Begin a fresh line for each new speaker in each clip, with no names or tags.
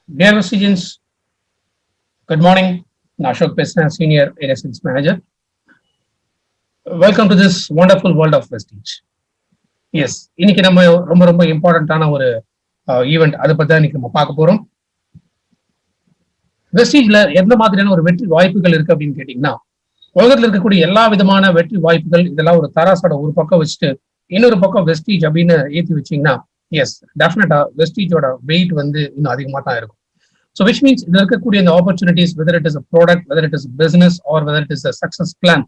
Dear students, good morning. Ashok Pesna, Senior Area Sales Manager. Welcome to this wonderful world of Vestige. Yes, இன்னைக்கு நம்ம ரொம்ப இம்பார்ட்டன்டான ஒரு event அதை பத்தி தான் இன்னைக்கு நம்ம பார்க்க போறோம். வெஸ்டீஜ்ல எந்த மாதிரியான ஒரு வெற்றி வாய்ப்புகள் இருக்கு அப்படின்னு கேட்டீங்கன்னா, உலகத்துல இருக்கக்கூடிய எல்லா விதமான வெற்றி வாய்ப்புகள் இதெல்லாம் ஒரு தராசோட ஒரு பக்கம் வச்சுட்டு இன்னொரு பக்கம் வெஸ்டீஜ் அப்படின்னு ஏற்றி வச்சீங்கன்னா, எஸ் டெஃபினட்டா வெஸ்டீஜோட வெயிட் வந்து இன்னும் அதிகமாக தான் இருக்கும். ஸோ விச் மீன்ஸ் இதுல இருக்கக்கூடிய இந்த opportunities, whether it is a product, whether it is business or whether it is a success plan,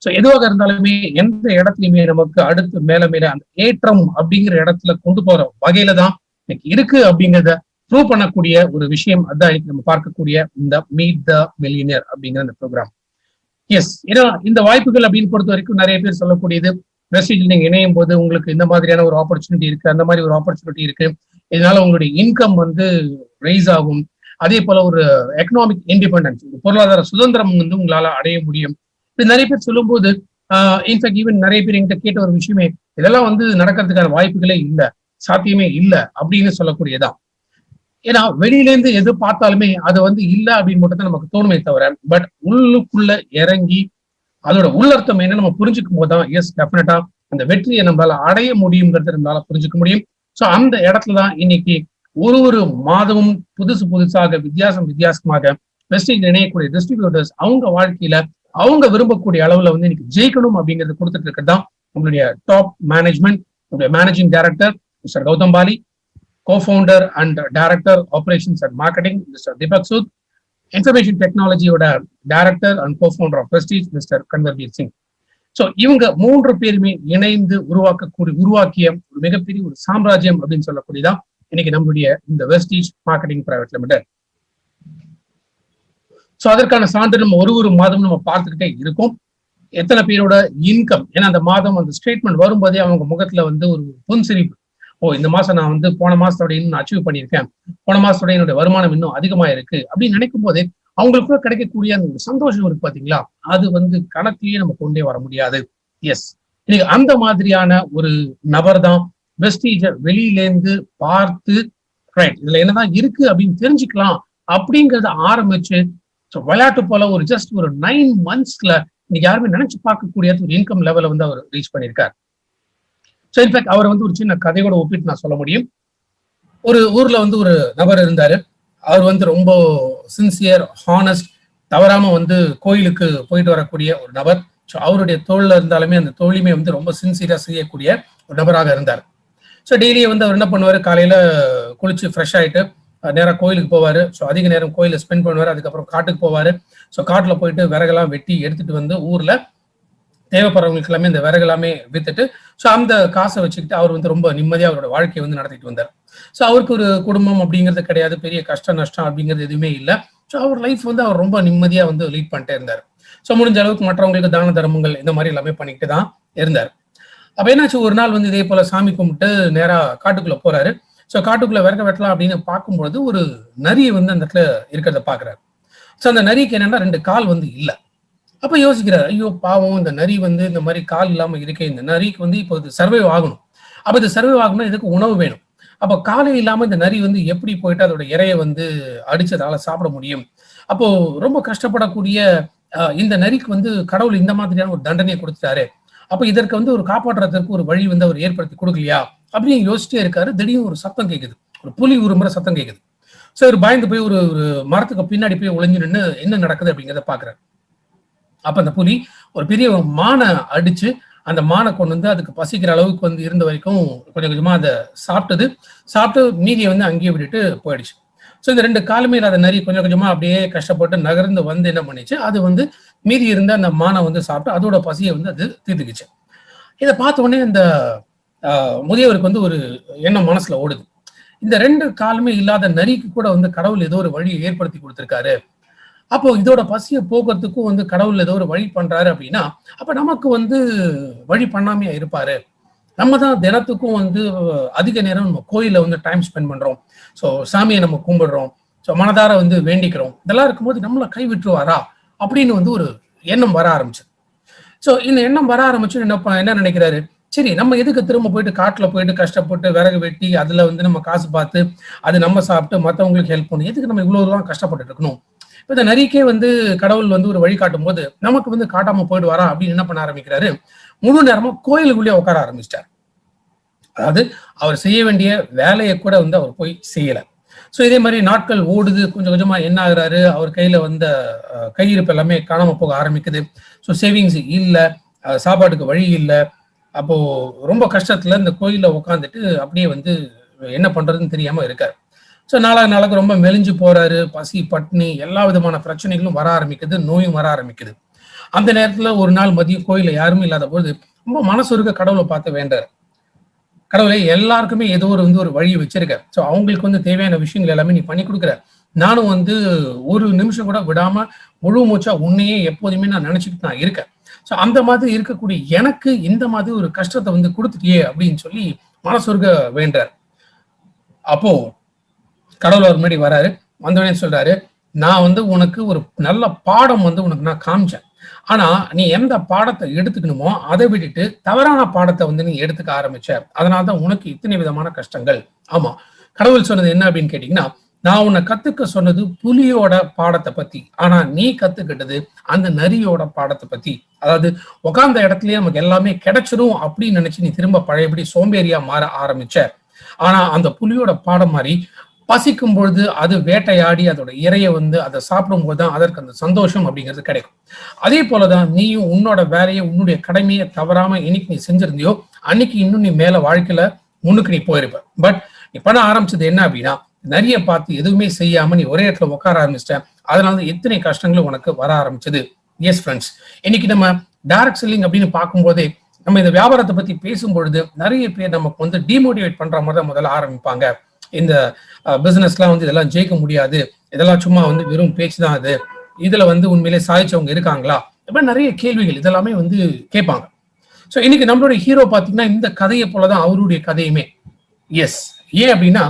so எதுவாக இருந்தாலுமே எந்த இடத்துலையுமே நமக்கு அடுத்து மேல அந்த ஏற்றம் அப்படிங்கிற இடத்துல கொண்டு போற வகையில தான் இன்னைக்கு இருக்கு அப்படிங்கிறத ப்ரூவ் பண்ணக்கூடிய ஒரு விஷயம். அதான் இன்னைக்கு நம்ம பார்க்கக்கூடிய இந்த மீட் த மில்லியனர் அப்படிங்கிற இந்த ப்ரோக்ராம். எஸ், ஏன்னா இந்த வாய்ப்புகள் அப்படின்னு பொறுத்த வரைக்கும் நிறைய பேர் சொல்லக்கூடியது, வெஸ்டீஜில் நீங்க இணையும் போது உங்களுக்கு இந்த மாதிரியான ஒரு ஆப்பர்ச்சுனிட்டி இருக்கு, அந்த மாதிரி ஒரு ஆப்பர்ச்சுனிட்டி இருக்கு, இதனால உங்களுடைய இன்கம் வந்து ரைஸ் ஆகும், அதே போல ஒரு எக்கனாமிக் இண்டிபெண்டன்ஸ், பொருளாதார சுதந்திரம் வந்து உங்களால அடைய முடியும். இது நிறைய பேர் சொல்லும் போது இன்ஃபேக்ட் ஈவன் நிறைய பேர் என்கிட்ட கேட்ட ஒரு விஷயமே, இதெல்லாம் வந்து நடக்கிறதுக்கான வாய்ப்புகளே இல்லை, சாத்தியமே இல்லை அப்படின்னு சொல்லக்கூடியதான். ஏன்னா வெளியிலேருந்து எது பார்த்தாலுமே அது வந்து இல்லை அப்படின்னு மட்டும் தான் நமக்கு தோணுமே தவிர, பட் உள்ளுக்குள்ள இறங்கி அதோட உள்ளர்த்தம் என்ன நம்ம புரிஞ்சுக்கும் போதுதான் எஸ் டெஃபினட்டா அந்த வெற்றியை நம்மளால அடைய முடியுங்கிறது நம்மளால புரிஞ்சுக்க முடியும். ஸோ அந்த இடத்துலதான் இன்னைக்கு ஒரு மாதமும் புதுசாக வித்தியாசமாக வெஸ்டீஜ் இணையக்கூடிய டிஸ்ட்ரிபியூட்டர்ஸ் அவங்க வாழ்க்கையில அவங்க விரும்பக்கூடிய அளவுல வந்து இன்னைக்கு ஜெயிக்கணும் அப்படிங்கிறது கொடுத்துட்டு இருக்கிறது தான் நம்மளுடைய டாப் மேனேஜ்மெண்ட். நம்மளுடைய managing director mister Gautam Bali, co-founder and director operations and marketing Mr. Deepak Sood, information technology-யோட director and co-founder of Prestige Mr. Kanwarveer Singh. So இவங்க 3 பேருமே இணைந்து உருவாக்கிய ஒரு மிகப்பெரிய ஒரு சாம்ராஜ்யம் அப்படின்னு சொல்லக்கூடியதான் இன்னைக்கு நம்மளுடைய இந்த Vestige marketing private limited. So அதற்கான சான்று நம்ம ஒரு மாதம் நம்ம பார்த்துக்கிட்டே இருக்கோம். எத்தனை பேரோட இன்கம், ஏன்னா அந்த மாதம் அந்த ஸ்டேட்மெண்ட் வரும்போதே அவங்க முகத்துல வந்து ஒரு புன்சிரிப்பு, ஓ இந்த மாசம் நான் வந்து போன மாசத்தோட இன்னும் அச்சீவ் பண்ணியிருக்கேன், போன மாசத்தோட என்னுடைய வருமானம் இன்னும் அதிகமா இருக்கு அப்படின்னு நினைக்கும் போதே அவங்களுக்குள்ள கிடைக்கக்கூடிய அந்த சந்தோஷம் இருக்கு பாத்தீங்களா, அது வந்து கணக்கிலேயே நம்ம கொண்டே வர முடியாது. எஸ், இன்னைக்கு அந்த மாதிரியான ஒரு நபர் தான் வெஸ்டீஜ வெளியிலேருந்து பார்த்து ரைட் இதுல என்னதான் இருக்கு அப்படின்னு தெரிஞ்சுக்கலாம் அப்படிங்கறத ஆரம்பிச்சு விளையாட்டு போல ஒரு ஜஸ்ட் ஒரு 9 monthsல இன்னைக்கு யாருமே நினைச்சு பார்க்கக்கூடிய ஒரு இன்கம் லெவலை வந்து அவர் ரீச் பண்ணியிருக்காரு. ஸோ இன்ஃபேக்ட் அவர் வந்து ஒரு சின்ன கதையோட ஒப்பிட்டு நான் சொல்ல முடியும். ஒரு ஊர்ல வந்து ஒரு நபர் இருந்தாரு. அவர் வந்து ரொம்ப சின்சியர், ஹானஸ்ட், தவறாம வந்து கோயிலுக்கு போயிட்டு வரக்கூடிய ஒரு நபர். ஸோ அவருடைய தோல்ல இருந்தாலுமே அந்த தோழியுமே வந்து ரொம்ப சின்சியரா செய்யக்கூடிய ஒரு நபராக இருந்தார். ஸோ டெய்லியே வந்து அவர் என்ன பண்ணுவார், காலையில குளிச்சு ஃப்ரெஷ் ஆயிட்டு நேராக கோயிலுக்கு போவார். ஸோ அதிக நேரம் கோயிலில் ஸ்பெண்ட் பண்ணுவார். அதுக்கப்புறம் காட்டுக்கு போவார். ஸோ காட்டில் போயிட்டு விறகெல்லாம் வெட்டி எடுத்துட்டு வந்து ஊர்ல தேவைப்படுறவங்களுக்கு எல்லாமே இந்த விறகெல்லாமே வித்துட்டு ஸோ அந்த காசை வச்சுக்கிட்டு அவர் வந்து ரொம்ப நிம்மதியாக அவரோட வாழ்க்கையை வந்து நடத்திட்டு வந்தார். ஸோ அவருக்கு ஒரு குடும்பம் அப்படிங்கிறது கிடையாது, பெரிய கஷ்டம் நஷ்டம் அப்படிங்கிறது எதுவுமே இல்லை. ஸோ அவர் லைஃப் வந்து அவர் ரொம்ப நிம்மதியாக வந்து லீட் பண்ணிட்டே இருந்தார். ஸோ முடிஞ்ச அளவுக்கு மற்றவங்களுக்கு தான தர்மங்கள் இந்த மாதிரி எல்லாமே பண்ணிக்கிட்டு தான் இருந்தார். அப்போ என்னாச்சு, ஒரு நாள் வந்து இதே போல சாமி கும்பிட்டு நேராக காட்டுக்குள்ள போறாரு. ஸோ காட்டுக்குள்ள விறக வெட்டலாம் அப்படின்னு பார்க்கும்பொழுது ஒரு நரி வந்து அந்த இடத்துல இருக்கிறத பாக்குறாரு. ஸோ அந்த நரிக்கு என்னன்னா 2 கால் வந்து இல்லை. அப்ப யோசிக்கிறார், ஐயோ பாவம் இந்த நரி வந்து இந்த மாதிரி கால் இல்லாம இருக்கே, இந்த நரிக்கு வந்து இப்போ இது சர்வைவ் ஆகணும். அப்ப இது சர்வைவ் ஆகணும், இதுக்கு உணவு வேணும். அப்ப காலை இல்லாம இந்த நரி வந்து எப்படி போயிட்டு அதோட இறைய வந்து அடிச்சதால சாப்பிட முடியும்? அப்போ ரொம்ப கஷ்டப்படக்கூடிய இந்த நரிக்கு வந்து கடவுள் இந்த மாதிரியான ஒரு தண்டனையை கொடுத்துட்டாரு. அப்ப இதற்கு வந்து ஒரு காப்பாற்றுறதுக்கு ஒரு வழி வந்து அவர் ஏற்படுத்தி கொடுக்கலையா அப்படின்னு யோசிச்சுட்டே இருக்காரு. திடீர்னு ஒரு சத்தம் கேட்குது, ஒரு புலி உருமுறை சத்தம் கேட்குது. ஸோ இவர் பயந்து போய் ஒரு மரத்துக்கு பின்னாடி போய் ஒளிஞ்சு நின்று என்ன நடக்குது அப்படிங்கிறத பாக்குறாரு. அப்ப அந்த புலி ஒரு பெரிய மானை அடிச்சு அந்த மானை கொண்டு வந்து அதுக்கு பசிக்கிற அளவுக்கு வந்து இருந்த வரைக்கும் கொஞ்சம் கொஞ்சமா அதை சாப்பிட்டு மீதியை வந்து அங்கேயே விட்டுட்டு போயிடுச்சு. ஸோ இந்த 2 காலுமே இல்லாத நரி கொஞ்சம் கொஞ்சமா அப்படியே கஷ்டப்பட்டு நகர்ந்து வந்து என்ன பண்ணிச்சு, அது வந்து மீதி இருந்த அந்த மானை வந்து சாப்பிட்டு அதோட பசியை வந்து அது தீர்த்துக்குச்சு. இதை பார்த்த உடனே இந்த முதியவருக்கு வந்து ஒரு எண்ணம் மனசுல ஓடுது, இந்த 2 காலுமே இல்லாத நரிக்கு கூட வந்து கடவுள் ஏதோ ஒரு வழியை ஏற்படுத்தி கொடுத்திருக்காரு. அப்போ இதோட பசியை போக்குறதுக்கும் வந்து கடவுள் ஏதோ ஒரு வழி பண்றாரு அப்படின்னா அப்ப நமக்கு வந்து வழி பண்ணாமையா இருப்பாரு. நம்ம தான் தினத்துக்கும் வந்து அதிக நேரம் நம்ம கோயில வந்து டைம் ஸ்பெண்ட் பண்றோம். ஸோ சாமியை நம்ம கும்பிடுறோம், ஸோ மனதார வந்து வேண்டிக்கிறோம். இதெல்லாம் இருக்கும்போது நம்மளை கைவிட்டுருவாரா அப்படின்னு வந்து ஒரு எண்ணம் வர ஆரம்பிச்சு. ஸோ இந்த எண்ணம் வர ஆரம்பிச்சு என்ன நினைக்கிறாரு, சரி நம்ம எதுக்கு திரும்ப போயிட்டு காட்டுல போயிட்டு கஷ்டப்பட்டு விறகு வெட்டி அதுல வந்து நம்ம காசு பார்த்து அது நம்ம சாப்பிட்டு மற்றவங்களுக்கு ஹெல்ப் பண்ணணும், எதுக்கு நம்ம இவ்வளவு தூரம் கஷ்டப்பட்டு இருக்கணும்? இப்ப இந்த நரிக்கே வந்து கடவுள் வந்து ஒரு வழி காட்டும் போது நமக்கு வந்து காட்டாம போயிட்டு வரா அப்படின்னு என்ன பண்ண ஆரம்பிக்கிறாரு, முழு நேரமும் கோயிலுக்குள்ளேயே உட்கார ஆரம்பிச்சிட்டார். அதாவது அவர் செய்ய வேண்டிய வேலையை கூட வந்து அவர் போய் செய்யல. ஸோ இதே மாதிரி நாட்கள் ஓடுது, கொஞ்சம் கொஞ்சமா என்ன ஆகுறாரு, அவர் கையில வந்த கையிருப்பு எல்லாமே காணாம போக ஆரம்பிக்குது. ஸோ சேவிங்ஸ் இல்லை, சாப்பாட்டுக்கு வழி இல்லை. அப்போ ரொம்ப கஷ்டத்துல இந்த கோயில்ல உட்காந்துட்டு அப்படியே வந்து என்ன பண்றதுன்னு தெரியாம இருக்காரு. ஸோ நாளாக ரொம்ப மெலிஞ்சு போறாரு. பசி பட்னி எல்லா விதமான பிரச்சனைகளும் வர ஆரம்பிக்குது, நோயும் வர ஆரம்பிக்குது. அந்த நேரத்துல ஒரு நாள் மதியம் கோயில்ல யாருமே இல்லாத போது ரொம்ப மனசு இருக்க கடவுளை பார்த்து வேண்டாரு. கடவுளை எல்லாருக்குமே ஏதோ ஒரு வழி வச்சிருக்க. ஸோ அவங்களுக்கு வந்து தேவையான விஷயங்கள் எல்லாமே நீ பண்ணி கொடுக்குற. நானும் வந்து ஒரு நிமிஷம் கூட விடாம முழு மூச்சா உன்னையே எப்போதுமே நான் நினைச்சுட்டு நான் இருக்கேன். ஸோ அந்த மாதிரி இருக்கக்கூடிய எனக்கு இந்த மாதிரி ஒரு கஷ்டத்தை வந்து கொடுத்துட்டியே அப்படின்னு சொல்லி மனசுருக வேண்டார். அப்போ கடவுள் அவர் முன்னாடி வராரு. வந்தவனே சொல்றாரு, நான் வந்து உனக்கு ஒரு நல்ல பாடம் வந்து உனக்கு நான் காமிச்சேன். ஆனா நீ எந்த பாடத்தை எடுத்துக்கணுமோ அதை விட்டுட்டு தவறான பாடத்தை வந்து நீ எடுத்துக்க ஆரம்பிச்ச. அதனாலதான் உனக்கு இத்தனை விதமான கஷ்டங்கள். ஆமா, கடவுள் சொன்னது என்ன அப்படின்னு கேட்டீங்கன்னா, நான் உன்னை கத்துக்க சொன்னது புலியோட பாடத்தை பத்தி, ஆனா நீ கத்துக்கிட்டது அந்த நரியோட பாடத்தை பத்தி. அதாவது உட்கார்ந்த இடத்துலயே நமக்கு எல்லாமே கிடைச்சிரும் அப்படின்னு நினைச்சு நீ திரும்ப பழையபடி சோம்பேறியா மாற ஆரம்பிச்ச. ஆனா அந்த புலியோட பாடம் மாதிரி பசிக்கும் பொழுது அது வேட்டையாடி அதோட இறையை வந்து அதை சாப்பிடும் போதுதான் அதற்கு அந்த சந்தோஷம் அப்படிங்கிறது கிடைக்கும். அதே போலதான் நீயும் உன்னோட வேலையை உன்னுடைய கடமையை தவறாம இன்னைக்கு நீ செஞ்சிருந்தியோ அன்னைக்கு இன்னும் நீ மேல வாழ்க்கையில முன்னுக்கு நீ போயிருப்ப. பட் நீ பண்ண ஆரம்பிச்சது என்ன அப்படின்னா, நிறைய பார்த்து எதுவுமே செய்யாம நீ ஒரே இடத்துல உட்கார ஆரம்பிச்சிட்ட. அதனால எத்தனை கஷ்டங்களும் உனக்கு வர ஆரம்பிச்சது. எஸ் ஃப்ரெண்ட்ஸ், இன்னைக்கு நம்ம டைரக்ட் செல்லிங் அப்படின்னு பார்க்கும்போதே நம்ம இந்த வியாபாரத்தை பத்தி பேசும்பொழுது நிறைய பேர் நமக்கு வந்து டிமோட்டிவேட் பண்ற மாதிரி தான் முதல்ல ஆரம்பிப்பாங்க. இந்த பிசினஸ்லாம் வந்து இதெல்லாம் ஜெயிக்க முடியாது, இதெல்லாம் சும்மா வந்து வெறும் பேச்சு தான், அது இதுல வந்து உண்மையிலே சாதிச்சவங்க இருக்காங்களா, இப்ப நிறைய கேள்விகள் இதெல்லாமே வந்து கேட்பாங்க. ஸோ இன்னைக்கு நம்மளுடைய ஹீரோ பாத்தீங்கன்னா இந்த கதையை போலதான் அவருடைய கதையுமே. எஸ், ஏன் அப்படின்னா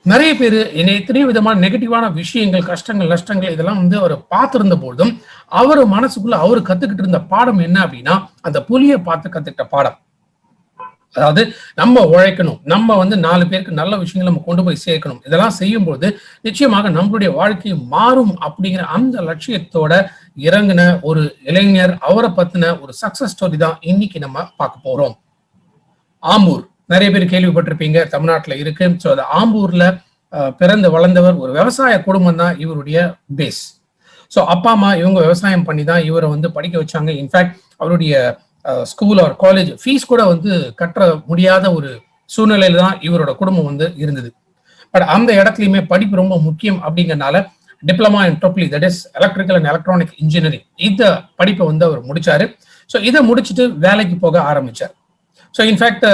நிறைய பேர் எத்தனையோ விதமான நெகட்டிவான விஷயங்கள், கஷ்டங்கள், நஷ்டங்கள் இதெல்லாம் வந்து அவர் பார்த்திருந்த போதும் அவர் மனசுக்குள்ள அவர் கத்துக்கிட்டு இருந்த பாடம் என்ன அப்படின்னா, அந்த புலியை பார்த்து கத்துக்கிட்ட பாடம். அதாவது நம்ம உழைக்கணும், நம்ம வந்து 4 பேருக்கு நல்ல விஷயங்கள் நம்ம கொண்டு போய் சேர்க்கணும். இதெல்லாம் செய்யும்போது நிச்சயமாக நம்மளுடைய வாழ்க்கை மாறும் அப்படிங்கிற அந்த லட்சியத்தோட இறங்கின ஒரு இளைஞர், அவரை பத்தின ஒரு சக்சஸ் ஸ்டோரி தான் இன்னைக்கு நம்ம பார்க்க போறோம். ஆம்பூர் நிறைய பேர் கேள்விப்பட்டிருப்பீங்க, தமிழ்நாட்டில் இருக்கு. ஸோ அது ஆம்பூர்ல பிறந்து வளர்ந்தவர், ஒரு விவசாய குடும்பம் தான் இவருடைய பேஸ். ஸோ அப்பா அம்மா இவங்க விவசாயம் பண்ணி தான் இவரை வந்து படிக்க வச்சாங்க. இன்ஃபேக்ட் அவருடைய ஸ்கூல் ஆர் காலேஜ் ஃபீஸ் கூட வந்து கட்ட முடியாத ஒரு சூழ்நிலையில தான் இவரோட குடும்பம் வந்து இருந்தது. பட் அந்த இடத்துலையுமே படிப்பு ரொம்ப முக்கியம் அப்படிங்கிறனால diploma in triple, that is electrical and electronic engineering, இந்த படிப்பை வந்து அவர் முடிச்சாரு. ஸோ இதை முடிச்சுட்டு வேலைக்கு போக ஆரம்பிச்சார். ஸோ இன்ஃபேக்ட்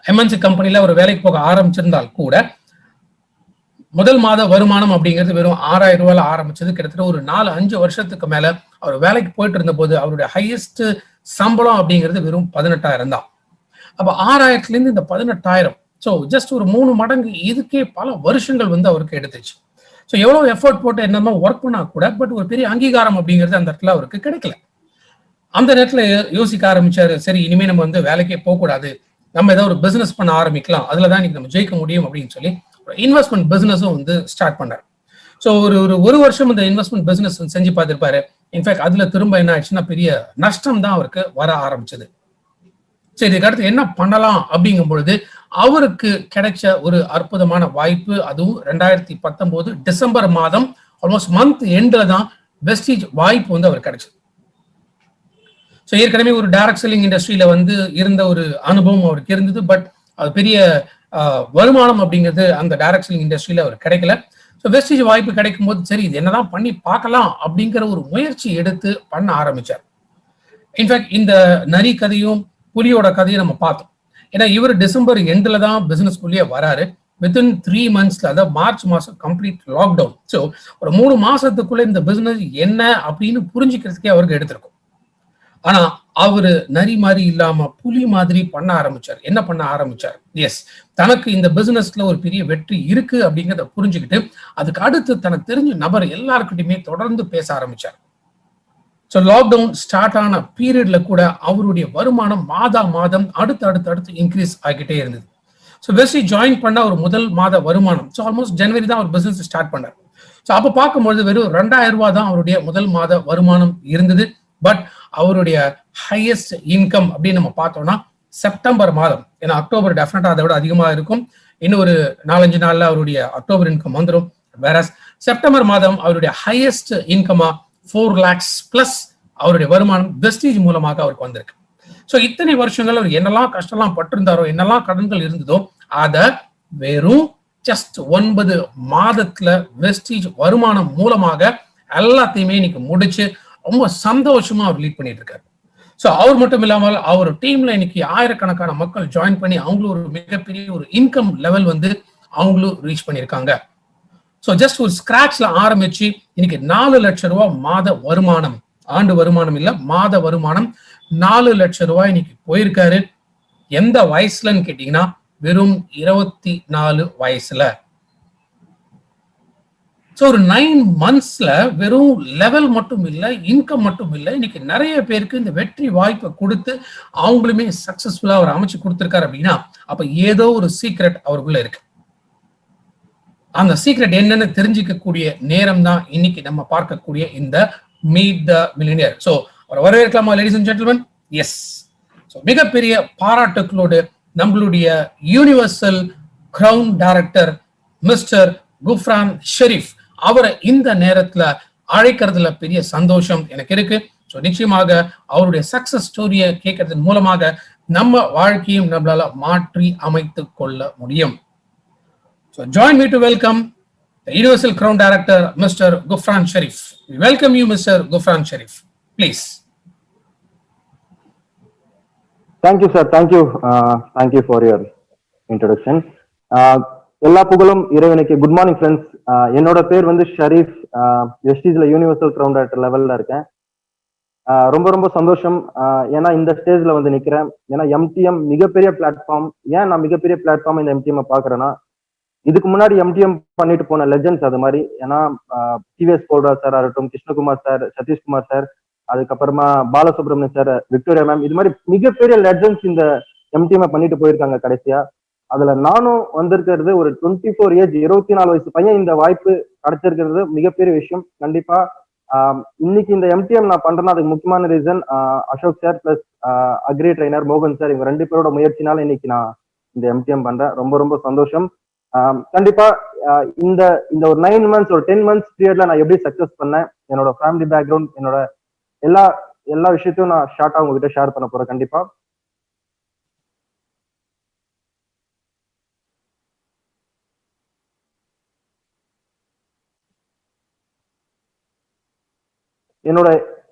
எம்என்சி கம்பெனில ஒரு வேலைக்கு போக ஆரம்பிச்சிருந்தால் கூட முதல் மாத வருமானம் அப்படிங்கிறது வெறும் 6,000 ரூபாயில ஆரம்பிச்சது. கிட்டத்தட்ட ஒரு 4-5 வருஷத்துக்கு மேல அவர் வேலைக்கு போயிட்டு இருந்த போது அவருடைய ஹையஸ்ட் சம்பளம் அப்படிங்கிறது வெறும் 18,000 தான். அப்ப 6,000ல இருந்து இந்த 18,000, ஸோ ஜஸ்ட் ஒரு 3 மடங்கு. இதுக்கே பல வருஷங்கள் வந்து அவருக்கு எடுத்துச்சு. ஸோ எவ்வளவு எஃபர்ட் போட்டு என்னமோ ஒர்க் பண்ணா கூட பட் ஒரு பெரிய அங்கீகாரம் அப்படிங்கிறது அந்த இடத்துல அவருக்கு கிடைக்கல. அந்த நேரத்துல யோசிக்க ஆரம்பிச்சாரு, சரி இனிமே நம்ம வந்து வேலைக்கே போகக்கூடாது, நம்ம ஏதாவது ஒரு பிசினஸ் பண்ண ஆரம்பிக்கலாம், அதுலதான் இன்னைக்கு நம்ம ஜெயிக்க முடியும் அப்படின்னு சொல்லி இன்வெஸ்ட்மெண்ட் பிசினஸும் வந்து ஸ்டார்ட் பண்ணார். ஸோ ஒரு வருஷம் இந்த இன்வெஸ்ட்மெண்ட் பிசினஸ் செஞ்சு பார்த்திருப்பாரு. இன்ஃபேக்ட் அதுல திரும்ப என்ன ஆயிடுச்சுன்னா பெரிய நஷ்டம் தான் அவருக்கு வர ஆரம்பிச்சது. சரி, இதுக்கு அடுத்து என்ன பண்ணலாம் அப்படிங்கும் பொழுது அவருக்கு கிடைச்ச ஒரு அற்புதமான வாய்ப்பு, அதுவும் 2019 டிசம்பர் மாதம் ஆல்மோஸ்ட் மந்த் எண்ட்ல தான் வெஸ்டீஜ் வாய்ப்பு வந்து அவர் கிடைச்சது. ஸோ ஏற்கனவே ஒரு டைரக்ட் செல்லிங் இண்டஸ்ட்ரியில வந்து இருந்த ஒரு அனுபவம் அவருக்கு இருந்தது. பட் அது பெரிய வருமானம் அப்படிங்கிறது அந்த டைரக்ட் செல்லிங் இண்டஸ்ட்ரியில அவர் கிடைக்கல. ஸோ வெஸ்டீஜ் வாய்ப்பு கிடைக்கும் போது சரி இது என்னதான் பண்ணி பார்க்கலாம் அப்படிங்கிற ஒரு முயற்சி எடுத்து பண்ண ஆரம்பிச்சார். இன்ஃபேக்ட் இந்த நரி கதையும் புலியோட கதையை நம்ம பார்த்தோம். ஏன்னா இவர் டிசம்பர் எண்ட்ல தான் பிசினஸ்குள்ளேயே வராரு. வித்தின் 3 monthsல, அதாவது மார்ச் மாசம் கம்ப்ளீட் லாக்டவுன். ஸோ ஒரு 3 மாசத்துக்குள்ள இந்த பிசினஸ் என்ன அப்படின்னு புரிஞ்சுக்கிறதுக்கே அவருக்கு எடுத்திருக்கும். ஆனா அவரு நரி மாதிரி இல்லாம புலி மாதிரி பண்ண ஆரம்பிச்சார். என்ன பண்ண ஆரம்பிச்சார்? எஸ், தனக்கு இந்த பிசினஸ்ல ஒரு பெரிய வெற்றி இருக்கு அப்படிங்கிறத புரிஞ்சுக்கிட்டு அதுக்கு அடுத்து தனக்கு தெரிஞ்ச நபர் எல்லாருக்கிட்டையுமே தொடர்ந்து பேச ஆரம்பிச்சார். ஸோ லாக்டவுன் ஸ்டார்ட் ஆன பீரியட்ல கூட அவருடைய வருமானம் மாதம் அடுத்து இன்க்ரீஸ் ஆகிட்டே இருந்தது. ஸோ வெஸ்டி ஜாயின் பண்ண ஒரு முதல் மாத வருமானம், ஸோ ஆல்மோஸ்ட் ஜனவரி தான் அவர் பிசினஸ் ஸ்டார்ட் பண்ணார். ஸோ அப்போ பார்க்கும்பொழுது வெறும் 2000 ரூபாய் தான் அவருடைய முதல் மாத வருமானம் இருந்தது. பட் அவருடைய ஹையஸ்ட் இன்கம் அப்படின்னு நம்ம பார்த்தோம்னா செப்டம்பர் மாதம், ஏன்னா அக்டோபர் டெஃபினட்டா அதை விட அதிகமாக இருக்கும். இன்னும் ஒரு 4-5 நாள்ல அவருடைய அக்டோபர் இன்கம் வந்துடும். வேற செப்டம்பர் மாதம் அவருடைய ஹையஸ்ட் இன்கமா 4 lakhs பிளஸ் அவருடைய வருமானம் வெஸ்டீஜ் மூலமாக அவருக்கு வந்திருக்கு. ஸோ இத்தனை வருஷங்கள் அவர் என்னெல்லாம் கஷ்டம்லாம் பட்டிருந்தாரோ, என்னெல்லாம் கடன்கள் இருந்ததோ, அதை வெறும் ஜஸ்ட் 9 மாதத்துல வெஸ்டீஜ் வருமானம் மூலமாக எல்லாத்தையுமே இன்னைக்கு முடிச்சு ரொம்ப சந்தோஷமா அவர் லீட் பண்ணிட்டு இருக்காரு. ஸோ அவர் மட்டும் இல்லாமல் அவர் டீம்ல இன்னைக்கு ஆயிரக்கணக்கான மக்கள் ஜாயின் பண்ணி அவங்களும் ஒரு மிகப்பெரிய ஒரு இன்கம் லெவல் வந்து அவங்களும் ரீச் பண்ணியிருக்காங்க. ஸோ ஜஸ்ட் ஒரு ஸ்கிராச்ல ஆரம்பிச்சு இன்னைக்கு 4 லட்சம் ரூபாய் மாத வருமானம், ஆண்டு வருமானம் இல்ல மாத வருமானம் 4 லட்சம் ரூபாய் இன்னைக்கு போயிருக்காரு. எந்த வயசுலன்னு கேட்டீங்கன்னா வெறும் 24 வயசுல. ஸோ ஒரு 9 monthsல வெறும் லெவல் மட்டும் இல்ல, இன்கம் மட்டும் இல்ல, இன்னைக்கு நிறைய பேருக்கு இந்த வெற்றி வாய்ப்பை கொடுத்து அவங்களுமே சக்சஸ்ஃபுல்லா அவர் அமைச்சு கொடுத்திருக்காரு. அப்படின்னா அப்ப ஏதோ ஒரு சீக்ரெட் அவருக்குள்ள இருக்கு. அந்த சீக்ரெட் என்னன்னு தெரிஞ்சுக்கக்கூடிய நேரம் தான் இன்னைக்கு நம்ம பார்க்கக்கூடிய இந்த மீட் த மில்லியனியர். ஸோ ஒரு வரவேற்கலாமா ladies and gentlemen? Yes. So மிகப்பெரிய பாராட்டுகளோடு நம்மளுடைய universal crown director mister Gufran Sharif அவரை இந்த நேரத்துல அழைக்கிறதுல பெரிய சந்தோஷம் எனக்கு இருக்கு. ஸோ நிச்சயமாக அவருடைய சக்சஸ் ஸ்டோரியை கேட்கறதன் மூலமாக நம்ம வாழ்க்கையும் நம்மளால மாற்றி அமைத்துக் கொள்ள முடியும். So join me to welcome the Universal Crown Director, Mr. Gufran Sharif. We welcome you, Mr. Gufran Sharif. Please.
Thank you, sir. Thank you for your introduction. எல்லா புகழும் இறைவனுக்கு. Good morning friends. என்னோட பேர் வந்து ஷரீஃப். வெஸ்டீஜ்ல யூனிவர்சல் கிரவுன் டைரக்டர் லெவல்ல இருக்கேன். ரொம்ப ரொம்ப சந்தோஷம். ஏன்னா இந்த ஸ்டேஜ்ல வந்து நிக்கிறேன். ஏன்னா எம்டிஎம் மிகப்பெரிய பிளாட்ஃபார்ம். ஏன் நான் மிகப்பெரிய பிளாட்ஃபார்ம் இந்த எம்டிஎம் பாக்குறேன்னா, இதுக்கு முன்னாடி எம்டிஎம் பண்ணிட்டு போன லெஜெண்ட்ஸ் அது மாதிரி. ஏன்னா டிவிஎஸ் போல்ராஜ் சார் ஆகட்டும், கிருஷ்ணகுமார் சார், சதீஷ்குமார் சார், அதுக்கப்புறமா பாலசுப்ரமணியம் சார், விக்டோரியா மேம், இது மாதிரி மிகப்பெரிய லெஜெண்ட்ஸ் இந்த எம்டிஎம் பண்ணிட்டு போயிருக்காங்க. கடைசியா அதுல நானும் வந்திருக்கிறது ஒரு 24 ஏஜ், 24 வயசு பையன். இந்த வாய்ப்பு கிடைச்சிருக்கிறது மிகப்பெரிய விஷயம். கண்டிப்பா இன்னைக்கு இந்த எம்டிஎம் நான் பண்றேன்னா அதுக்கு முக்கியமான reason Ashok sir plus agri trainer மோகன் சார், இவங்க 2 பேரோட முயற்சினால இன்னைக்கு நான் இந்த எம்டிஎம் பண்றேன். ரொம்ப ரொம்ப சந்தோஷம். கண்டிப்பா இந்த இந்த ஒரு 9 months ஒரு 10 months பீரியட்ல நான் எப்படி சக்சஸ் பண்ணேன், என்னோட ஃபேமிலி பேக்ரவுண்ட், என்னோட எல்லா விஷயத்தையும் நான் ஷார்ட்டா உங்ககிட்ட ஷேர் பண்ண போறேன். கண்டிப்பா என்னோட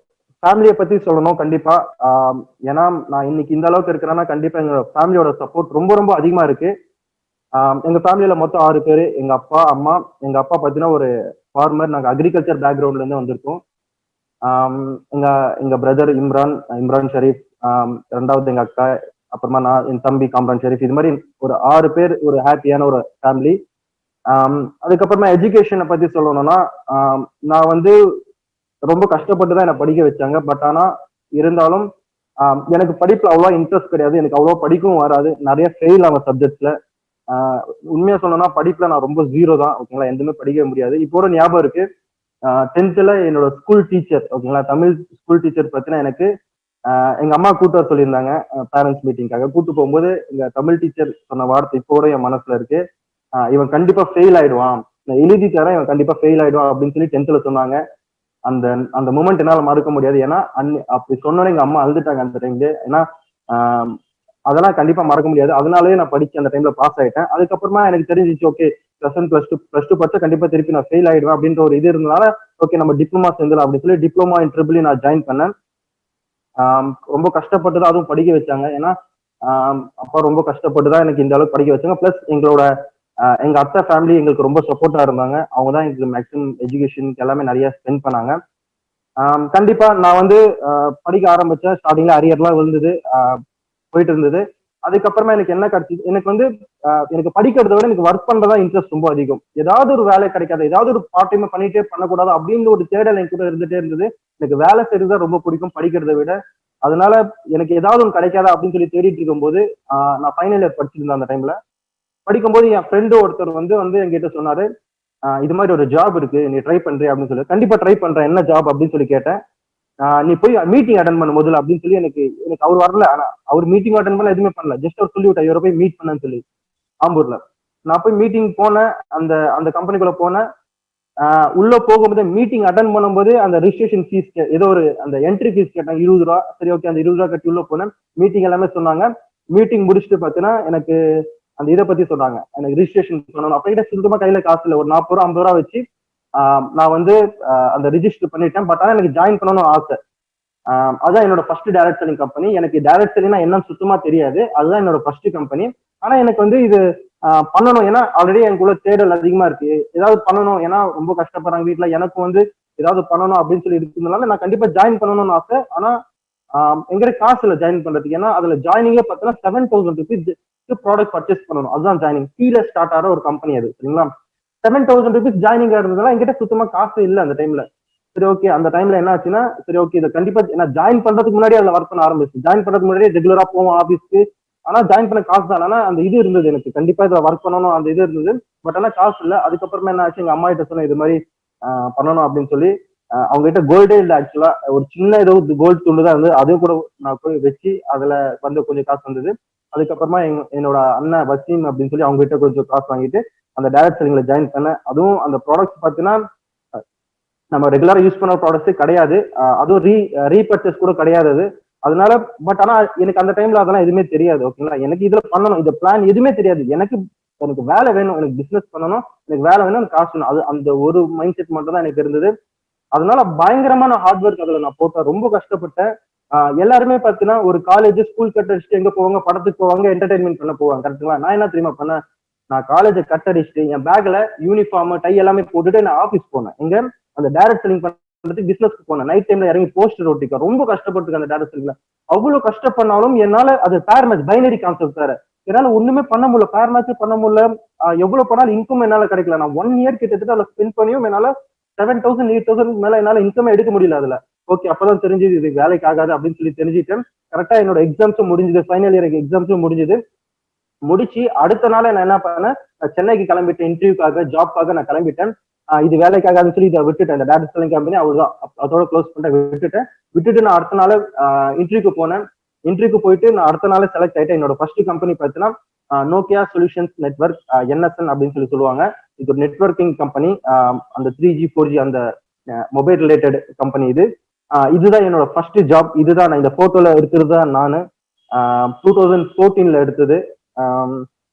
ஃபேமிலியை பத்தி சொல்லணும். கண்டிப்பா ஏன்னா நான் இன்னைக்கு இந்த அளவுக்கு இருக்கிறேன்னா கண்டிப்பா எங்களோட ஃபேமிலியோட சப்போர்ட் ரொம்ப ரொம்ப அதிகமா இருக்கு. எங்க ஃபேமிலியில மொத்தம் 6 பேரு. எங்க அப்பா, அம்மா. எங்க அப்பா பாத்தீங்கன்னா ஒரு ஃபார்மர். நாங்க அக்ரிகல்ச்சர் பேக்ரவுண்ட்ல இருந்து வந்திருக்கோம். எங்க பிரதர் இம்ரான் ஷரீப், 2வது எங்க அக்கா, அப்புறமா நான், என் தம்பி காம்ரான் ஷரீப். இது மாதிரி ஒரு 6 பேர், ஒரு ஹாப்பியான ஒரு ஃபேமிலி. அதுக்கப்புறமா எஜுகேஷனை பத்தி சொல்லணும்னா, நான் வந்து ரொம்ப கஷ்டப்பட்டு தான் என்னை படிக்க வச்சாங்க. பட் ஆனா இருந்தாலும் எனக்கு படிப்புல அவ்வளோ இன்ட்ரெஸ்ட் கிடையாது. எனக்கு அவ்வளோ படிக்கவும் வராது. நிறைய ஃபெயில் ஆகும் சப்ஜெக்ட்ஸ்ல. உண்மையா சொல்லணும்னா படிப்புல நான் ரொம்ப 0 தான். ஓகேங்களா, எதுவுமே படிக்க முடியாது. இப்போட ஞாபகம் இருக்கு, 10th என்னோட ஸ்கூல் டீச்சர், ஓகேங்களா, தமிழ் ஸ்கூல் டீச்சர் பத்தினா எனக்கு எங்க அம்மா கூட்டு வர சொல்லியிருந்தாங்க பேரண்ட்ஸ் மீட்டிங்காக. கூட்டு போகும்போது எங்க தமிழ் டீச்சர் சொன்ன வார்த்தை இப்போ என் மனசுல இருக்கு. இவன் கண்டிப்பா ஃபெயில் ஆயிடுவான், நான் எழுதி தரேன், இவன் கண்டிப்பா ஃபெயில் ஆயிடுவான் அப்படின்னு சொல்லி 10th சொன்னாங்க. அந்த மூமெண்ட் என்னால மறக்க முடியாது. ஏன்னா அப்படி சொன்னோன்னே எங்க அம்மா அழுதுட்டாங்க அந்த டைம்ல. ஏன்னா அதெல்லாம் கண்டிப்பா மறக்க முடியாது. அதனாலயே நான் படிச்சு அந்த டைம்ல பாஸ் ஆயிட்டேன். அதுக்கப்புறமா எனக்கு தெரிஞ்சிச்சு, ஓகே +1 +2 படிச்சா கண்டிப்பா திருப்பி நான் ஃபெயில் ஆயிடுவேன் அப்படின்ற ஒரு இது இருந்தனால, ஓகே நம்ம டிப்ளமா சேர்ந்துலாம் அப்படின்னு சொல்லி டிப்ளமா இன் ட்ரிபிள் நான் ஜாயின் பண்ணேன். ரொம்ப கஷ்டப்பட்டு தான் அதுவும் படிக்க வச்சாங்க. ஏன்னா அப்பா ரொம்ப கஷ்டப்பட்டு தான் எனக்கு இந்த அளவுக்கு படிக்க வச்சாங்க. பிளஸ் எங்க அத்தை ஃபேமிலி எங்களுக்கு ரொம்ப சப்போர்ட்டா இருந்தாங்க. அவங்க தான் எங்களுக்கு மேக்ஸிமம் எஜுகேஷனுக்கு எல்லாமே நிறைய ஸ்பெண்ட் பண்ணாங்க. கண்டிப்பா நான் வந்து படிக்க ஆரம்பிச்சேன். ஸ்டார்டிங்ல அரியர்லாம் விழுந்தது, போயிட்டு இருந்தது. அதுக்கப்புறமா எனக்கு என்ன கிடைச்சது, எனக்கு வந்து எனக்கு படிக்கிறத விட எனக்கு ஒர்க் பண்றதா இன்ட்ரெஸ்ட் ரொம்ப அதிகம். ஏதாவது ஒரு வேலை கிடைக்காது, ஏதாவது ஒரு பார்ட் டைம் பண்ணிட்டே பண்ணக்கூடாது அப்படின்னு ஒரு தேடல் எனக்கு கூட இருந்துட்டே இருந்தது. எனக்கு வேலை செய்யறதா ரொம்ப பிடிக்கும் படிக்கிறத விட. அதனால எனக்கு ஏதாவது ஒன்று கிடைக்காதா அப்படின்னு சொல்லி தேடிட்டு இருக்கும்போது நான் ஃபைனல் இயர் படிச்சிருந்தேன் அந்த டைம்ல. படிக்கும்போது என் ஃப்ரெண்டு ஒருத்தர் வந்து வந்து என்கிட்ட சொன்னாரு, இது மாதிரி ஒரு ஜாப் இருக்கு, நீ ட்ரை பண்றியா அப்படின்னு சொல்லி. கண்டிப்பா ட்ரை பண்றேன், என்ன ஜாப் அப்படின்னு சொல்லி கேட்டேன். நீ போய் மீட்டிங் அட்டன் பண்ண முதல்ல அப்படின்னு சொல்லி எனக்கு எனக்கு அவர் வரல. ஆனா அவர் மீட்டிங் அட்டன் பண்ண எதுவுமே பண்ணல, ஜஸ்ட் அவர் சொல்லி விட்டா இவரை போய் மீட் பண்ணன்னு சொல்லி ஆம்பூர்ல. நான் போய் மீட்டிங் போனேன், அந்த அந்த கம்பெனிக்குள்ள போனேன். உள்ள போகும்போது மீட்டிங் அட்டன் பண்ணும்போது அந்த ரிஜிஸ்ட்ரேஷன் ஃபீஸ் ஏதோ ஒரு அந்த என்ட்ரி ஃபீஸ் கேட்டாங்க 20 ரூபா. சரி ஓகே, அந்த 20 ரூபா கட்டி உள்ள போனேன். மீட்டிங் எல்லாமே சொன்னாங்க. மீட்டிங் முடிச்சுட்டு பாத்தீங்கன்னா எனக்கு அந்த இதை பத்தி சொன்னாங்க, எனக்கு ரிஜிஸ்ட்ரேஷன் பண்ணணும். அப்படியே சுத்தமா கையில காசு இல்லை, ஒரு 40 ரூபா 50 ரூபா வச்சு நான் வந்து அந்த ரிஜிஸ்டர் பண்ணிட்டேன். பட் ஆனா எனக்கு ஜாயின் பண்ணணும்னு ஆசை. அதான் என்னோட ஃபர்ஸ்ட் டைரக்ட் செல்லிங் கம்பெனி. எனக்கு டைரக்ட் செல்லிங்னா என்னன்னு சுத்தமா தெரியாது, அதுதான் என்னோட ஃபர்ஸ்ட் கம்பெனி. ஆனா எனக்கு வந்து இது பண்ணணும், ஏன்னா ஆல்ரெடி எனக்குள்ள தேடல் அதிகமா இருக்கு, ஏதாவது பண்ணணும், ஏன்னா ரொம்ப கஷ்டப்படுறாங்க வீட்டுல, எனக்கு வந்து ஏதாவது பண்ணணும் அப்படின்னு சொல்லி இருக்கிறதுனால நான் கண்டிப்பா ஜாயின் பண்ணணும்னு ஆசை. ஆனா எங்கிட்ட காசு இல்லை ஜாயின் பண்றதுக்கு, ஏன்னா அதுல ஜாயினிங்கே பார்த்தீங்கன்னா 7000 ருபீஸ் ப்ராடக்ட் பர்ச்சேஸ் பண்ணணும், அதுதான் ஜாயினிங். கீழே ஸ்டார்ட் ஆகிற ஒரு கம்பெனி அது, சரிங்களா. 7000 ருபீஸ் ஜாயினிங் இருந்ததுனால என்கிட்ட சுத்தமா காசு இல்லை அந்த டைம்ல. சரி ஓகே, அந்த டைம்ல என்ன ஆச்சுன்னா, சரி ஓகே இதை கண்டிப்பா நான் ஜாயின் பண்றதுக்கு முன்னாடி அதுல ஒர்க் பண்ண ஆரம்பிச்சு. ஜாயின் பண்றதுக்கு முன்னாடியே ரெகுலரா போவோம் ஆபீஸ்க்கு. ஆனா ஜாயின் பண்ண காசு தான், ஆனா அந்த இது இருந்தது எனக்கு, கண்டிப்பா இதுல ஒர்க் பண்ணணும் அந்த இது இருந்தது. பட் ஆனா காசு இல்லை. அதுக்கப்புறமா என்ன ஆச்சு, எங்க அம்மா கிட்ட சொன்னேன் இது மாதிரி பண்ணணும் அப்படின்னு சொல்லி. அவங்க கிட்ட கோல்டே இல்லை ஆக்சுவலா, ஒரு சின்ன ஏதோ கோல்டு துண்டு தான் இருந்தது, அதையும் கூட நான் போய் வச்சு அதுல வந்து கொஞ்சம் காசு வந்தது. அதுக்கப்புறமா என்னோட அண்ணன் வசீம் அப்படின்னு சொல்லி அவங்க கிட்ட கொஞ்சம் காசு வாங்கிட்டு அந்த டைரக்ட் செல்லிங்ல ஜாயின் பண்ணேன். அதுவும் அந்த ப்ராடக்ட்ஸ் பார்த்தீங்கன்னா நம்ம ரெகுலரா யூஸ் பண்ண ப்ராடக்ட்ஸே கிடையாது, அதுவும் ரீபர்ச்சேஸ் கூட கிடையாது அது. அதனால பட் ஆனா எனக்கு அந்த டைம்ல அதெல்லாம் எதுவுமே தெரியாது, ஓகேங்களா. எனக்கு இதுல பண்ணணும், இந்த பிளான் எதுவுமே தெரியாது. எனக்கு எனக்கு வேலை வேணும், எனக்கு பிசினஸ் பண்ணணும், எனக்கு வேலை வேணும், எனக்கு காசு வேணும், அது அந்த ஒரு மைண்ட் செட் மட்டும் தான் எனக்கு இருந்தது. அதனால பயங்கரமான ஹார்ட் ஒர்க் அதுல நான் போட்டேன், ரொம்ப கஷ்டப்பட்டேன். எல்லாருமே பாத்தீங்கன்னா ஒரு காலேஜ் ஸ்கூல் கட் அடிச்சுட்டு எங்க போவாங்க, படத்துக்கு போவாங்க, என்டர்டைன்மெண்ட் பண்ண போவாங்க, கரெக்டுங்களா. நான் என்ன தெரியுமா பண்ணேன், நான் காலேஜை கட் அடிச்சுட்டு என் பேக்ல யூனிஃபார்ம் டை எல்லாமே போட்டுட்டு நான் ஆஃபீஸ் போனேன். எங்க அந்த டைரக்ட் செல்லிங் பண்றதுக்கு பிசினஸ்க்கு போனேன். நைட் டைம்ல இறங்கி போஸ்டர் ஒட்டிக்க ரொம்ப கஷ்டப்பட்டு அந்த டைரக்ட் செல்லிங்ல. அவ்வளவு கஷ்டப்பட்டாலும் என்னால அது பேர் மேட்ச் பைனரி கான்செப்ட் வேற, என்னால ஒண்ணுமே பண்ண முடியல, பேர் மேட்ச் பண்ண முடியல. எவ்வளவு பண்ணாலும் இன்கம் என்னால கிடைக்கல. நான் 1 இயர் கிட்டத்தட்ட அதில் ஸ்பெண்ட் பண்ணியும் என்னால 7000 8000 மேல என்னால இன்கம் எடுக்க முடியல அதுல. ஓகே, அப்பதான் தெரிஞ்சது இது வேலைக்கு ஆகாது அப்படின்னு சொல்லி தெரிஞ்சுட்டேன். கரெக்டா என்னோட எக்ஸாம்ஸும் முடிஞ்சது, ஃபைனல் இயர் எக்ஸாம்ஸும் முடிஞ்சது. முடிச்சு அடுத்த நாள் நான் என்ன பண்ணேன், சென்னைக்கு கிளம்பிட்டேன், இன்டர்வியூக்காக ஜாப்காக நான் கிளம்பிட்டேன். இது வேலைக்காகன்னு சொல்லி இதை விட்டுட்டேன், இந்த டைரக்ட் செல்லிங் கம்பெனி அவ்வளவுதான், அதோட க்ளோஸ் பண்ணிட்டு விட்டுட்டு நான் அடுத்த நாள் இன்டர்வியூக்கு போனேன். இன்டர்வியூக்கு போயிட்டு நான் அடுத்த நாள் செலக்ட் ஆயிட்டேன். என்னோட ஃபர்ஸ்ட் கம்பெனி பார்த்தீங்கன்னா நோக்கியா சொல்யூஷன்ஸ் நெட்வொர்க், NSN அப்படின்னு சொல்லி சொல்லுவாங்க. இது ஒரு நெட்வொர்க்கிங் கம்பெனி, அந்த 3G 4G அந்த மொபைல் ரிலேட்டட் கம்பெனி இது. இதுதான் என்னோட ஃபர்ஸ்ட் ஜாப். இதுதான் நான் இந்த போட்டோல இருக்கிறது தான் நான் 2014ல எடுத்தது.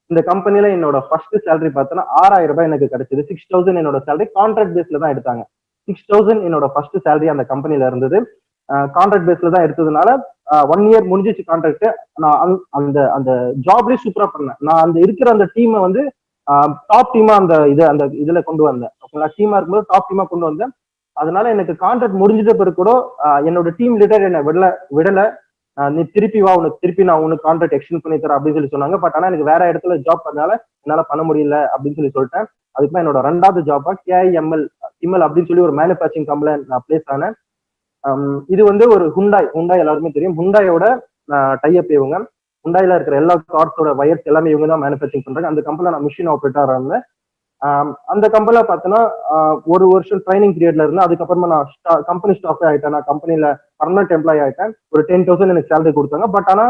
இந்த கம்பெனில என்னோட ஃபர்ஸ்ட் சேலரி பார்த்தோன்னா 6000 ரூபாய் எனக்கு கிடைச்சது. 6000 என்னோட சேலரி கான்ட்ராக்ட் பேஸ்ல தான் எடுத்தாங்க. 6000 என்னோட ஃபர்ஸ்ட் சேலரி அந்த கம்பெனில இருந்தது. கான்ட்ராக்ட் பேஸ்ல தான் எடுத்ததுனால 1 இயர் முடிஞ்சிச்சு கான்ட்ராக்ட். நான் அந்த அந்த ஜாப்லயே சூப்பரா பண்ணேன். நான் அந்த இருக்கிற அந்த டீமை வந்து டாப் டீமா அந்த இதுல கொண்டு வந்தேன், ஓகேங்களா. டீமா இருக்கும்போது டாப் டீமா கொண்டு வந்தேன். அதனால எனக்கு கான்ட்ராக்ட் முடிஞ்சிட்ட பிறகு கூட என்னோட டீம் லீடர் என்னை விடல. நீ திருப்பி வா, உனக்கு திருப்பி நான் உனக்கு கான்ட்ராக்ட் எக்ஸ்டெண்ட் பண்ணி தரேன் அப்படின்னு சொல்லி சொன்னாங்க. பட் ஆனா எனக்கு வேற இடத்துல ஜாப் பண்ணால என்னால பண்ண முடியல அப்படின்னு சொல்லி சொல்லிட்டேன். அதுக்கு என்னோட 2வது ஜாப்பா KIML அப்படின்னு சொல்லி ஒரு மேனுஃபேக்சரிங் கம்பெனில நான் பிளேஸ் ஆனேன். இது வந்து ஒரு ஹுண்டாய் எல்லாருமே தெரியும், ஹுண்டாயோட டைப் இவங்க. ஹுண்டாயில இருக்கிற எல்லா கார்ஸோட வயர்ஸ் எல்லாமே இவங்க தான் மேனுஃபேக்சரிங் பண்றாங்க. அந்த கம்பெனில நான் மிஷின் ஆப்ரேட்டரா இருந்தேன். அந்த கம்பெனில பார்த்தோன்னா 1 வருஷம் ட்ரைனிங் பீரியட்ல இருந்தேன். அதுக்கப்புறமா நான் கம்பெனி ஸ்டாஃபே ஆயிட்டேன். நான் கம்பெனில பர்மனன்ட் எம்ப்ளாயி ஆயிட்டேன். ஒரு 10,000 எனக்கு சேலரி கொடுத்தாங்க. பட் ஆனா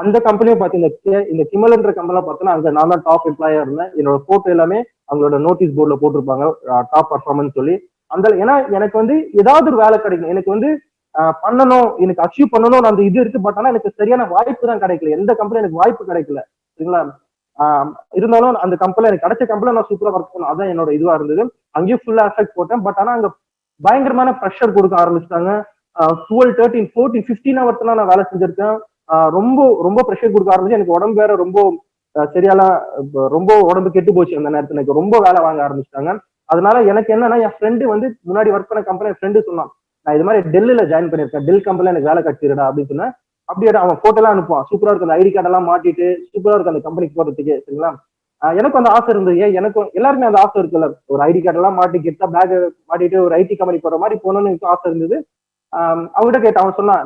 அந்த கம்பெனியை பார்த்தீங்கன்னா இந்த கிமல்ன்ற கம்பெனில பார்த்தோன்னா அங்க நான் தான் டாப் எம்ப்ளாயா இருந்தேன். என்னோட போட்டோ எல்லாமே அவங்களோட நோட்டீஸ் போர்டில் போட்டிருப்பாங்க, டாப் பர்ஃபார்மன்ஸ் சொல்லி. ஏன்னா எனக்கு வந்து ஏதாவது ஒரு வேலை கிடைக்கும், எனக்கு வந்து பண்ணணும், எனக்கு அச்சீவ் பண்ணணும் அந்த இது இருக்கு. பட் ஆனா எனக்கு சரியான வாய்ப்பு தான் கிடைக்கல, எந்த கம்பெனி எனக்கு வாய்ப்பு கிடைக்கல, சரிங்களா. இருந்தாலும் அந்த கம்பெனில எனக்கு கிடைச்ச கம்பெனில நான் சூப்பரா ஒர்க் பண்ணேன், அதான் என்னோட இதுவா இருந்தது. அங்கேயும் ஃபுல்லா எஃபெக்ட் போட்டேன். பட் ஆனா அங்க பயங்கரமான ப்ரெஷர் கொடுக்க ஆரம்பிச்சிட்டாங்க. 12 13 14 15 ஹவர்ஸ் நான் வேலை செஞ்சிருக்கேன். ரொம்ப ரொம்ப ப்ரெஷர் கொடுக்க ஆரம்பிச்சு. எனக்கு உடம்பு வேற ரொம்ப ரொம்ப உடம்பு கெட்டு போச்சு. அந்த நேரத்துல எனக்கு ரொம்ப வேலை வாங்க ஆரம்பிச்சிட்டாங்க. அதனால எனக்கு என்னன்னா, என் ஃப்ரெண்டு வந்து முன்னாடி ஒர்க் பண்ண கம்பெனி ஃப்ரெண்டு சொன்னான், நான் இது மாதிரி டெல்லில ஜாயின் பண்ணிருக்கேன், டெல் கம்பெனில எனக்கு வேலை கிடைச்சிருடா அப்படின்னு சொன்னேன். அப்படியே அவன் போட்டோ எல்லாம் அனுப்புவான், சூப்பரா இருக்கு அந்த ஐடி கார்டு எல்லாம் மாட்டிட்டு சூப்பரா இருக்கு அந்த கம்பெனிக்கு போறதுக்கு, சரிங்களா. எனக்கும் அந்த ஆசை இருந்தது, ஏன் எனக்கும் எல்லாருமே அந்த ஆசை இருக்குல்ல, ஒரு ஐடி கார்டு எல்லாம் மாட்டி கெட்டா பேக் மாட்டிட்டு ஒரு ஐடி கம்பெனி போற மாதிரி போகணும்னு எனக்கு ஆசை இருந்தது. அவங்ககிட்ட கேட்டேன், அவன் சொன்னான்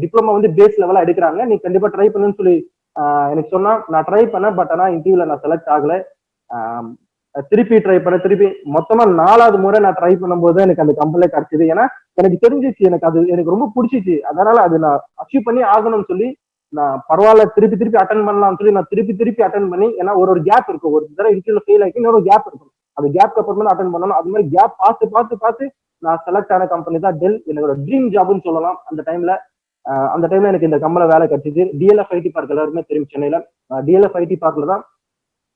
டிப்ளமா வந்து பேஸ் லெவலா எடுக்கிறாங்க, நீ கண்டிப்பா ட்ரை பண்ணுன்னு சொல்லி எனக்கு சொன்னா. நான் ட்ரை பண்ணேன், பட் ஆனா இன்டர்வியூல நான் செலக்ட் ஆகல. திருப்பி ட்ரை பண்ண, திருப்பி மொத்தமா 4வது முறை நான் ட்ரை பண்ணும்போது எனக்கு அந்த கம்பெனில கிடைச்சது. ஏன்னா எனக்கு தெரிஞ்சிச்சு, எனக்கு அது எனக்கு ரொம்ப பிடிச்சிச்சு, அதனால அது நான் அச்சீவ் பண்ணி ஆகணும்னு சொல்லி நான் பரவாயில்ல திருப்பி திருப்பி அட்டன் பண்ணலாம்னு சொல்லி நான் திருப்பி திருப்பி அட்டன் பண்ணி, ஏன்னா ஒரு கேப் இருக்கும், ஒரு தடவை இன்டர்வியூல ஃபெயில் ஆகி இன்னொரு கேப் இருக்கும், அந்த கேப்க்கு அப்புறமா தான் அட்டன் பண்ணணும். அது மாதிரி கேப் பார்த்து பார்த்து பார்த்து நான் செலக்ட் ஆன கம்பெனி தான் டெல். என்னோட ட்ரீம் ஜாப்னு சொல்லலாம் அந்த டைம்ல. எனக்கு இந்த கம்பெனில வேலை கிடைச்சிச்சு. டிஎல்எஃப் ஐடி பார்க் எல்லாருமே தெரியும் சென்னையில. டிஎல்எஃப் ஐடி பார்க்ல தான்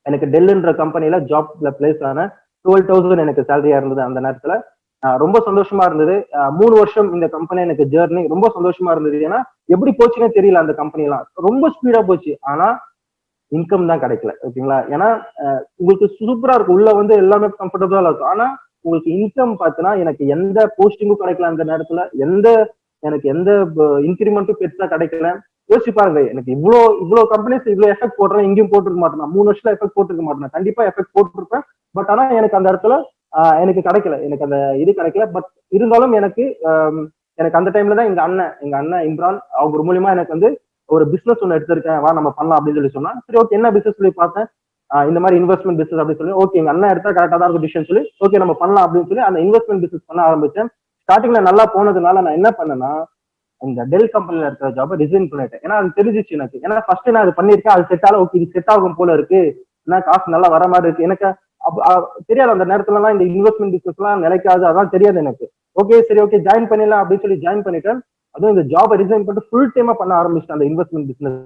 எனக்கு டெல்லுன்ற கம்பெனில ஜாப்ல பிளேஸ் ஆன. 12,000 எனக்கு சேலரியா இருந்தது அந்த நேரத்துல. ரொம்ப சந்தோஷமா இருந்தது. 3 வருஷம் இந்த கம்பெனி எனக்கு ஜேர்னி ரொம்ப சந்தோஷமா இருந்தது. ஏன்னா எப்படி போச்சுன்னே தெரியல, அந்த கம்பெனி எல்லாம் ரொம்ப ஸ்பீடா போச்சு. ஆனா இன்கம் தான் கிடைக்கல, ஓகேங்களா. ஏன்னா உங்களுக்கு சூப்பரா இருக்கும், உள்ள வந்து எல்லாமே கம்ஃபர்டபுளா இருக்கும். ஆனா உங்களுக்கு இன்கம் பார்த்தீங்கன்னா எனக்கு எந்த போஸ்டிங்கும் கிடைக்கல அந்த நேரத்துல, எனக்கு எந்த இன்கிரிமெண்ட்டும் பெருசா கிடைக்கல. யோசிச்சு பாருங்க, எனக்கு இவ்வளவு கம்பெனிஸ் இவ்வளவு எஃபெக்ட் போடுறேன், எங்கேயும் போட்டிருக்க மாட்டேன். 3 வருஷத்துல எஃபெக்ட் போட்டிருக்க மாட்டேன், கண்டிப்பா எஃபெக்ட் போட்டிருப்பேன். பட் ஆனா எனக்கு அந்த இடத்துல எனக்கு கிடைக்கல, எனக்கு அந்த இது கிடைக்கல. பட் இருந்தாலும் எனக்கு அந்த டைம்ல தான் எங்க அண்ணன் இம்ரான் அவங்க மூலியமா எனக்கு வந்து ஒரு பிசினஸ் ஒன்று எடுத்திருக்கேன், வா நம்ம பண்ணலாம் அப்படின்னு சொல்லி சொன்னா. சரி ஓகே, என்ன பிசினஸ் சொல்லி பார்த்தேன். இந்த மாதிரி இன்வெஸ்ட்மெண்ட் பிசினஸ் அப்படின்னு சொல்லி, ஓகே எங்க அண்ணன் எடுத்தா கரெக்டா தான் இருக்கும் டிசிஷன் சொல்லி, ஓகே நம்ம பண்ணலாம் அப்படின்னு சொல்லி அந்த இன்வெஸ்ட்மெண்ட் பிசினஸ் பண்ண ஆரம்பிச்சேன். ஸ்டார்டிங்ல நல்லா போனதுனால நான் என்ன பண்ணேன்னா, இந்த டெல் கம்பெனில இருக்கிற ஜாபை ரிசைன் பண்ணிட்டேன். ஏன்னா அது தெரிஞ்சிச்சு எனக்கு. ஏன்னா ஃபர்ஸ்ட் நான் அது பண்ணிருக்கேன், அது செட் ஆகல, ஓகே இது செட் ஆகும் போல இருக்கு, ஏன்னா காசு நல்லா வர மாதிரி இருக்கு. எனக்கு தெரியாது அந்த நேரத்துல எல்லாம் இந்த இன்வெஸ்ட்மெண்ட் பிசினஸ் எல்லாம் நிலைக்காது, அதான் தெரியாது எனக்கு. ஓகே சரி ஓகே ஜாயின் பண்ணிடலாம் அப்படின்னு சொல்லி ஜாயின் பண்ணிட்டேன். அதுவும் இந்த ஜாபை ரிசைன் பண்ணிட்டு ஃபுல் டைமா பண்ண ஆரம்பிச்சிட்டேன். அந்த இன்வெஸ்ட்மெண்ட் பிசினஸ்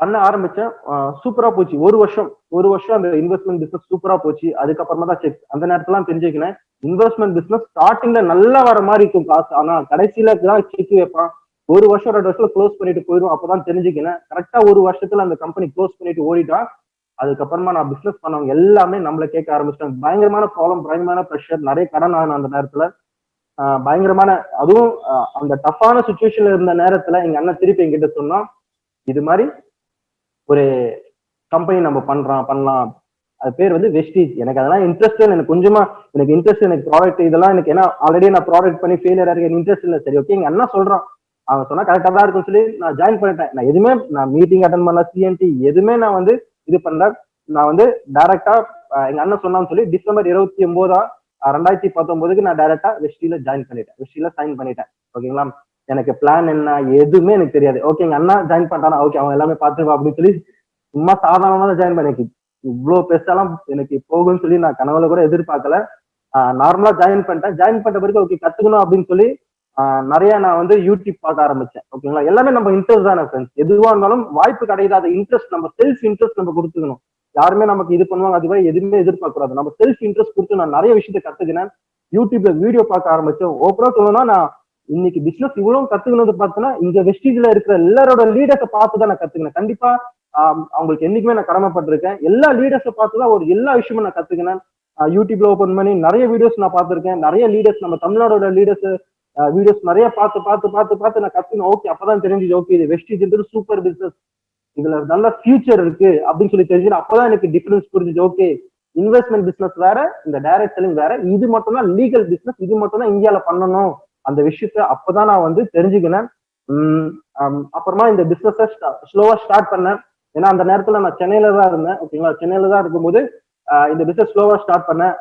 பண்ண ஆரம்பிச்சேன். சூப்பரா போச்சு. ஒரு வருஷம் அந்த இன்வெஸ்ட்மெண்ட் பிசினஸ் சூப்பரா போச்சு. அதுக்கப்புறமா தான் செக் அந்த நேரத்துல தெரிஞ்சுக்கினேன், இன்வெஸ்ட்மெண்ட் பிசினஸ் ஸ்டார்டிங்ல நல்லா வர மாதிரி இருக்கும் காசு, ஆனா கடைசியில தான் செக் வைப்பான். 1 வருஷம் 2 வருஷத்துல க்ளோஸ் பண்ணிட்டு போயிடும். அப்பதான் தெரிஞ்சுக்கினேன். கரெக்டா 1 வருஷத்துல அந்த கம்பெனி க்ளோஸ் பண்ணிட்டு ஓடிட்டான். அதுக்கப்புறமா நான் பிசினஸ் பண்ணவங்க எல்லாமே நம்மள கேட்க ஆரம்பிச்சிட்டாங்க. பயங்கரமான ப்ராப்ளம், பயங்கரமான ப்ரெஷர், நிறைய கடன் ஆகணும் அந்த நேரத்துல. பயங்கரமான, அதுவும் அந்த டஃப்பான சுச்சுவேஷன்ல இருந்த நேரத்துல எங்க அண்ணன் திருப்பி என்கிட்ட சொன்னா, இது மாதிரி ஒரு கம்பெனி நம்ம பண்ணலாம், அது பேர் வந்து வெஸ்டீஜ். எனக்கு அதெல்லாம் இன்ட்ரெஸ்ட், எனக்கு கொஞ்சமா எனக்கு இன்ட்ரெஸ்ட், எனக்கு ப்ராடக்ட் இதெல்லாம் எனக்கு, ஏன்னா ஆல்ரெடி நான் ப்ராடக்ட் பண்ணி ஃபெயிலியர் ஆகிருக்கு, இன்ட்ரெஸ்ட் இல்லை. சரி ஓகே எங்க அண்ணா சொல்றான், அவன் சொன்னா கரெக்டா தான் இருக்குன்னு சொல்லி நான் ஜாயின் பண்ணிட்டேன். நான் எதுவுமே மீட்டிங் அட்டன் பண்ணல, சிஎன்டி எதுவுமே நான் வந்து இது பண்ணல. நான் வந்து டைரக்டா எங்க அண்ணன் சொன்னான்னு சொல்லி டிசம்பர் 29, 2019 நான் டைரக்டா வெஸ்டில ஜாயின் பண்ணிட்டேன், வெஸ்டில சைன் பண்ணிட்டேன். ஓகேங்களா. எனக்கு பிளான் என்ன எதுவுமே எனக்கு தெரியாது. ஓகே எங்க அண்ணா ஜாயின் பண்ணிட்டானா, ஓகே அவன் எல்லாமே பார்த்துருவா அப்படின்னு சொல்லி சும்மா சாதாரணமா தான் ஜாயின் பண்ணி. இவ்வளவு பெருசாலாம் எனக்கு போகும்னு சொல்லி நான் கனவுல கூட எதிர்பார்க்கல. நார்மலா ஜாயின் பண்ணிட்டேன். ஜாயின் பண்ண பிறகு ஓகே கத்துக்கணும் அப்படின்னு சொல்லி நிறைய நான் வந்து யூடியூப் பார்க்க ஆரம்பிச்சேன். ஓகேங்களா. எல்லாமே நம்ம இன்ட்ரெஸ்ட் தானே ஃப்ரெண்ட்ஸ், எதுவா இருந்தாலும் வாய்ப்பு கிடையாது, அது இன்ட்ரெஸ்ட், நம்ம செல்ஃப் இன்ட்ரெஸ்ட் நம்ம கொடுத்துக்கணும். யாருமே நமக்கு இது பண்ணுவாங்க அதுவே எதுவுமே எதிர்பார்க்க கூடாது. நம்ம செல்ஃப் இன்ட்ரெஸ்ட் கொடுத்து நான் நிறைய விஷயத்த கத்துக்கினேன். யூடியூப்ல வீடியோ பார்க்க ஆரம்பிச்சேன். ஓப்பனா சொல்லணும்னா நான் இன்னைக்கு பிசினஸ் இவ்வளவு கத்துக்கணும்னு பார்த்தோன்னா இங்க வெஸ்டீஜ்ல இருக்கிற எல்லாரோட லீடர்ஸை பார்த்து தான் நான் கத்துக்கினேன். கண்டிப்பா அவங்களுக்கு என்னைக்குமே நான் கடமைப்பட்டிருக்கேன். எல்லா லீடர்ஸை பார்த்துதான் எல்லா விஷயமும் நான் கத்துக்கினேன். யூடியூப்ல ஓபன் பண்ணி நிறைய வீடியோஸ் நான் பார்த்திருக்கேன். நிறைய லீடர்ஸ், நம்ம தமிழ்நாடோட லீடர்ஸ் வீடியோஸ் நிறைய பார்த்து நான் கத்துக்கணும். ஓகே அப்பதான் தெரிஞ்சு ஓகே இது வெஸ்டீஜ்ன்றது சூப்பர் பிசினஸ், இதுல நல்ல ஃபியூச்சர் இருக்கு அப்படின்னு சொல்லி தெரிஞ்சு அப்பதான் எனக்கு டிஃபரன்ஸ் புரிஞ்சுது. ஓகே இன்வெஸ்ட்மெண்ட் பிசினஸ் வேற, இந்த டைரக்ட் செல்லிங் வேற, இது மட்டும் தான் லீகல் பிசினஸ், இது மட்டும் தான் இந்தியால பண்ணணும் அந்த விஷயத்த அப்பதான் நான் வந்து தெரிஞ்சுக்கினேன். அப்புறமா இந்த பிசினஸ் ஸ்லோவா ஸ்டார்ட் பண்ணேன். ஏன்னா அந்த நேரத்துல நான் சென்னையில தான் இருந்தேன். ஓகேங்களா. சென்னையில தான் இருக்கும்போது இந்த பிசினஸ் ஸ்லோவா ஸ்டார்ட் பண்ணேன்.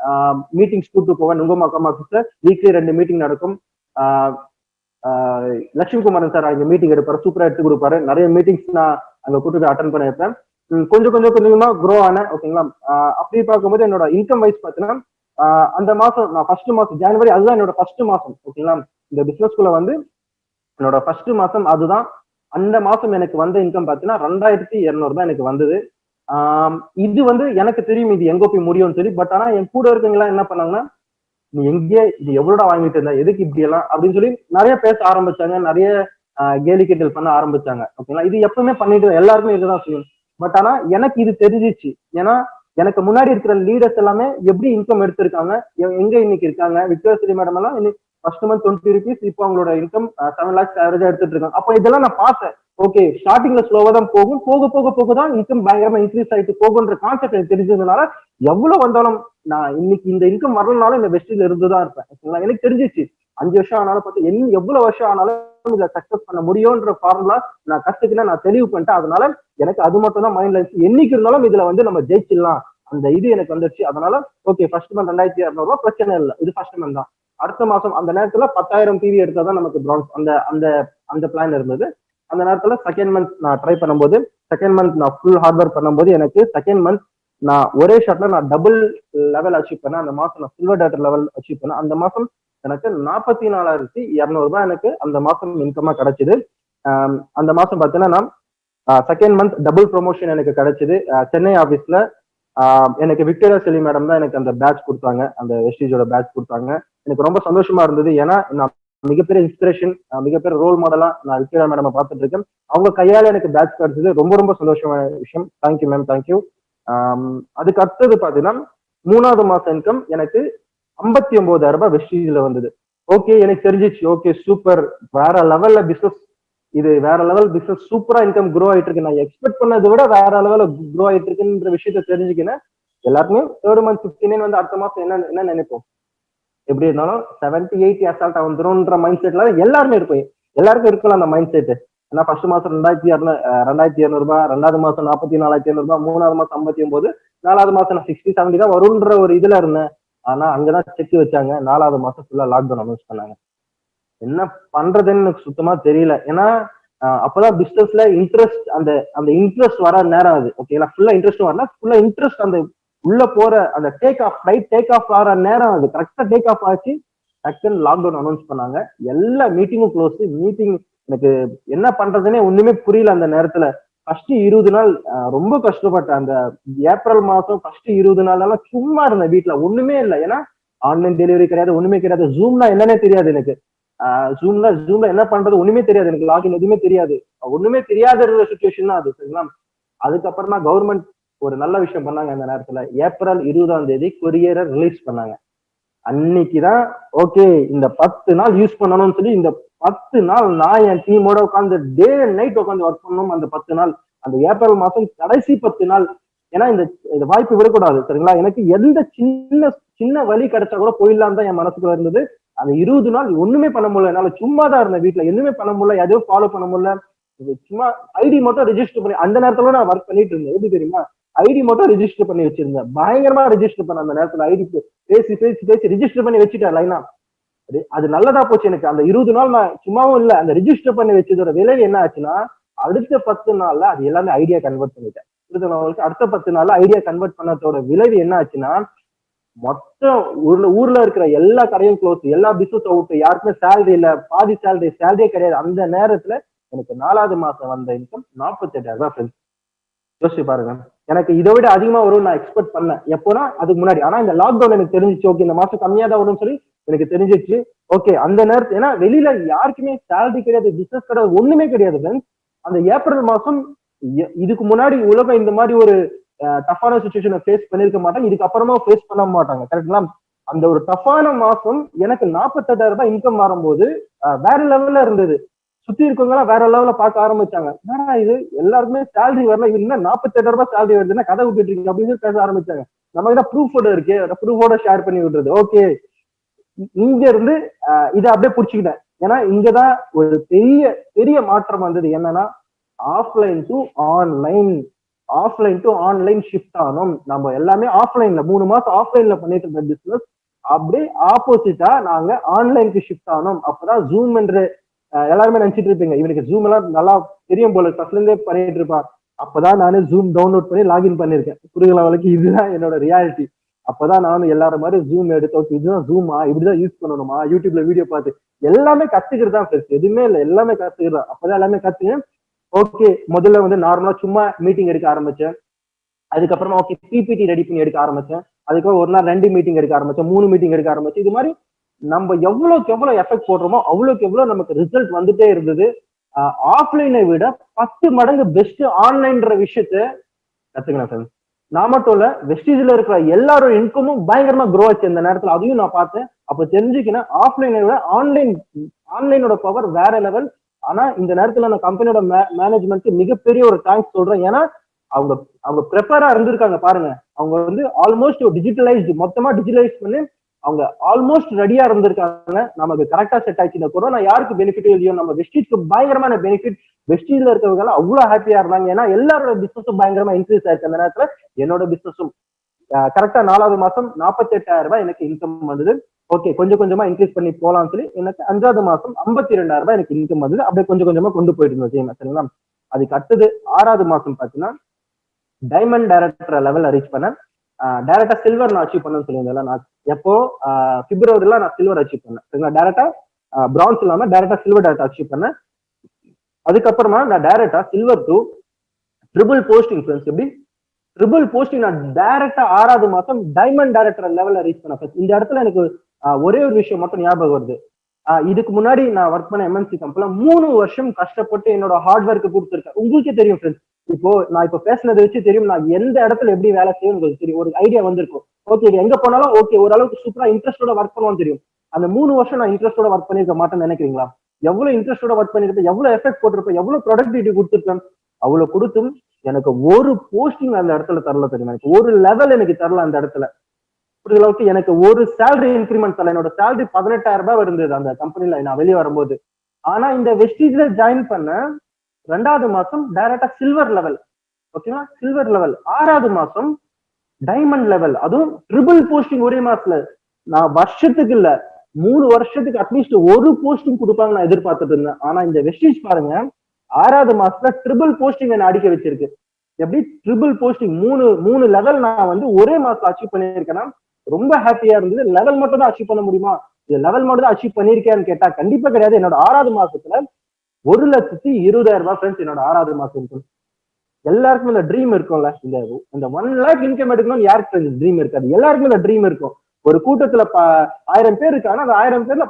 மீட்டிங்ஸ் கூட்டு போவேன். நுங்கம்பாக்கம் ஆஃபீஸ்ல வீக்லி 2 மீட்டிங் நடக்கும். லட்சுமி குமாரன் சார் அங்க மீட்டிங் எடுப்பாரு, சூப்பரா எடுத்து கொடுப்பாரு. நிறைய மீட்டிங்ஸ் நான் அங்க கூட்டு போய் அட்டன் பண்ணிருப்பேன். கொஞ்சமா க்ரோ ஆனேன். ஓகேங்களா. அப்படி பார்க்கும்போது என்னோட இன்கம் வைஸ் பாத்தீங்கன்னா அந்த மாசம் நான் ஃபர்ஸ்ட் மாசம் ஜனவரி, அதுதான் என்னோட ஃபர்ஸ்ட் மாசம். ஓகேங்களா. இந்த பிசினஸ்குள்ள வந்து என்னோட ஃபர்ஸ்ட் மாசம் அதுதான். அந்த மாசம் எனக்கு வந்த இன்கம் பாத்தீங்கன்னா 2200 தான் எனக்கு வந்தது. இது வந்து எனக்கு தெரியும் இது எங்க போய் முடியும்னு சொல்லி. பட் ஆனா என் கூட இருக்கவங்க என்ன பண்ணாங்கன்னா, நீ எங்கே இது எவ்வளோடா வாங்கிட்டு இருந்த, எதுக்கு இப்படி எல்லாம் அப்படின்னு சொல்லி நிறைய பேச ஆரம்பிச்சாங்க. நிறைய கேலி கிண்டல் பண்ண ஆரம்பிச்சாங்க. ஓகேங்களா. இது எப்பவுமே பண்ணிட்டு எல்லாருமே இதுதான் செய்யும். பட் ஆனா எனக்கு இது தெரிஞ்சிச்சு. ஏன்னா எனக்கு முன்னாடி இருக்கிற லீடர்ஸ் எல்லாமே எப்படி இன்கம் எடுத்திருக்காங்க, எங்க இன்னைக்கு இருக்காங்க. விக்டோரியா மேடம் எல்லாம் ஃபர்ஸ்ட் மந்த் 20 rupees, இப்போ அவங்களோட இன்கம் 7 lakhs ஆவரேஜா எடுத்துட்டு இருக்காங்க. அப்போ இதெல்லாம் நான் பார்த்தேன். ஓகே, ஸ்டார்டிங்ல ஸ்லோவா தான் போகும், போக போக போக தான் இன்கம் பயங்கரமா இன்க்ரீஸ் ஆயிட்டு போகுன்ற கான்செப்ட் எனக்கு தெரிஞ்சதுனால எவ்வளவு வந்தாலும் நான் இன்னைக்கு இந்த இன்கம் வரலனாலும் இந்த வெஸ்டில இருந்துதான் இருப்பேன். எனக்கு தெரிஞ்சிச்சு 5 வருஷம் ஆனாலும் பார்த்து எவ்வளவு வருஷம் ஆனாலும் இதை சக்சஸ் பண்ண முடியும்ன்ற ஃபார்முலா நான் கத்துக்கினா நான் தெளிவு பண்ணிட்டேன். அதனால எனக்கு அது மட்டும் தான் மைண்ட்ல இருந்துச்சு. என்னைக்கு இருந்தாலும் இதுல வந்து நம்ம ஜெயிச்சிடலாம், அந்த இது எனக்கு வந்துருச்சு. அதனால ஓகே, ஃபர்ஸ்ட் மந்த் 2200 ரூபாய் பிரச்சனை இல்லை, இது ஃபர்ஸ்ட் மந்த் தான். அடுத்த மாசம் அந்த நேரத்துல 10,000 டிவி எடுத்தாதான் நமக்கு பிரான்ஸ், அந்த அந்த அந்த பிளான் இருந்தது. அந்த நேரத்துல செகண்ட் மந்த் நான் ட்ரை பண்ணும்போது, செகண்ட் மந்த் நான் ஃபுல் ஹார்ட் ஒர்க் பண்ணும்போது எனக்கு செகண்ட் மந்த் நான் ஒரே ஷாட்ல நான் டபுள் லெவல் அச்சீவ் பண்ணேன். அந்த மாசம் நான் சில்வர் டேட்டர் லெவல் அச்சீவ் பண்ணேன். அந்த மாசம் எனக்கு 44,200 ரூபாய் எனக்கு அந்த மாசம் இன்கமா கிடைச்சது. அந்த மாசம் பார்த்தீங்கன்னா நான் செகண்ட் மந்த் டபுள் ப்ரொமோஷன் எனக்கு கிடைச்சது. சென்னை ஆபீஸ்ல எனக்கு விக்டோரியா செலி மேடம் தான் எனக்கு அந்த பேட்ச் கொடுத்தாங்க, அந்த வெஸ்டீஜோட பேட்ச் கொடுத்தாங்க. எனக்கு ரொம்ப சந்தோஷமா இருந்தது. ஏன்னா நான் மிகப்பெரிய இன்ஸ்பிரேஷன், மிகப்பெரிய ரோல் மாடலா நான் விக்டோரியா மேடம் பார்த்துட்டு இருக்கேன். அவங்க கையால எனக்கு பேட்ச் கிடைச்சது ரொம்ப ரொம்ப சந்தோஷமான விஷயம். Thank you ma'am, thank you. அதுக்கு அடுத்தது பாத்தீங்கன்னா 3வது மாசம் இன்கம் எனக்கு 59,000 ரூபாய் வெஸ்டீஜ்ல வந்தது. ஓகே, எனக்கு தெரிஞ்சிச்சு, ஓகே சூப்பர், வேற லெவல்ல பிசினஸ், இது வேற லெவல் பிசினஸ், சூப்பரா இன்கம் க்ரோ ஆயிட்டு இருக்கு, நான் எக்ஸ்பெக்ட் பண்ணதை விட வேற லெவல்ல க்ரோ ஆயிட்டு இருக்குன்ற விஷயத்த தெரிஞ்சுக்கினேன். எல்லாருக்குமே 3rd month 15 வந்து அடுத்த மாசம் என்ன நினைப்போம், எப்படி இருந்தாலும் 70-80 அசால்ட்டா வந்துரும்ன்ற மைண்ட் செட்ல எல்லாருமே இருப்போம். எல்லாருக்கும் இருக்கலாம் அந்த மைண்ட் செட். ஏன்னா ஃபர்ஸ்ட் மாசம் 2,200 ரூபாய், 2வது மாசம் 44,500 ரூபாய், 3வது மாசம் 59, 4வது மாசம் நான் 60-70 தான் வரும்ன்ற ஒரு இதுல இருந்தேன். ஆனா அங்கதான் செக் வச்சாங்க. 4வது மாசம் ஃபுல்லா லாக்டவுன் அனௌன்ஸ் பண்ணாங்க. என்ன பண்றதுன்னு எனக்கு சுத்தமா தெரியல. ஏன்னா அப்பதான் பிசினஸ்ல இன்ட்ரெஸ்ட், அந்த அந்த இன்ட்ரெஸ்ட் வர நேரம் அது. ஓகேங்களா, ஃபுல்லா இன்ட்ரெஸ்ட் வரல, ஃபுல்லா இன்ட்ரெஸ்ட் அந்த உள்ள போற அந்த take off, flight take off ஆகிற நேரம் அது. கரெக்டா டேக் ஆஃப் ஆச்சு, டக்குன்னு லாக்டவுன் அனௌன்ஸ் பண்ணாங்க. எல்லா மீட்டிங்கும் க்ளோஸ். மீட்டிங் எனக்கு என்ன பண்றதுன்னே ஒண்ணுமே புரியல அந்த நேரத்துல. ஃபர்ஸ்ட் 20 நாள் ரொம்ப கஷ்டப்பட்டேன். அந்த ஏப்ரல் மாசம் ஃபர்ஸ்ட் 20 நாள் சும்மா இருந்தேன் வீட்டுல, ஒண்ணுமே இல்லை. ஏன்னா ஆன்லைன் டெலிவரி கிடையாது, ஒண்ணுமே கிடையாது. ஜூம்னா என்னன்னே தெரியாது எனக்கு. ஜூம்ல என்ன பண்றது ஒண்ணுமே தெரியாது எனக்கு. லாகின் எதுவுமே தெரியாது, ஒண்ணுமே தெரியாத சுச்சுவேஷன் தான் அது. சரிங்களா, அதுக்கப்புறமா கவர்மெண்ட் ஒரு நல்ல விஷயம் பண்ணாங்க அந்த நேரத்துல. ஏப்ரல் 20ஆம் தேதி கொரியரை ரிலீஸ் பண்ணாங்க. அன்னைக்குதான் ஓகே இந்த 10 நாள் யூஸ் பண்ணணும்னு சொல்லி, இந்த 10 நாள் நான் என் டீமோட உட்காந்து டே அண்ட் நைட் உட்காந்து ஒர்க் பண்ணணும். அந்த 10 நாள், அந்த ஏப்ரல் மாசம் கடைசி 10 நாள். ஏன்னா இந்த வாய்ப்பு விடக்கூடாது. சரிங்களா, எனக்கு எந்த சின்ன சின்ன வழி கிடைச்சா கூட போயிடலாம் தான் என் மனசுக்குள்ள இருந்தது. அந்த 20 நாள் ஒண்ணுமே பண்ண முடியல என்னால. சும்மா தான் இருந்தேன் வீட்டுல, எதுவுமே பண்ண முடியல, எதுவும் ஃபாலோ பண்ண முடியல. சும்மா ஐடி மட்டும் ரெஜிஸ்டர் பண்ணி, அந்த நேரத்துல நான் ஒர்க் பண்ணிட்டு இருந்தேன். எப்படி தெரியுமா, ஐடி மட்டும் ரெஜிஸ்டர் பண்ணி வச்சிருந்தேன். பயங்கரமா ரெஜிஸ்டர் பண்ண அந்த நேரத்துல. ஐடி பேசி பேசி பேசி ரெஜிஸ்டர் பண்ணி வச்சுட்டேன் லைனா. அது நல்லதா போச்சு எனக்கு. அந்த 20 நாள் நான் சும்மாவும் இல்ல, அந்த ரெஜிஸ்டர் பண்ணி வச்சதோட விளைவு என்ன ஆச்சுன்னா, அடுத்த 10 நாள்ல அது எல்லாமே ஐடியா கன்வெர்ட் பண்ணிட்டேன். அடுத்த 10 நாள்ல ஐடியா கன்வெர்ட் பண்ணதோட விளைவு என்ன ஆச்சுன்னா, மொத்தம் ஊர்ல இருக்கிற எல்லா கடையும் க்ளோஸ், எல்லா பிசினஸ் அவுட், யாருக்குமே சேலரி இல்ல, பாதி சேலரியே கிடையாது. அந்த நேரத்துல எனக்கு 4வது மாசம் வந்த இன்கம் 48,000 ரூபாய் ஃப்ரெண்ட்ஸ். யோசிச்சு பாருங்க, எனக்கு இதை விட அதிகமா வரும் நான் எக்ஸ்பெக்ட் பண்ணேன் எப்போனா அதுக்கு முன்னாடி. ஆனா இந்த லாக்டவுன் எனக்கு தெரிஞ்சிச்சு, ஓகே இந்த மாசம் கம்மியா தான் வரும்னு சொல்லி எனக்கு தெரிஞ்சிச்சு. ஓகே அந்த நேரத்துல, ஏன்னா வெளியில யாருக்குமே சேலரி கிடையாது, பிசினஸ் கிடையாது, ஒண்ணுமே கிடையாது ஃப்ரெண்ட்ஸ். அந்த ஏப்ரல் மாசம் இதுக்கு முன்னாடி உலகம் இந்த மாதிரி ஒரு டஃபான சுச்சுவேஷனை ஃபேஸ் பண்ணிருக்க மாட்டாங்க, இதுக்கு அப்புறமா ஃபேஸ் பண்ண மாட்டாங்க. கரெக்டுங்களா, அந்த ஒரு டஃபான மாசம் எனக்கு 48,000 ரூபாய் இன்கம் வரும்போது வேற லெவல்ல இருந்தது. சுத்தி இருக்கவங்க வேற லெவல்ல பார்க்க ஆரம்பிச்சாங்க. ஏன்னா இது எல்லாருக்குமே சேலரி வரல, இது என்ன 48,000 ரூபாய் சேலரி வருதுன்னா கதை விட்டுட்டு இருக்கீங்க அப்படின்னு பேச ஆரம்பிச்சாங்க. நம்ம கிட்ட ப்ரூஃபோட இருக்கு, ப்ரூஃபோட ஷேர் பண்ணி விடுறது. ஓகே, இங்க இருந்து இதை அப்படியே புடிச்சுக்கிட்டேன். ஏன்னா இங்கதான் ஒரு பெரிய பெரிய மாற்றம் வந்தது. என்னன்னா offline to online, offline to online shift ஆனோம். நம்ம எல்லாமே ஆஃப்லைன்ல 3 மாசம் ஆஃப்லைன்ல பண்ணிட்டு இருந்த பிசினஸ் அப்படியே ஆப்போசிட்டா நாங்க ஆன்லைனுக்கு ஷிஃப்ட் ஆனோம். அப்பதான் ஜூம் என்று எல்லாருமே நினைச்சிட்டு இருப்பீங்க, இவனுக்கு ஜூம் எல்லாம் நல்லா தெரியும் போல, ஃபர்ஸ்ட்ல இருந்தே பண்ணிட்டு இருப்பான். அப்பதான் நானே ஜூம் டவுன்லோட் பண்ணி லாகின் பண்ணிருக்கேன். புரியுங்களா அவளுக்கு, இதுதான் என்னோட ரியாலிட்டி. அப்பதான் நானும் எல்லாரும் மாதிரி ஜூம் எடுத்து, ஓகே இதுதான் ஜூமா, இப்படிதான் யூஸ் பண்ணணுமா, யூடியூப்ல வீடியோ பார்த்து எல்லாமே கத்துக்கிறது தான் ஃப்ரெண்ட்ஸ். எதுவுமே இல்லை, எல்லாமே கத்துக்கிறேன். அப்பதான் எல்லாமே கத்துக்கேன். ஓகே, முதல்ல வந்து நார்மலா சும்மா மீட்டிங் எடுக்க ஆரம்பிச்சேன். அதுக்கப்புறமா ஓகே பிபிடி ரெடி பண்ணி எடுக்க ஆரம்பிச்சேன். அதுக்கப்புறம் ஒரு நாள் 2 மீட்டிங் எடுக்க ஆரம்பிச்சேன், 3 மீட்டிங் எடுக்க ஆரம்பிச்சேன். இது மாதிரி நம்ம எவ்வளவுக்கு எவ்வளவு எஃபெக்ட் போடுறோமோ அவ்வளவுக்கு எவ்வளவு நமக்கு ரிசல்ட் வந்துட்டே இருந்தது. ஆஃப்லைனை விட 10 மடங்கு பெஸ்ட் ஆன்லைன்ற விஷயத்த கத்துக்கினேன் ஃப்ரெண்ட்ஸ். நான் மட்டும் இல்ல, வெஸ்டீஜ்ல இருக்கிற எல்லாரோட இன்கமும் பயங்கரமா க்ரோ ஆச்சு இந்த நேரத்துல. அதையும் நான் பார்த்தேன். அப்ப தெரிஞ்சுக்கினா ஆஃப்லைனை விட ஆன்லைனோட பவர் வேற லெவல். ஆனா இந்த நேரத்துல நான் கம்பெனியோட மேனேஜ்மெண்ட்க்கு மிகப்பெரிய ஒரு தேங்க்ஸ் சொல்றேன். ஏன்னா அவங்க அவங்க ப்ரிப்பேரா இருந்திருக்காங்க பாருங்க. அவங்க வந்து ஆல்மோஸ்ட் மொத்தமா டிஜிட்டலைஸ் பண்ணி அவங்க ஆல்மோஸ்ட் ரெடியா இருந்திருக்காங்க. நமக்கு கரெக்டா செட் ஆயிடுச்சு. இந்த கொரோனா யாருக்கு பெனிஃபிட் இல்லையோ நம்ம வெஸ்டீஜ்க்கு பயங்கரமான பெனிஃபிட். வெஸ்டீஜ்ல இருக்கிறவங்க எல்லாம் அவ்வளவு ஹாப்பியா இருந்தாங்க. ஏன்னா எல்லாரோட பிசினஸும் பயங்கரமா இன்க்ரீஸ் ஆயிருக்கு. அந்த நேரத்துல என்னோட பிசினஸும் கரெக்டா 4வது மாசம் 48,000 ரூபாய் எனக்கு இன்கம் வந்தது. ஓகே, கொஞ்சம் கொஞ்சமா இன்க்ரீஸ் பண்ணி போலாம்னு சொல்லி எனக்கு 5வது மாசம் 52,000 ரூபாய் எனக்கு இன்கம் வந்தது. அப்படியே கொஞ்சம் கொஞ்சமா கொண்டு போயிட்டு இருந்தோம். சரிங்களா? அதுக்கு அடுத்தது 6வது மாசம் பாத்தீங்கன்னா டைமண்ட் டைரக்டர் லெவல் ரீச் பண்ணேன். டைரக்டா சில்வர் நான் அச்சீவ் பண்ணேன்னு சொல்லியிருந்தேன். நான் எப்போ பிப்ரவரில நான் சில்வர் அச்சீவ் பண்ணேன். சரிங்களா? டைரக்டா பிரான்ஸ் இல்லாம டைரக்டா சில்வர் டைரக்டா அச்சீவ் பண்ணேன். அதுக்கப்புறமா நான் டைரக்டா silver to triple posting friends. எப்படி ட்ரிபிள் போஸ்டிங் நான் டைரக்டா 6வது மாசம் டைமண்ட் டைரக்டர் லெவல்ல ரீச் பண்ணேன். இந்த இடத்துல எனக்கு ஒரே ஒரு விஷயம் மட்டும் ஞாபகம் வருது. இதுக்கு முன்னாடி நான் ஒர்க் பண்ண எம்என்சி கம்பெனில 3 வருஷம் கஷ்டப்பட்டு என்னோட ஹார்ட் ஒர்க் கொடுத்துருக்கேன். உங்களுக்கே தெரியும் ஃப்ரெண்ட்ஸ். நான் இப்போ பேசினதை வச்சு தெரியும் நான் எந்த இடத்துல எப்படி வேலை செய்யும் உங்களுக்கு தெரியும். ஒரு ஐடியா வந்திருக்கும். ஓகே, எங்க போனாலும் ஓகே ஓரளவுக்கு சூப்பரா இன்ட்ரெஸ்டோட ஒர்க் பண்ணுவோம்னு தெரியும். அந்த 3 வருஷம் நான் இன்ட்ரெஸ்டோட ஒர்க் பண்ணிருக்க மாட்டேன்னு நினைக்கிறீங்களா? எவ்வளவு இன்ட்ரெஸ்டோட ஒர்க் பண்ணிருப்பேன், எவ்வளவு எஃபெக்ட் போட்டிருப்பேன், எவ்வளவு ப்ரொடக்டிவிட்டி கொடுத்துருப்பேன். அவ்வளவு கொடுத்தும் எனக்கு ஒரு போஸ்டிங் அந்த இடத்துல தரல தெரியுமா? எனக்கு ஒரு லெவல் எனக்கு தரல அந்த இடத்துல. அளவுக்கு எனக்கு ஒரு சேலரி இன்க்ரிமெண்ட் தரல. என்னோட சேலரி 18,000 ரூபாய் இருந்தது அந்த கம்பெனில நான் வெளியே வரும்போது. ஆனா இந்த வெஸ்டீஜ்ல ஜாயின் பண்ண 2வது மாசம் டைரக்டா சில்வர் லெவல். ஓகேவா? Silver level. 6வது மாசம் டைமண்ட் லெவல். அதுவும் ட்ரிபிள் போஸ்டிங் ஒரே மாசத்துல. நான் வருஷத்துக்கு இல்ல 3 வருஷத்துக்கு அட்லீஸ்ட் ஒரு போஸ்டிங் கொடுப்பாங்க நான் எதிர்பார்த்துட்டு இருந்தேன். ஆனா இந்த வெஸ்டீஜ் பாருங்க 6வது மாசத்துல ட்ரிபிள் போஸ்டிங் என்ன அடிக்க வச்சிருக்கு. எப்படி ட்ரிபிள் போஸ்டிங் 3 லெவல் நான் வந்து ஒரே மாசத்துல அச்சீவ் பண்ணிருக்கேன்னா ரொம்ப ஹாப்பியா இருந்தது. லெவல் மட்டும் தான் அச்சீவ் பண்ண முடியுமா? இது லெவல் மட்டும் தான் அச்சீவ் பண்ணிருக்கேன்னு கேட்டா கண்டிப்பா கிடையாது. என்னோட 6வது மாசத்துல 1,20,000 ரூபாய் ஃப்ரெண்ட்ஸ் என்னோட 6வது மாசம் இன்கம். எல்லாருக்குமே இந்த ட்ரீம் இருக்கும்ல, இந்த 1 லேக் இன்கம் எடுக்கணும்னு யாருக்கு ட்ரீம் இருக்காது? எல்லாருக்குமே இந்த ட்ரீம் இருக்கும். ஒரு கூட்டத்துல 1000 பேர் இருக்காங்க. அந்த 1000 பேர்ல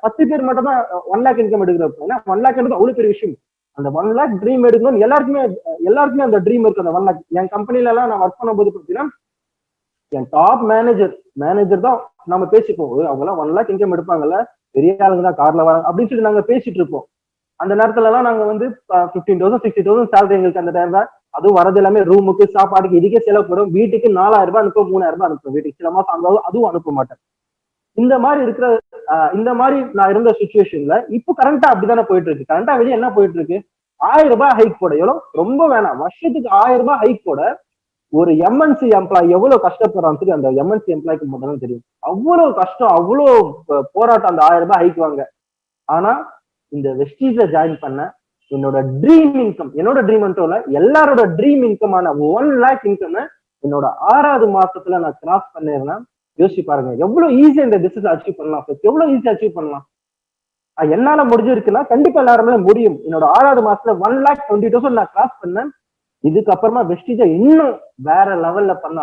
10 பேர் மட்டும் தான் 1 லேக் இன்கம் எடுக்கிறப்ப. ஏன்னா 1 லேக் அவ்வளவு பெரிய விஷயம். அந்த 1 லேக் ட்ரீம் எடுக்கணும்னு எல்லாருக்குமே அந்த ட்ரீம் இருக்கு. அந்த 1 லேக் என் கம்பெனில எல்லாம் நான் ஒர்க் பண்ணும்போது பாத்தீங்கன்னா என் டாப் மேனேஜர் தான் நம்ம பேசிப்போம். அவங்க எல்லாம் 1 லேக் இன்கம் எடுப்பாங்கல்ல, பெரிய ஆளுங்க தான் கார்ல வராங்க அப்படின்னு சொல்லி நாங்க பேசிட்டு இருப்போம். அந்த நேரத்துல எல்லாம் நாங்க வந்து 15,000 60,000 சேலரி எங்களுக்கு அந்த டைம் தான். அதுவும் வரது எல்லாமே ரூமுக்கு சாப்பாடுக்கு இதுக்கே செலவு போடும். வீட்டுக்கு 4,000 ரூபாய் அனுப்ப 3,000 ரூபாய் அனுப்பும். வீட்டுக்கு சில மாசம் அங்க அதுவும் அனுப்ப மாட்டேன். இந்த மாதிரி நான் இருந்த சுச்சுவேஷன்ல இப்போ கரண்டா அப்படித்தானே போயிட்டு இருக்கு. கரண்டா வெளியே என்ன போயிட்டு இருக்கு? 1000 ரூபாய் ஹைக் போட. எவ்வளவு? ரொம்ப வேணாம். வருஷத்துக்கு 1000 ரூபாய் ஹைக் போட ஒரு எம்என்சி எம்ப்ளாய் எவ்வளவு கஷ்டப்படுறான்னு சொல்லி அந்த எம்என்சி எம்ப்ளாய்க்கு மட்டும் தெரியும். அவ்வளவு கஷ்டம், அவ்வளவு போராட்டம் அந்த 1000 ரூபாய் ஹைக் வாங்க. ஆனா இந்த வெஸ்டீஜ்ல ஜாயின் பண்ண என்னோட ட்ரீம் இன்கம், என்னோட ட்ரீம் இல்ல எல்லாரோட ட்ரீம் இன்கமான 1 லேக் இன்கம் என்னோட 6வது மாசத்துல நான் கிராஸ் பண்ணிருந்தேன். யோசிச்சு பாருங்க எவ்வளவு ஈஸியா இந்த பிசினஸ் அச்சீவ் பண்ணலாம். எவ்வளவு ஈஸியா அச்சீவ் பண்ணலாம். என்னால முடிஞ்சிருக்குன்னா கண்டிப்பா எல்லாருமே முடியும். என்னோட 6வது மாசத்துல 1,20,000 நான் கிராஸ் பண்ணேன். இதுக்கப்புறமா வெஸ்டீஜ இன்னும் வேற லெவல்ல பண்ண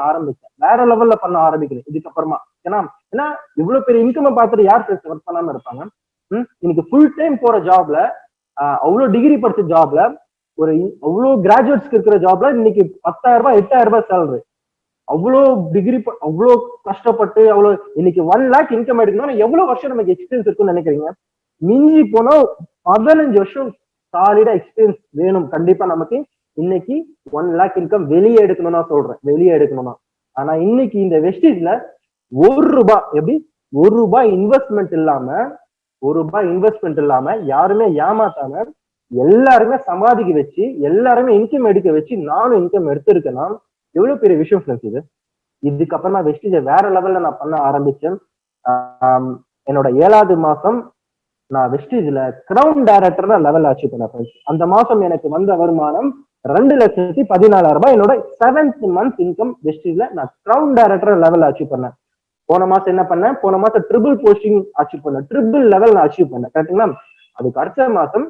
ஆரம்பிக்கிறேன் இதுக்கப்புறமா. ஏன்னா இவ்வளவு பெரிய இன்கம் பார்த்துட்டு யார் ஒர்க் பண்ணாம இருப்பாங்க? இன்னைக்கு ஃபுல் டைம் போற ஜாப்ல, அவ்வளவு டிகிரி படிச்ச ஜாப்ல, ஒரு அவ்வளவு கிராஜுவேட்ஸ்க்கு இருக்கிற ஜாப்ல இன்னைக்கு 10,000 ரூபாய் 8,000 ரூபாய் சேலரி. அவ்வளோ டிகிரி அவ்வளோ கஷ்டப்பட்டு அவ்வளோ இன்னைக்கு 1 லேக் இன்கம் எடுக்கணும்னா எவ்வளவு வருஷம் நமக்கு எக்ஸ்பீரியன்ஸ் இருக்குன்னு நினைக்கிறீங்க? மிஞ்சி போனா 15 வருஷம் சாலிடா எக்ஸ்பீரியன்ஸ் வேணும் கண்டிப்பா நமக்கு. இன்னைக்கு 1 லேக் இன்கம் வெளியே எடுக்கணும்னா சொல்றேன், வெளியே எடுக்கணும்னா. ஆனா இன்னைக்கு இந்த வெஸ்டீஜ்ல 1 ரூபாய், எப்படி 1 ரூபாய் இன்வெஸ்ட்மெண்ட் இல்லாம யாருமே ஏமாத்தாம எல்லாருமே சமாதிக்க வச்சு எல்லாருமே இன்கம் எடுக்க வச்சு நானும் இன்கம் எடுத்திருக்கேன்னா எவ்வளவு பெரிய விஷயம் ஃப்ரெண்ட்ஸ் இது. இதுக்கப்புறமா வெஸ்டீஜ வேற லெவல்ல நான் பண்ண ஆரம்பிச்சேன். என்னோட 7வது மாசம் நான் வெஸ்டீஜ்ல கிரவுன் டைரக்டர் லெவல் அச்சீவ் பண்ணேன் ஃப்ரெண்ட்ஸ். அந்த மாசம் எனக்கு வந்த வருமானம் 2,14,000 ரூபாய். என்னோட 7th மந்த் இன்கம் வெஸ்டீஜ்ல நான் கிரவுன் டைரக்டர் லெவல் அச்சீவ் பண்ணேன். போன மாசம் என்ன பண்ணேன்? போன மாசம் ட்ரிபிள் போஸ்டிங் அச்சீவ் பண்ணேன். ட்ரிபிள் லெவல் நான் அச்சீவ் பண்ணேன். கரெக்டுங்களா? அதுக்கு அடுத்த மாசம்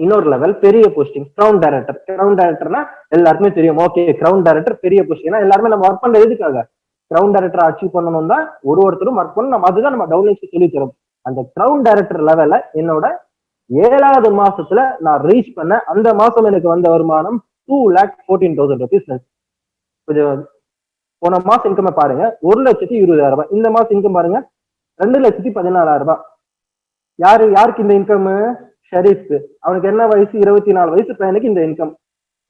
இன்னொரு லெவல் பெரிய போஸ்டிங் கிரவுன் டைரக்டர். கிரவுன் டைரக்டர்னா எல்லாருக்குமே தெரியும். ஓகே, கிரவுன் டைரக்டர் பெரிய போஸ்டிங். ஏன்னா எல்லாருமே நம்ம ஒர்க் பண்ண எதுக்காக? கிரவுன் டைரக்டர் அச்சீவ் பண்ணணும் தான் ஒருத்தரும் ஒர்க் பண்ணணும். நம்ம அதுதான் நம்ம டவுன்லைன்ஸ் சொல்லி தரோம். அந்த கிரவுன் டைரக்டர் லெவல்ல என்னோட 7வது மாசத்துல நான் ரீச் பண்ண. அந்த மாசம் எனக்கு வந்த வருமானம் 2,14,000 rupees. கொஞ்சம் போன மாசம் இன்கம் பாருங்க 1,20,000 ரூபாய். இந்த மாசம் இன்கம் பாருங்க 2,14,000 ரூபாய். யாருக்கு இந்த இன்கம்? ஷெரீஃப்க்கு. அவனுக்கு என்ன வயசு? 24 வயசு பையனுக்கு இந்த இன்கம்.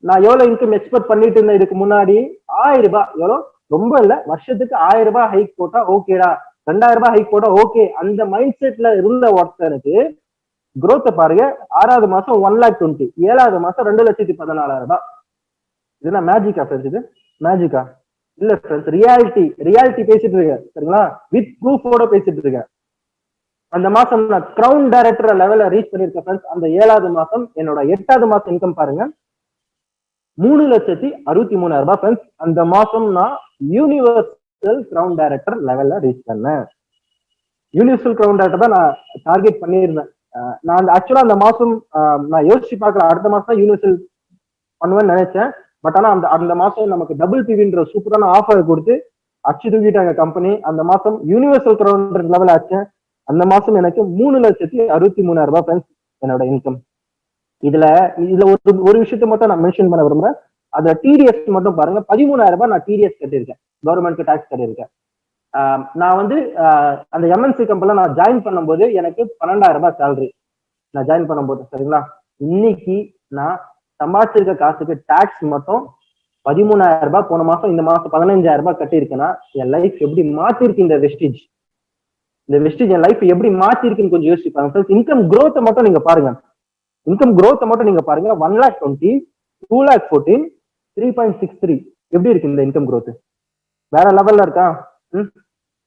நான் எவ்வளவு இன்கம் எக்ஸ்பெக்ட் பண்ணிட்டு இருந்தேன் இதுக்கு முன்னாடி? 1000 ரூபாய். எவ்வளவு? ரொம்ப இல்ல, வருஷத்துக்கு 1000 ரூபாய் ஹைக் போட்டா ஓகேடா, 2000 ரூபாய் ஹைக் போட்டா ஓகே. அந்த மைண்ட் செட்ல இருந்த ஒருத்தனுக்கு growth பாருங்க. 6வது மாசம் 1,20,000, 7வது மாசம் 2,14,000 ரூபாய். இது என்ன மேஜிக்கா ஃப்ரெண்ட்ஸ்? இது மேஜிக்கா இல்ல ஃப்ரெண்ட்ஸ், ரியாலிட்டி பேசிட்டு இருக்கேன் சரிங்களா, வித் ப்ரூஃபோட பேசிட்டு இருக்கேன். அந்த மாசம் நான் கிரவுன் டைரக்டர் லெவல்ல ரீச் பண்ணிருக்கேன் ஃப்ரெண்ட்ஸ். அந்த 7வது மாசம் என்னோட 8வது மாசம் இன்கம் பாருங்க, 3,63,000 ரூபாய் ஃப்ரெண்ட்ஸ். அந்த மாசம் நான் யூனிவர்சல் கிரவுன் டைரக்டர் லெவல்ல ரீச் பண்ணேன். யூனிவர்சல் கிரவுன் டைரக்டர் தான் நான் டார்கெட் பண்ணியிருந்தேன். நான் ஆக்சுவலா அந்த மாசம் நான் யோசிச்சு பார்க்கல, அடுத்த மாசம் யூனிவர்சல் பண்ணுவேன்னு நினைச்சேன். பட் ஆனா அந்த மாசம் நமக்கு டபுள் பிவின்ற சூப்பரான ஆஃபர் கொடுத்து அச்சு தூக்கிட்டாங்க கம்பெனி. அந்த மாசம் யூனிவர்சல் கிரவுன் லெவல் ஆச்சேன். அந்த மாசம் எனக்கு 3,63,000 ரூபாய் ஃப்ரெண்ட்ஸ் என்னோட இன்கம். இதுல ஒரு விஷயத்த மட்டும் நான் மென்ஷன் பண்ண விரும்புறேன். அந்த டிடிஎஸ் மட்டும் பாருங்க, 13,000 ரூபாய் நான் டிடிஎஸ் கட்டியிருக்கேன், கவர்மெண்ட்க்கு டாக்ஸ் கட்டியிருக்கேன். நான் வந்து அந்த எம்என்சி கம்பெனில நான் ஜாயின் பண்ணும்போது எனக்கு 12,000 ரூபாய் சேலரி நான் ஜாயின் பண்ணும்போது சரிங்களா. இன்னைக்கு நான் சம்பாதிச்சிருக்க காசுக்கு டாக்ஸ் மட்டும் 13,000 ரூபாய், போன மாசம் இந்த மாசம் 15,000 ரூபாய் கட்டியிருக்கேன்னா என் லைஃப் எப்படி மாத்திருக்கு இந்த வெஸ்டேஜ் என் லைஃப் எப்படி மாத்திருக்குன்னு கொஞ்சம் யோசிச்சு பாருங்க. இன்கம் growth மட்டும் நீங்க பாருங்க, இன்கம் growth மட்டும் நீங்க பாருங்க. 1,20,000, 2,14,000, 3.63 எப்படி இருக்கு இந்த இன்கம் growth? வேற லெவல்ல இருக்கா?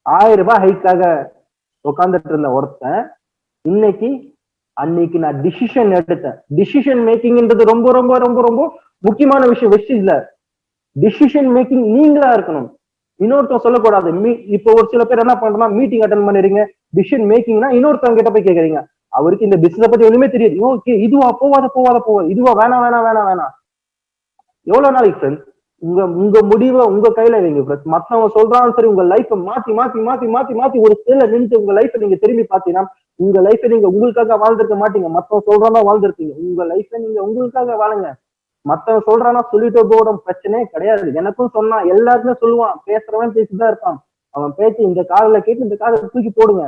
1000 ரூபாய் ஹைக்காக உட்காந்துட்டு இருந்த ஒருத்தன் அன்னைக்கு நான் டிசிஷன் எடுத்தேன். டிசிஷன் மேக்கிங்ன்றது ரொம்ப ரொம்ப ரொம்ப ரொம்ப முக்கியமான விஷயம் வெஸ்டேஜ்ல. டிசிஷன் மேக்கிங் நீங்களா இருக்கணும், இன்னொருத்தன் சொல்லக்கூடாது. இப்போ ஒரு சில பேர் என்ன பண்றோம்னா, மீட்டிங் அட்டன் பண்ணிடுறீங்க, டிசிஷன் மேக்கிங்னா இன்னொருத்தவங்க கிட்ட போய் கேக்குறீங்க. அவருக்கு இந்த பிசினஸ் பத்தி ஒண்ணுமே தெரியாது. ஓகே இதுவா, போவாத இதுவா, வேணாம். எவ்வளவு நாளைக்கு ஃப்ரெண்ட்ஸ் உங்க முடிவை உங்க கையில வைங்க ஃப்ரெண்ட்ஸ். மத்தவங்க சொல்றாலும் சரி, உங்க லைஃப் மாத்தி ஒரு ஸ்டேல நின்று உங்க லைஃப் நீங்க திரும்பி பாத்தீங்கன்னா, உங்க லைஃப் நீங்க உங்களுக்காக வாழ்ந்துருக்க மாட்டீங்க, மத்தவங்க சொல்றானா வாழ்ந்துருப்பீங்க. உங்க லைஃப் நீங்க உங்களுக்காக வாழுங்க. மத்தவங்க சொல்றானா சொல்லிட்டு போட பிரச்சனையே கிடையாது. எனக்கும் சொன்னா எல்லாருக்குமே சொல்லுவான், பேசுறவன் பேசிதான் இருப்பான். அவன் பேச்சு இந்த காதல கேட்டு இந்த காதல தூக்கி போடுங்க.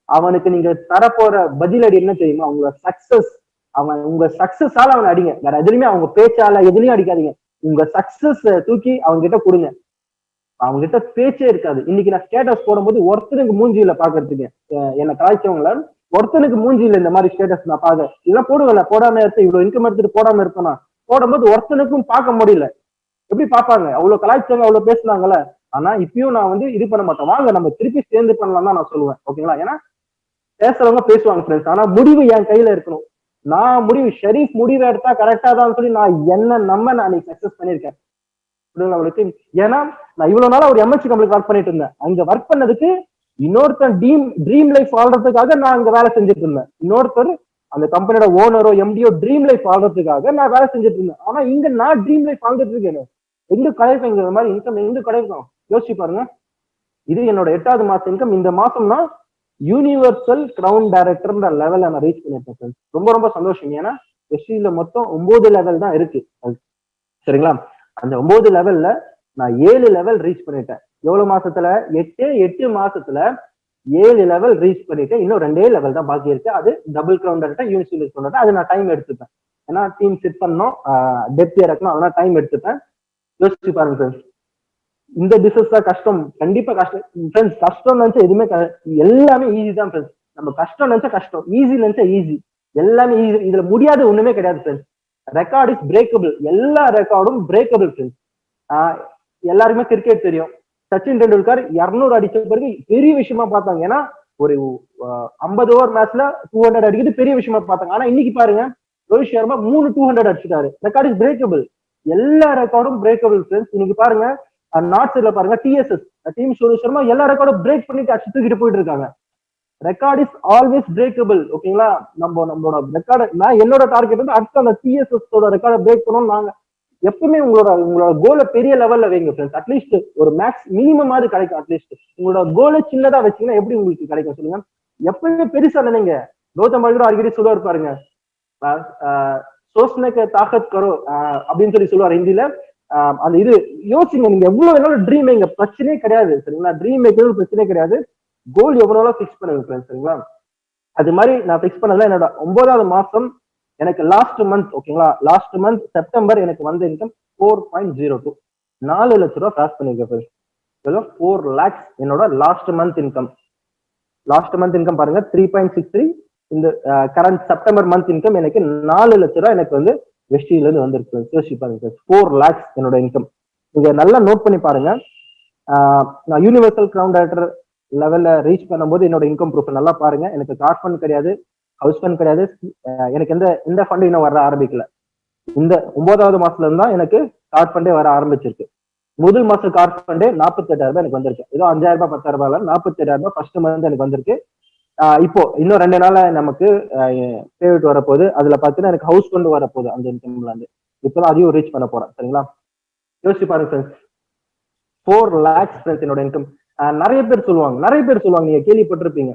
அவனுக்கு நீங்க தரப்போற பதிலடி என்ன தெரியுமா? உங்க சக்சஸ். உங்க சக்சஸால அவனை அடிங்க, வேற எதுலையுமே அவங்க பேச்சால எதுலையும் அடிக்காதீங்க. உங்க சக்சஸ் தூக்கி அவங்க கிட்ட கொடுங்க. அவங்க கிட்ட பேச்சே இருக்காது. இன்னைக்கு நான் ஸ்டேட்டஸ் போடும்போது ஒருத்தனுக்கு மூஞ்சியில பாக்குறதுக்கு என்ன கலாய்ச்சவங்கள ஒருத்தனுக்கு மூஞ்சியில இந்த மாதிரி ஸ்டேட்டஸ் நான் பாக்க இதெல்லாம் போடுவேன். போடாம இருப்பேன், இவ்வளவு இன்கம் எடுத்துட்டு போடாம இருப்பேனா? போடும்போது ஒருத்தனுக்கும் பார்க்க முடியல. எப்படி பார்ப்பாங்க? அவ்வளவு கலாய்ச்சவங்க, அவ்வளவு பேசுனாங்கல்ல. ஆனா இப்பயும் நான் வந்து இது பண்ண மாட்டேன். வாங்க நம்ம திருப்பி சேர்ந்து பண்ணலாம் தான் நான் சொல்லுவேன். ஓகேங்களா? ஏன்னா பேசுறவங்க பேசுவாங்க ஃப்ரெண்ட்ஸ், ஆனா முடிவு என் கையில இருக்கணும். நான் ஷெரீஃப் முடிவு எடுத்தா கரெக்டா தான் சொல்லி நான் நான் சக்சஸ் பண்ணிருக்கேன். ஏன்னா நான் இவ்வளவு நாளா ஒரு எம்என்சி கம்பெனி ஒர்க் பண்ணிட்டு இருந்தேன். அங்க ஒர்க் பண்ணதுக்கு இன்னொருத்தன் ட்ரீம் லைஃப் வாழ்றதுக்காக நான் அங்க வேலை செஞ்சுட்டு இருந்தேன். இன்னொருத்தர் அந்த கம்பெனியோட ஓனரோ எம்டியோ ட்ரீம் லைஃப் வாழ்றதுக்காக நான் வேலை செஞ்சுட்டு இருந்தேன். ஆனா இங்க நான் ட்ரீம் லைஃப் வாழ்ந்துட்டு இருக்கேன். எங்க கிடைக்கும் இந்த மாதிரி இன்கம்? எங்க கிடைக்கும்? யோசிச்சு பாருங்க. இது என்னோட 8வது மாசம் இன்கம். இந்த மாசம்னா யூனிவர்சல் கிரவுன் டைரக்டர் லெவல்ல நான் ரீச் பண்ணிருக்கேன். ரொம்ப ரொம்ப சந்தோஷம். ஏன்னா வெஸ்டில மொத்தம் 9 லெவல் தான் இருக்கு சரிங்களா. அந்த 9 லெவல்ல நான் 7 லெவல் ரீச் பண்ணிட்டேன். எவ்வளவு மாசத்துல? 8 மாசத்துல 7 லெவல் ரீச் பண்ணிட்டேன். இன்னும் 2 லெவல் தான் பாக்கி இருக்கு. அது double crown director, universal crown director. அது நான் டைம் எடுத்துப்பேன். ஏன்னா டீம் செட் பண்ணணும், டெப்த் இறக்கணும், அதெல்லாம் டைம் எடுத்துப்பேன். யோசிச்சு பாருங்க ஃப்ரெண்ட்ஸ், இந்த பிசினஸ் தான் கஷ்டம். கண்டிப்பா கஷ்டம் ஃப்ரெண்ட்ஸ். கஷ்டம் நினைச்சா எதுவுமே எல்லாமே ஈஸி தான் ஃப்ரெண்ட்ஸ். நம்ம கஷ்டம் நினைச்சா கஷ்டம், ஈஸி நினைச்சா ஈஸி. எல்லாமே ஈஸி. இதுல முடியாது ஒண்ணுமே கிடையாது ஃப்ரெண்ட்ஸ். Record is breakable. எல்லா ரெக்கார்டும் பிரேக்கபிள் ஃப்ரெண்ட்ஸ். எல்லாருமே கிரிக்கெட் தெரியும். சச்சின் டெண்டுல்கர் 200 அடிச்ச பிறகு பெரிய விஷயமா பார்த்தாங்க. ஏன்னா ஒரு 50 ஓவர் மேட்ச்ல 200 அடிக்கிறது பெரிய விஷயமா பார்த்தாங்க. ஆனா இன்னைக்கு பாருங்க, ரோஹித் சர்மா 3 200 அடிச்சுட்டாரு. Record is breakable. எல்லா ரெக்கார்டும் பிரேக்கபிள் ஃப்ரெண்ட்ஸ். இன்னைக்கு பாருங்க, நார்த் சைட்ல பாருங்க, டிஎஸ்எஸ் டீம் ரோஹித் சர்மா எல்லா ரெக்கார்டும் பிரேக் பண்ணிட்டு அடிச்சு தூக்கிட்டு போயிட்டு இருக்காங்க. Record is always breakable. ஓகேங்களா? நம்மளோட ரெக்கார்டு, நான் என்னோட டார்கெட் வந்து அடுத்த அந்த டிஎஸ்எஸ் ரெக்கார்டை பிரேக் பண்ணணும். நாங்க எப்பவுமே உங்களோட கோலை பெரிய லெவல்ல வைங்க ஃப்ரெண்ட்ஸ். அட்லீஸ்ட் ஒரு மேக்ஸ் மினிமம் மாதிரி கிடைக்கும். அட்லீஸ்ட் உங்களோட கோலை சின்னதா வச்சீங்கன்னா எப்படி உங்களுக்கு கிடைக்கும் சொல்லுங்க? எப்பவுமே பெருசா நினைங்க. கௌதம் கூட அடிக்கடி சொல்லுவார் பாருங்க, சோஸ்னேக்கு தாக்கத் கரோ அப்படின்னு சொல்லுவார் ஹிந்தில. அந்த இது யோசிங்க, நீங்க எவ்வளவு வேணாலும் ட்ரீம் வைங்க, பிரச்சனையே கிடையாது சரிங்களா. ட்ரீம் வைக்கிறது பிரச்சனையே கிடையாது. கோல் எவ்வளவு ஃபிக்ஸ் பண்ணுங்க ஃப்ரெண்ட்ஸ், சரிங்களா? அது மாதிரி நான் ஃபிக்ஸ் பண்ணதுல என்னோட 9வது மாசம் எனக்கு லாஸ்ட் மந்த், ஓகேங்களா, லாஸ்ட் மந்த் செப்டம்பர் எனக்கு வந்த இன்கம் 4.02, 4 லட்ச ரூபா கிராஸ் பண்ணிருக்கேன் ஃப்ரெண்ட்ஸ். 4 lakhs என்னோட last month income. Last month income பாருங்க 3.63. இந்த கரண்ட் செப்டம்பர் மந்த் இன்கம் எனக்கு 4 லட்ச ரூபா எனக்கு வந்து வெஸ்டில இருந்து வந்திருக்கு. யோசிச்சு பாருங்க, 4 lakhs என்னோட இன்கம். நீங்க நல்லா நோட் பண்ணி பாருங்க. நான் யூனிவர்சல் கிரவுண்ட் டைரக்டர் லெவல்ல ரீச் பண்ணும்போது என்னோட இன்கம் ப்ரூஃப் நல்லா பாருங்க. எனக்கு கார் ஃபண்ட் கிடையாது, ஹவுஸ் ஃபண்ட் கிடையாது, எனக்கு எந்த ஃபண்ட் இன்னும் வர ஆரம்பிக்கல. இந்த 9வது மாசத்துல இருந்தா எனக்கு கார் ஃபண்டே வர ஆரம்பிச்சிருக்கு. முதல் மாசம் கார் ஃபண்டே 48,000 ரூபாய் எனக்கு வந்திருக்கு. ஏதோ 5,000 ரூபாய் 10,000 ரூபாய் 48,000 ரூபாய் ஃபர்ஸ்ட் மந்த் எனக்கு வந்திருக்கு. இப்போ இன்னும் 2 நாள்ல நமக்கு பேமெண்ட் வரப்போகுது. அதுல பாத்தீங்கன்னா எனக்கு ஹவுஸ் ஃபண்ட் வரப்போகுது அந்த இன்கம்ல இருந்து. இப்பதான் அதையும் ரீச் பண்ண போறேன், சரிங்களா? யோசிச்சு பாருங்க ஃப்ரெண்ட்ஸ், 4 lakhs ஃப்ரெண்ட்ஸ் என்னோட இன்கம். நிறைய பேர் சொல்லுவாங்க, நீங்க கேள்விப்பட்டிருப்பீங்க,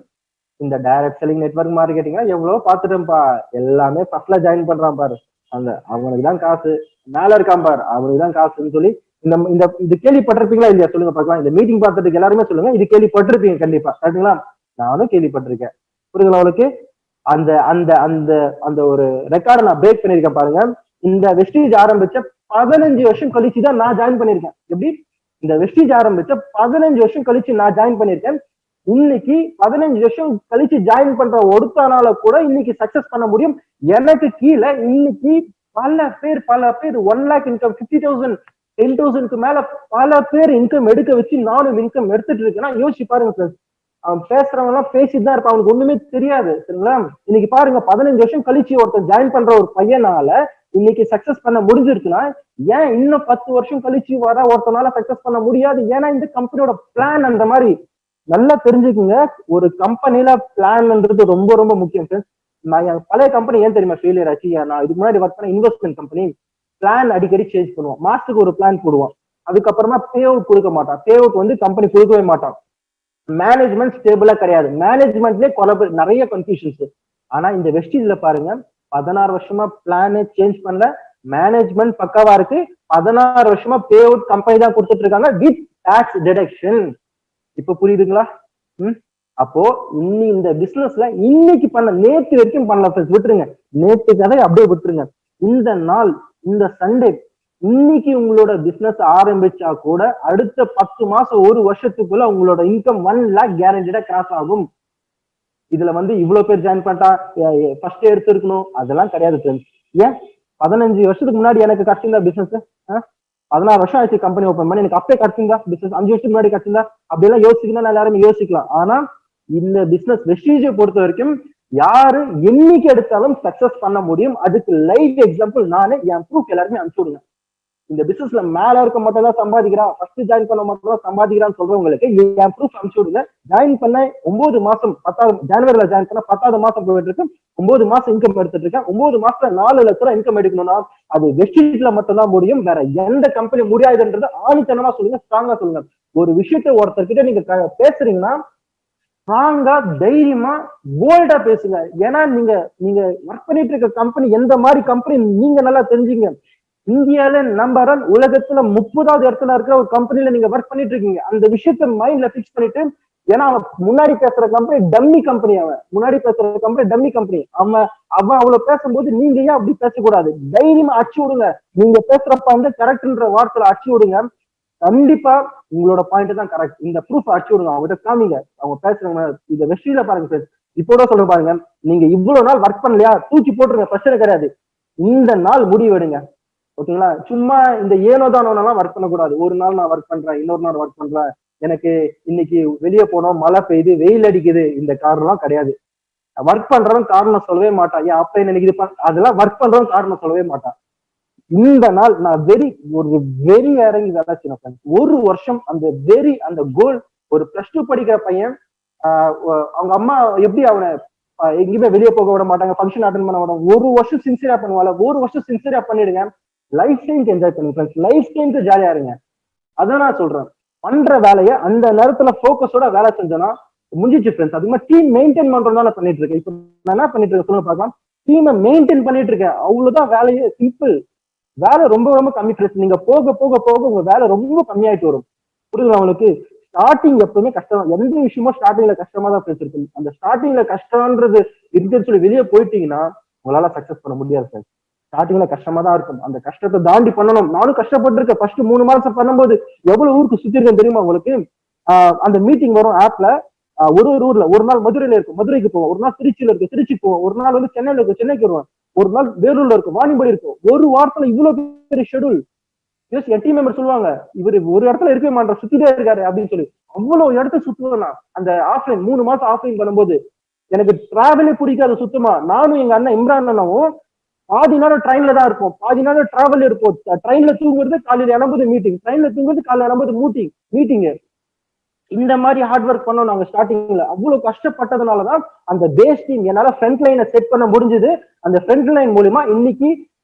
இந்த டைரக்ட் செல்லிங் நெட்வொர்க் மார்க்கெட்டிங்னா எவ்வளவு பாத்துட்டேன்ப்பா, எல்லாமே ஃபர்ஸ்ட்ல ஜாயின் பண்றான் பாரு, அந்த அவனுக்கு தான் காசு, மேல இருக்கான் பாரு அவனுக்கு தான் காசுன்னு சொல்லி இந்த இது கேள்விப்பட்டிருப்பீங்களா இல்லையா? சொல்லுங்க பார்க்கலாம். இந்த மீட்டிங் பார்த்துட்டு எல்லாருமே சொல்லுங்க, இது கேள்விப்பட்டிருப்பீங்க கண்டிப்பா, கரெக்டுங்களா? நானும் கேள்விப்பட்டிருக்கேன். புரியுதுங்களா உங்களுக்கு? அந்த அந்த அந்த அந்த ஒரு ரெக்கார்டை நான் பிரேக் பண்ணிருக்கேன் பாருங்க. இந்த வெஸ்டீஜ் ஆரம்பிச்ச 15 வருஷம் கழிச்சு தான் நான் ஜாயின் பண்ணிருக்கேன். எப்படி? இந்த வெஸ்டீஜ் ஆரம்பிச்ச 15 வருஷம் கழிச்சு நான் ஜாயின் பண்ணிருக்கேன். இன்னைக்கு 15 வருஷம் கழிச்சு ஜாயின் பண்ற ஒருத்தனால கூட இன்னைக்கு சக்சஸ் பண்ண முடியும். எனக்கு கீழே இன்னைக்கு பல பேர் 1 lakh இன்கம், 50,000, 10,000க்கு மேல பல பேர் இன்கம் எடுக்க வச்சு நானும் இன்கம் எடுத்துட்டு இருக்கேன்னா யோசிச்சு பாருங்க சார். அவன் பேசுறவங்க எல்லாம் பேசிட்டு தான் இருப்பான், அவனுக்கு ஒண்ணுமே தெரியாது, சரிங்களா? இன்னைக்கு பாருங்க 15 வருஷம் கழிச்சு ஒருத்தன் ஜாயின் பண்ற ஒரு பையனால இன்னைக்கு சக்சஸ் பண்ண முடிஞ்சிருக்குன்னா, ஏன் இன்னும் 10 வருஷம் கழிச்சு வர ஒருத்தனால சக்சஸ் பண்ண முடியாது? ஏன்னா இந்த கம்பெனியோட பிளான் அந்த மாதிரி. நல்லா தெரிஞ்சுக்குங்க, ஒரு கம்பெனில பிளான்ன்றது ரொம்ப ரொம்ப முக்கியம் சார். நான் என் பழைய கம்பெனி ஏன் தெரியுமா ஃபெயிலியர் ஆச்சு? நான் இதுக்கு முன்னாடி ஒர்க் பண்ண இன்வெஸ்ட்மெண்ட் கம்பெனி பிளான் அடிக்கடி சேஞ்ச் பண்ணுவோம். மாசத்துக்கு ஒரு பிளான் போடுவோம், அதுக்கப்புறமா பே அவுட் கொடுக்க மாட்டான். பே அவுட் வந்து கம்பெனி கொடுக்கவே மாட்டான். மேனேஜ்மெண்ட் ஸ்டேபிளா கிடையாது, மேனேஜ்மெண்ட்லயே நிறைய கன்ஃபியூஷன்ஸ். ஆனா இந்த வெஸ்டீஜ்ல பாருங்க, 16 வருஷமா பிளானே சேஞ்ச் பண்ணல, மேனேஜ்மெண்ட் பக்காவா இருக்கு, 16 வருஷமா பே அவுட் கம்பெனி தான் கொடுத்துட்டு இருக்காங்க வித் டாக்ஸ் டிடக்ஷன். இப்ப புரியுதுங்களா? அப்போ இந்த பிசினஸ்ல இன்னைக்கு பண்ண, நேற்று வரைக்கும் பண்ணல, விட்டுருங்க, நேற்று கதை அப்படியே விட்டுருங்க. இந்த நாள், இந்த சண்டே, இன்னைக்கு உங்களோட பிசினஸ் ஆரம்பிச்சா கூட அடுத்த 10 மாசம் 1 வருஷத்துக்குள்ள உங்களோட இன்கம் 1 lakh கேரண்டிடா கிராஸ் ஆகும். இதுல வந்து இவ்வளவு பேர் ஜாயின் பண்ணிட்டா ஃபர்ஸ்ட் எடுத்துருக்கணும் அதெல்லாம் கிடையாது ஃப்ரெண்ட்ஸ். ஏன் 15 வருஷத்துக்கு முன்னாடி எனக்கு கிடைச்சிருந்தா பிசினஸ், 16 வருஷம் ஆச்சு கம்பெனி ஓபன் பண்ணி, எனக்கு அப்பே கிடைச்சிருந்தா பிசினஸ், 5 வருஷத்துக்கு முன்னாடி கிடைச்சிருந்தா, அப்படி எல்லாம் யோசிக்கணும், எல்லாருமே யோசிக்கலாம். ஆனா இந்த பிசினஸ் வெஸ்டீஜை பொறுத்த வரைக்கும் யாரு என்னைக்கு எடுத்தாலும் சக்சஸ் பண்ண முடியும். அதுக்கு லைவ் எக்ஸாம்பிள் நானே, என் ப்ரூஃப் எல்லாருமே அனுப்பிச்சு விடுங்க. இந்த பிசினஸ்ல மேல இருக்க மட்டும் தான் சம்பாதிக்கிறான், ஃபர்ஸ்ட் ஜாயின் பண்ண மட்டும் தான் சம்பாதிக்கிறான்னு சொல்றவங்களுக்கு என் ப்ரூஃப் அனுப்பிச்சு விடுங்க. ஜாயின் பண்ண 9 மாசம், 10வது ஜனவரில ஜாயின் பண்ண 10வது மாசம் போயிட்டு இருக்கு, 9 மாசம் இன்கம் எடுத்துட்டு இருக்கேன். 9 மாசத்துல 4 லட்ச ரூபாய் இன்கம் எடுக்கணும்னா அது வெஸ்டீஜ்ல மட்டும் தான் முடியும், வேற எந்த கம்பெனி முடியாதுன்றது ஆணித்தனமா சொல்லுங்க, ஸ்ட்ராங்கா சொல்லுங்க. ஒரு விஷயத்த ஒருத்தர்கிட்ட நீங்க பேசுறீங்கன்னா ஸ்ட்ராங்கா, தைரியமா, போல்டா பேசுங்க. ஏன்னா நீங்க ஒர்க் பண்ணிட்டு இருக்க கம்பெனி எந்த மாதிரி கம்பெனி நீங்க நல்லா தெரிஞ்சுங்க. இந்தியால நம்பர் 1, உலகத்துல 30வது இடத்துல இருக்கிற ஒரு கம்பெனில நீங்க ஒர்க் பண்ணிட்டு இருக்கீங்க. அந்த விஷயத்த மைண்ட்ல பிக்ஸ் பண்ணிட்டு, ஏன்னா அவன் முன்னாடி பேசுற கம்பெனி டம்மி கம்பெனி, அவன் முன்னாடி பேசுற கம்பெனி டம்மி கம்பெனி, அவன் அவ்வளவு பேசும்போது நீங்க ஏன் அப்படி பேசக்கூடாது? தைரியமா அச்சு விடுங்க. நீங்க பேசுறப்ப வந்து கரெக்ட்ன்ற வார்த்தையில அச்சு விடுங்க. கண்டிப்பா உங்களோட பாயிண்ட் தான் கரெக்ட். இந்த ப்ரூஃப் அடிச்சு விடுங்க, அவங்ககிட்ட காமிங்க. அவங்க பேசுறாங்க, இத வெஸ்டீல பாருங்க சார். இப்போட சொல்ற பாருங்க, நீங்க இவ்வளவு நாள் ஒர்க் பண்ணலையா, தூக்கி போட்டுருங்க, பிரச்சனை கிடையாது. இந்த நாள் முடிவெடுங்க, ஓகேங்களா? சும்மா இந்த ஏனோதானோலாம் ஒர்க் பண்ணக்கூடாது. ஒரு நாள் நான் ஒர்க் பண்றேன், இன்னொரு நாள் ஒர்க் பண்றேன், எனக்கு இன்னைக்கு வெளியே போனோம், மழை பெய்யுது, வெயில் அடிக்குது, இந்த காரணம்லாம் கிடையாது. ஒர்க் பண்றவன் காரணம் சொல்லவே மாட்டான். ஏன் அப்ப நினைக்குது, அதெல்லாம் ஒர்க் பண்றவன் காரணம் சொல்லவே மாட்டான். இந்த நாள் நான் வெறி இறங்கி வேலை, ஒரு வருஷம் அந்த கோல். ஒரு +2 படிக்கிற பையன், அவங்க அம்மா எப்படி அவனை எங்கேயுமே வெளியே போக விட மாட்டாங்க, ஃபங்க்ஷன் அட்டென்ட் பண்ண விட, ஒரு வருஷம் சின்சியரா பண்ணுவாங்க. ஒரு வருஷம் சின்சியரா பண்ணிடுங்க, லைஃப் டைம் என்ஜாய் பண்ணுங்க, லைஃப் டைம்க்கு ஜாலியா இருங்க. அதான் நான் சொல்றேன், பண்ற வேலையை அந்த நேரத்துல போக்கஸோட வேலை செஞ்சோன்னா முடிஞ்சிச்சு ஃப்ரெண்ட்ஸ். அது மாதிரி டீம் மெயின்டைன் பண்றோம் தான் பண்ணிட்டு இருக்கேன். இப்போ நான் என்ன பண்ணிட்டு இருக்கேன் சொல்லுங்க பார்க்கலாம். டீமை மெயின்டைன் பண்ணிட்டு இருக்கேன், அவ்வளவுதான் வேலையே, சிம்பிள். வேலை ரொம்ப ரொம்ப கம்மி ஃப்ரெண்ட்ஸ். நீங்க போக போக போக உங்க வேலை ரொம்ப கம்மியாயிட்டு வரும். புரியுது உங்களுக்கு? ஸ்டார்டிங் எப்பவுமே கஷ்டம், எந்த விஷயமும் ஸ்டார்டிங்ல கஷ்டமா தான் பேசிருக்கு. அந்த ஸ்டார்டிங்ல கஷ்டம்ன்றது இருக்குன்னு சொல்லி வெளியே போயிட்டீங்கன்னா உங்களால சக்சஸ் பண்ண முடியாது சார். ஸ்டார்டிங்ல கஷ்டமா தான் இருக்கும், அந்த கஷ்டத்தை தாண்டி பண்ணணும். நானும் கஷ்டப்பட்டிருக்கேன். ஃபர்ஸ்ட் 3 மாசம் பண்ணும்போது எவ்வளவு ஊருக்கு சுத்தி இருக்கேன் தெரியுமா உங்களுக்கு? அந்த மீட்டிங் வரும் ஆப்ல, ஒரு ஊர்ல, ஒரு நாள் மதுரையில இருக்கும், மதுரைக்கு போவோம், ஒரு நாள் திருச்சியில இருக்கு, திருச்சிக்கு போவோம், ஒரு நாள் வந்து சென்னையில இருக்கும், சென்னைக்கு வருவோம், ஒரு நாள் வேலூர்ல இருக்கும், வாணிபடி இருக்கும். ஒரு வாரத்துல இவ்வளவு பெரிய ஷெடியூல். என் டீம் மெம்பர் சொல்லுவாங்க, இவரு ஒரு இடத்துல இருக்கவே மாட்டார், சுத்திட்டே இருக்காரு அப்படின்னு சொல்லி. அவ்வளவு இடத்த சுத்துவேன் நான் அந்த ஆஃப்லைன் 3 மாசம் ஆஃப்லைன் பண்ணும்போது. எனக்கு டிராவலே பிடிக்காது சுத்தமா. நானும் எங்க அண்ணன் இம்ரான் அண்ணாவும் பாதி நேரம் ட்ரெயின்ல தான் இருப்போம், பாதி நேரம் டிராவல் இருப்போம். ட்ரெயின்ல தூங்குறது காலையில 80 மீட்டிங், ட்ரெயின்ல தூங்குறது காலையில 80 மீட்டிங். இந்த மாதிரி ஹார்ட் ஒர்க் பண்ணோம் நாங்க ஸ்டார்டிங்ல. அவ்வளவு கஷ்டப்பட்டதுனாலதான் அந்த பேஸ் டீம் என்னால ஃப்ரண்ட் லைனை செட் பண்ண முடிஞ்சது. அந்த ஃப்ரண்ட் லைன் மூலியமா இன்னைக்கு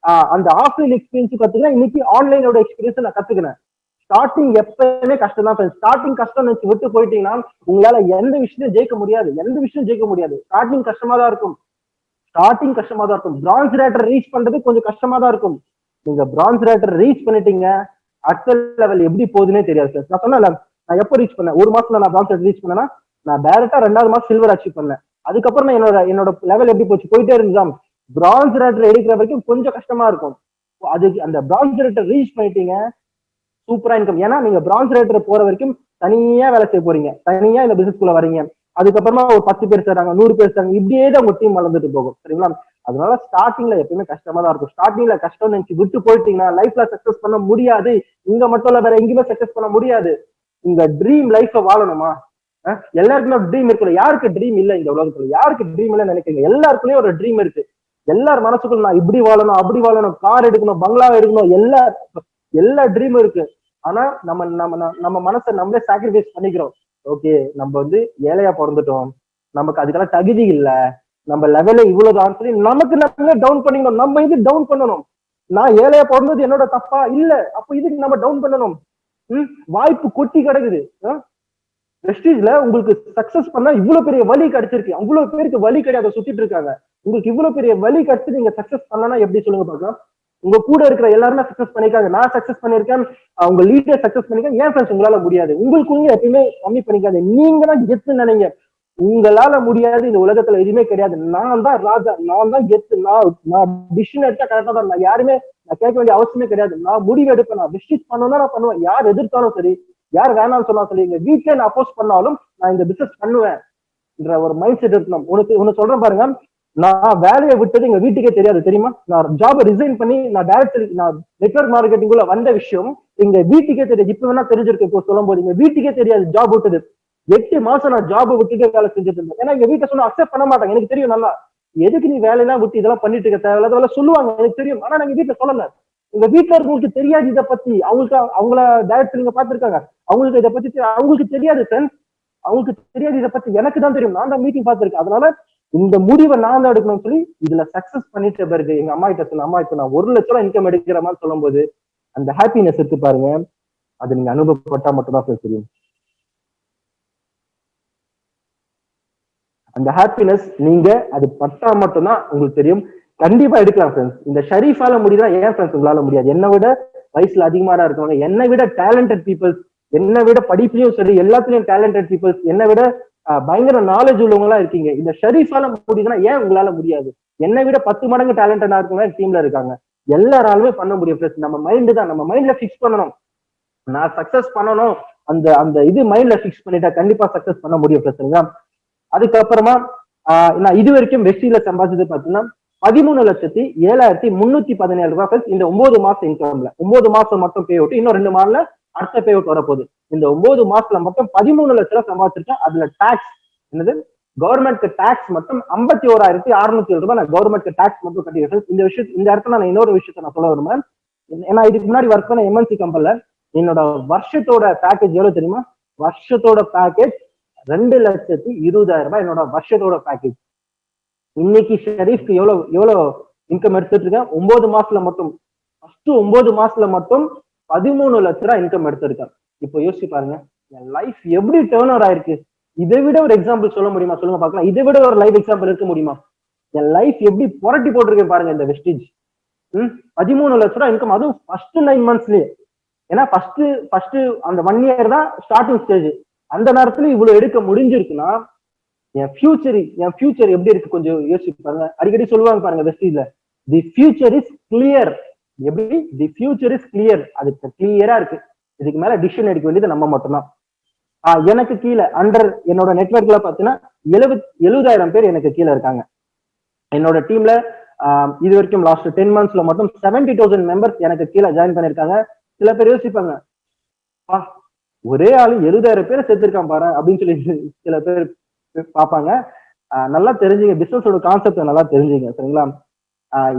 அந்த ஆஃப்லைன் எக்ஸ்பீரியன்ஸ் கத்துக்கிறேன், இன்னைக்கு ஆன்லைனோட எக்ஸ்பீரியன்ஸ் நான் கத்துக்கிறேன். ஸ்டார்டிங் எப்பவுமே கஷ்டம் தான். ஸ்டார்டிங் கஷ்டம் நினைச்சு விட்டு போயிட்டீங்கன்னா உங்களால எந்த விஷயம் ஜெயிக்க முடியாது, எந்த விஷயம் ஜெயிக்க முடியாது. ஸ்டார்டிங் கஷ்டமா தான் இருக்கும், ஸ்டார்டிங் கஷ்டமா தான் இருக்கும். பிரான்ஸ் ரேட்டர் ரீச் பண்றது கொஞ்சம் கஷ்டமா தான் இருக்கும். நீங்க பிரான்ஸ் ரேட்டர் ரீச் பண்ணிட்டீங்க, அடுத்த லெவல் எப்படி போகுதுன்னே தெரியாது சார். நான் சொன்னேன்ல, நான் எப்போ ரீச் பண்ணேன், ஒரு மாசத்துல நான் பிரான்ஸ் ரேட்டர் ரீச் பண்ணேன்னா நான் டைரக்டா 2வது மாசம் சில்வர் அச்சீவ் பண்ணேன். அதுக்கப்புறம் என்னோட லெவல் எப்படி போச்சு, போயிட்டே இருந்தா. பிரான்ஸ் ரேட்டர் எடுக்கிற வரைக்கும் கொஞ்சம் கஷ்டமா இருக்கும். அதுக்கு அந்த பிரான்ஸ் ரேட்டர் ரீச் பண்ணிட்டீங்க, சூப்பரா இன்கம். ஏன்னா நீங்க பிரான்ஸ் ரேட்டர் போற வரைக்கும் தனியா வேலை செய்ய போறீங்க, தனியா இந்த பிசினஸ்குள்ள வரீங்க. அதுக்கப்புறமா ஒரு 10 பேர் சேர்றாங்க, 100 பேர் சேர்றாங்க, இப்படியே தான் உங்க டீம் வளர்ந்துட்டு போகும். சரிங்களா? அதனால ஸ்டார்டிங்ல எப்பயுமே கஷ்டமா தான் இருக்கும். ஸ்டார்டிங்ல கஷ்டம் நினைச்சு விட்டு போயிட்டீங்கன்னா லைஃப்ல சக்சஸ் பண்ண முடியாது. இங்க மட்டும் இல்ல, வேற எங்கேயுமே சக்சஸ் பண்ண முடியாது. உங்க ட்ரீம் லைஃப வாழணுமா? எல்லாருக்குமே ஒரு ட்ரீம் இருக்குல்ல. யாருக்கு ட்ரீம் இல்ல இந்த உலகத்துல? யாருக்கு ட்ரீம் இல்ல நினைக்கிறீங்க? எல்லாருக்குள்ளயும் ஒரு ட்ரீம் இருக்கு. எல்லார் மனசுக்குள்ள நான் இப்படி வாழணும், அப்படி வாழணும், கார் எடுக்கணும், பங்களா எடுக்கணும், எல்லா ட்ரீமும் இருக்கு. ஆனா நம்ம மனசை நம்மளே சாக்ரிஃபைஸ் பண்ணிக்கிறோம். ஓகே, நம்ம வந்து ஏழையா பிறந்துட்டோம், நமக்கு அதுக்கெல்லாம் தகுதி இல்ல, நம்ம லெவல இவ்வளவுதான் சொல்லி நமக்கு நம்மளே டவுன் பண்ணிக்கணும். நம்ம இது டவுன் பண்ணணும். நான் ஏழையா பிறந்தது என்னோட தப்பா இல்ல, அப்ப இதுக்கு நம்ம டவுன் பண்ணணும். வாய்ப்பு கொட்டி கிடக்குது. வெஸ்டீஜ்ல உங்களுக்கு சக்சஸ் பண்ணா இவ்வளவு பெரிய வழி கிடைச்சிருக்கு, அவ்வளவு பேருக்கு வழி கிடையாது, சுத்திட்டு இருக்காங்க. உங்களுக்கு இவ்வளவு பெரிய வழி கிடைச்சு நீங்க சக்சஸ் பண்ணலன்னா எப்படி சொல்லுங்க பார்க்கலாம்? உங்க கூட இருக்கிற எல்லாருமே சக்சஸ் பண்ணிருக்காங்க, நான் சக்சஸ் பண்ணிருக்கேன், உங்க லீடர் சக்சஸ் பண்ணிருக்கேன். ஏன் ஃப்ரெண்ட்ஸ் உங்களால முடியாது? உங்களுக்குள்ள எப்பயுமே கம்மி பண்ணிக்காது. நீங்க தான் கெத்து நினைங்க. உங்களால முடியாது இந்த உலகத்துல எதுவுமே கிடையாது. நான் தான் ராஜா, நான் தான் கெத்து, நான் டிசிஷன் எடுத்தா கரெக்டா தான். நான் யாருமே நான் கேட்க வேண்டிய அவசியமே கிடையாது. நான் முடிவு எடுப்பேன், நான் டிசிஷன் பண்ணணும்னா நான் பண்ணுவேன். யார் எதிர்த்தாலும் சரி, யார் வேணாம்னு சொன்னாலும் சரி, எங்க வீட்டுல நான் அப்போஸ் பண்ணாலும் நான் இந்த பிசினஸ் பண்ணுவேன் என்ற ஒரு மைண்ட் செட் இருக்கணும். உனக்கு சொல்றேன் பாருங்க, நான் வேலையை விட்டது எங்க வீட்டுக்கே தெரியாது தெரியுமா? நான் ஜாப் ரிசைன் பண்ணி நான் நான் நெட்வொர்க் மார்க்கெட்டிங்குள்ள வந்த விஷயம் எங்க வீட்டுக்கே தெரியாது. இப்ப வேணா தெரிஞ்சிருக்கு. இப்போ சொல்லும் போது எங்க வீட்டுக்கே தெரியாது ஜாப் விட்டது. 8 மாசம் நான் ஜாப் விட்டுட்டு வேலை செஞ்சுட்டு இருந்தேன். ஏன்னா எங்க வீட்டை சொன்னா அக்செப்ட் பண்ண மாட்டாங்க. எனக்கு தெரியும் நல்லா, எதுக்கு நீ வேலையெல்லாம் விட்டு இதெல்லாம் பண்ணிட்டு இருக்க, தேவையில்லாத சொல்லுவாங்க, எனக்கு தெரியும். ஆனா நாங்க வீட்டுல சொல்லல. எங்க வீட்டுல இருக்கவங்களுக்கு தெரியாது இதை பத்தி. அவங்கள டைரக்ட் நீங்க பாத்துருக்காங்க, அவங்களுக்கு இதை பத்தி அவங்களுக்கு தெரியாது ஃப்ரெண்ட்ஸ், அவங்களுக்கு தெரியாது இதை பத்தி. எனக்கு தான் தெரியும், நான் தான் மீட்டிங் பார்த்திருக்கேன். அதனால இந்த முடிவை நான் தான் எடுக்கணும்னு சொல்லி இதுல சக்சஸ் பண்ணிட்ட பிறகு எங்க அம்மா கிட்ட சொன்ன, அம்மா இப்ப நான் 1 லட்சம் இன்கம் எடுக்கிற மாதிரி சொல்லும் போது அந்த ஹாப்பினஸ் இருக்கு பாருங்க, அது நீங்க அனுபவப்பட்டா மட்டும்தான் தெரியும். அந்த ஹாப்பினஸ் நீங்க அது பட்டா மட்டும்தான் உங்களுக்கு தெரியும். கண்டிப்பா எடுக்கலாம் ஃப்ரெண்ட்ஸ். இந்த ஷரீஃபால முடியுதா, ஏன் ஃப்ரெண்ட்ஸ் உங்களால முடியாது? என்னை விட வயசுல அதிகமா இருக்கவங்க, என்னை விட டேலண்டட் பீப்புள்ஸ், என்னை விட படிப்புலயும் சரி எல்லாத்துலயும் டேலண்டட் பீப்புள்ஸ், என்னை விட பயங்கர நாலேஜ் உள்ளவங்க எல்லாம் இருக்கீங்க. இந்த ஷரீஃபால முடியுதுன்னா ஏன் உங்களால முடியாது? என்னை விட 10 மடங்கு டேலண்டடா இருக்கவங்க டீம்ல இருக்காங்க. எல்லாராலுமே பண்ண முடியும் ஃப்ரெண்ட்ஸ். நம்ம மைண்ட் தான், நம்ம மைண்ட்ல பிக்ஸ் பண்ணணும். நான் சக்சஸ் பண்ணணும், அந்த இது மைண்ட்ல பிக்ஸ் பண்ணிட்டா கண்டிப்பா சக்சஸ் பண்ண முடியும் ஃப்ரெண்ட்ஸுங்களா. அதுக்கப்புறமா நான் இது வரைக்கும் வெஸ்டில சம்பாதிச்சது பாத்தீங்கன்னா 13,07,317 ரூபாய் இந்த 9 மாசம் இன்கம்ல. 9 மாசம் மட்டும் பே அவுட், இன்னும் 2 மாதத்துல அடுத்த பே அவுட் வரப்போகுது. இந்த 9 மாசத்துல மட்டும் 13 லட்சம் ரூபாய் சம்பாதிச்சிருக்கேன். அதுல டாக்ஸ் என்னது, கவர்மெண்ட் டாக்ஸ் மட்டும் 51,607 ரூபாய் நான் கவர்மெண்ட் டாக்ஸ் மட்டும் கட்டிக்கிறேன். இந்த இடத்துல நான் இன்னொரு விஷயத்த நான் சொல்ல விரும்புறேன். ஏன்னா இதுக்கு முன்னாடி ஒர்க் பண்ண எம்என்சி கம்பெனில என்னோட வருஷத்தோட பேக்கேஜ் எவ்வளவு தெரியுமா? வருஷத்தோட பேக்கேஜ் 2,20,000 ரூபாய் என்னோட வருஷத்தோட பேக்கேஜ். இன்னைக்கு ஷெரீஃப்க்கு எவ்வளவு இன்கம் எடுத்துட்டு இருக்கேன்? 9 மாசத்துல மட்டும், ஃபர்ஸ்ட் 9 மாசத்துல மட்டும் 13 லட்சம் ரூபாய் இன்கம் எடுத்திருக்கேன். இப்போ யோசிச்சு பாருங்க, என் லைஃப் எப்படி டேர்ன் ஓவர் ஆயிருக்கு. இதை விட ஒரு எக்ஸாம்பிள் சொல்ல முடியுமா? சொல்லுங்க பார்க்கலாம். இதை விட ஒரு லைஃப் எக்ஸாம்பிள் இருக்க முடியுமா? என் லைஃப் எப்படி புரட்டி போட்டிருக்கேன் பாருங்க இந்த வெஸ்டீஜ். 13 லட்சம் ரூபாய் இன்கம், அதுவும் ஃபர்ஸ்ட் 9 மந்த்ஸ்லயே. ஏன்னா ஃபர்ஸ்ட் அந்த 1 இயர் தான் ஸ்டார்டிங் ஸ்டேஜ். அந்த நேரத்துல இவ்வளவு எடுக்க முடிஞ்சிருக்குன்னா என் ஃபியூச்சர் எப்படி இருக்கு கொஞ்சம் யோசிச்சு பாருங்க. அடிக்கடி சொல்லுவாங்க பாருங்க வெஸ்டீஜ்ல, தி ஃபியூச்சர் இஸ் கிளியர். எப்படி தி ஃபியூச்சர் இஸ் கிளியர், அது கிளியரா இருக்கு. இதுக்கு மேல டிசிஷன் எடுக்க வேண்டியது நம்ம மட்டும்தான். எனக்கு கீழே அண்டர் என்னோட நெட்வொர்க்ல பாத்தீங்கன்னா 70,000 பேர் எனக்கு கீழே இருக்காங்க. என்னோட டீம்ல இது வரைக்கும் லாஸ்ட் 10 monthsல மட்டும் 70,000 மெம்பர்ஸ் எனக்கு கீழே ஜாயின் பண்ணிருக்காங்க. சில பேர் யோசிப்பாங்க, ஒரே ஆளு 70,000 பேரை சேர்த்திருக்கான் பாரு அப்படின்னு சொல்லி சில பேர் பார்ப்பாங்க. நல்லா தெரிஞ்சுங்க, பிசினஸோட கான்செப்ட் நல்லா தெரிஞ்சுங்க, சரிங்களா?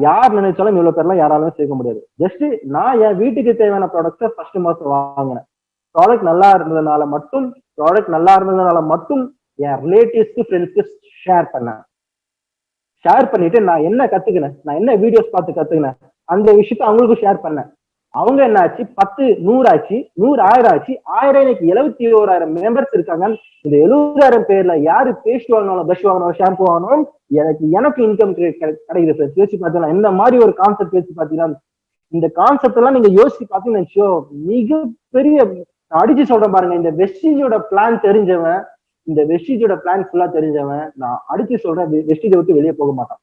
யார் நினைச்சாலும் இவ்வளவு பேர்லாம் யாராலுமே சேர்க்க முடியாது. ஜஸ்ட் நான் என் வீட்டுக்கு தேவையான ப்ராடக்ட்ஸை ஃபர்ஸ்ட் மாசம் வாங்கினேன். ப்ராடக்ட் நல்லா இருந்ததுனால மட்டும் என் ரிலேட்டிவ்ஸ்க்கு ஃப்ரெண்ட்ஸ்க்கு ஷேர் பண்ணேன். ஷேர் பண்ணிட்டு நான் என்ன கத்துக்கினேன், நான் என்ன வீடியோஸ் பார்த்து கத்துக்கினேன், அந்த விஷயத்த அவங்களுக்கும் ஷேர் பண்ணேன். அவங்க என்ன ஆச்சு, 10 100 ஆச்சு, 100 1000 ஆச்சு, 1000 இன்னைக்கு 71,000 மெம்பர்ஸ் இருக்காங்க. இந்த 70,000 பேர்ல யாரு பேஸ்ட் வாங்கினாலும், பிரஷ் வாங்கினாலும், ஷாம்பு வாங்கினாலும் எனக்கு இன்கம் கிடைக்குது. யோசிச்சு பார்த்தீங்கன்னா இந்த மாதிரி ஒரு கான்செப்ட் யோசிச்சு பார்த்தீங்கன்னா, இந்த கான்செப்ட் எல்லாம் நீங்க யோசிச்சு பார்த்தீங்கன்னா மிகப்பெரிய அடிச்சு சொல்றேன் பாருங்க. இந்த வெஸ்டீஜோட பிளான் தெரிஞ்சவன், இந்த வெஸ்டீஜோட பிளான் ஃபுல்லா தெரிஞ்சவன், நான் அடிச்சு சொல்றேன், வெஸ்டீஜை விட்டு வெளியே போக மாட்டான்,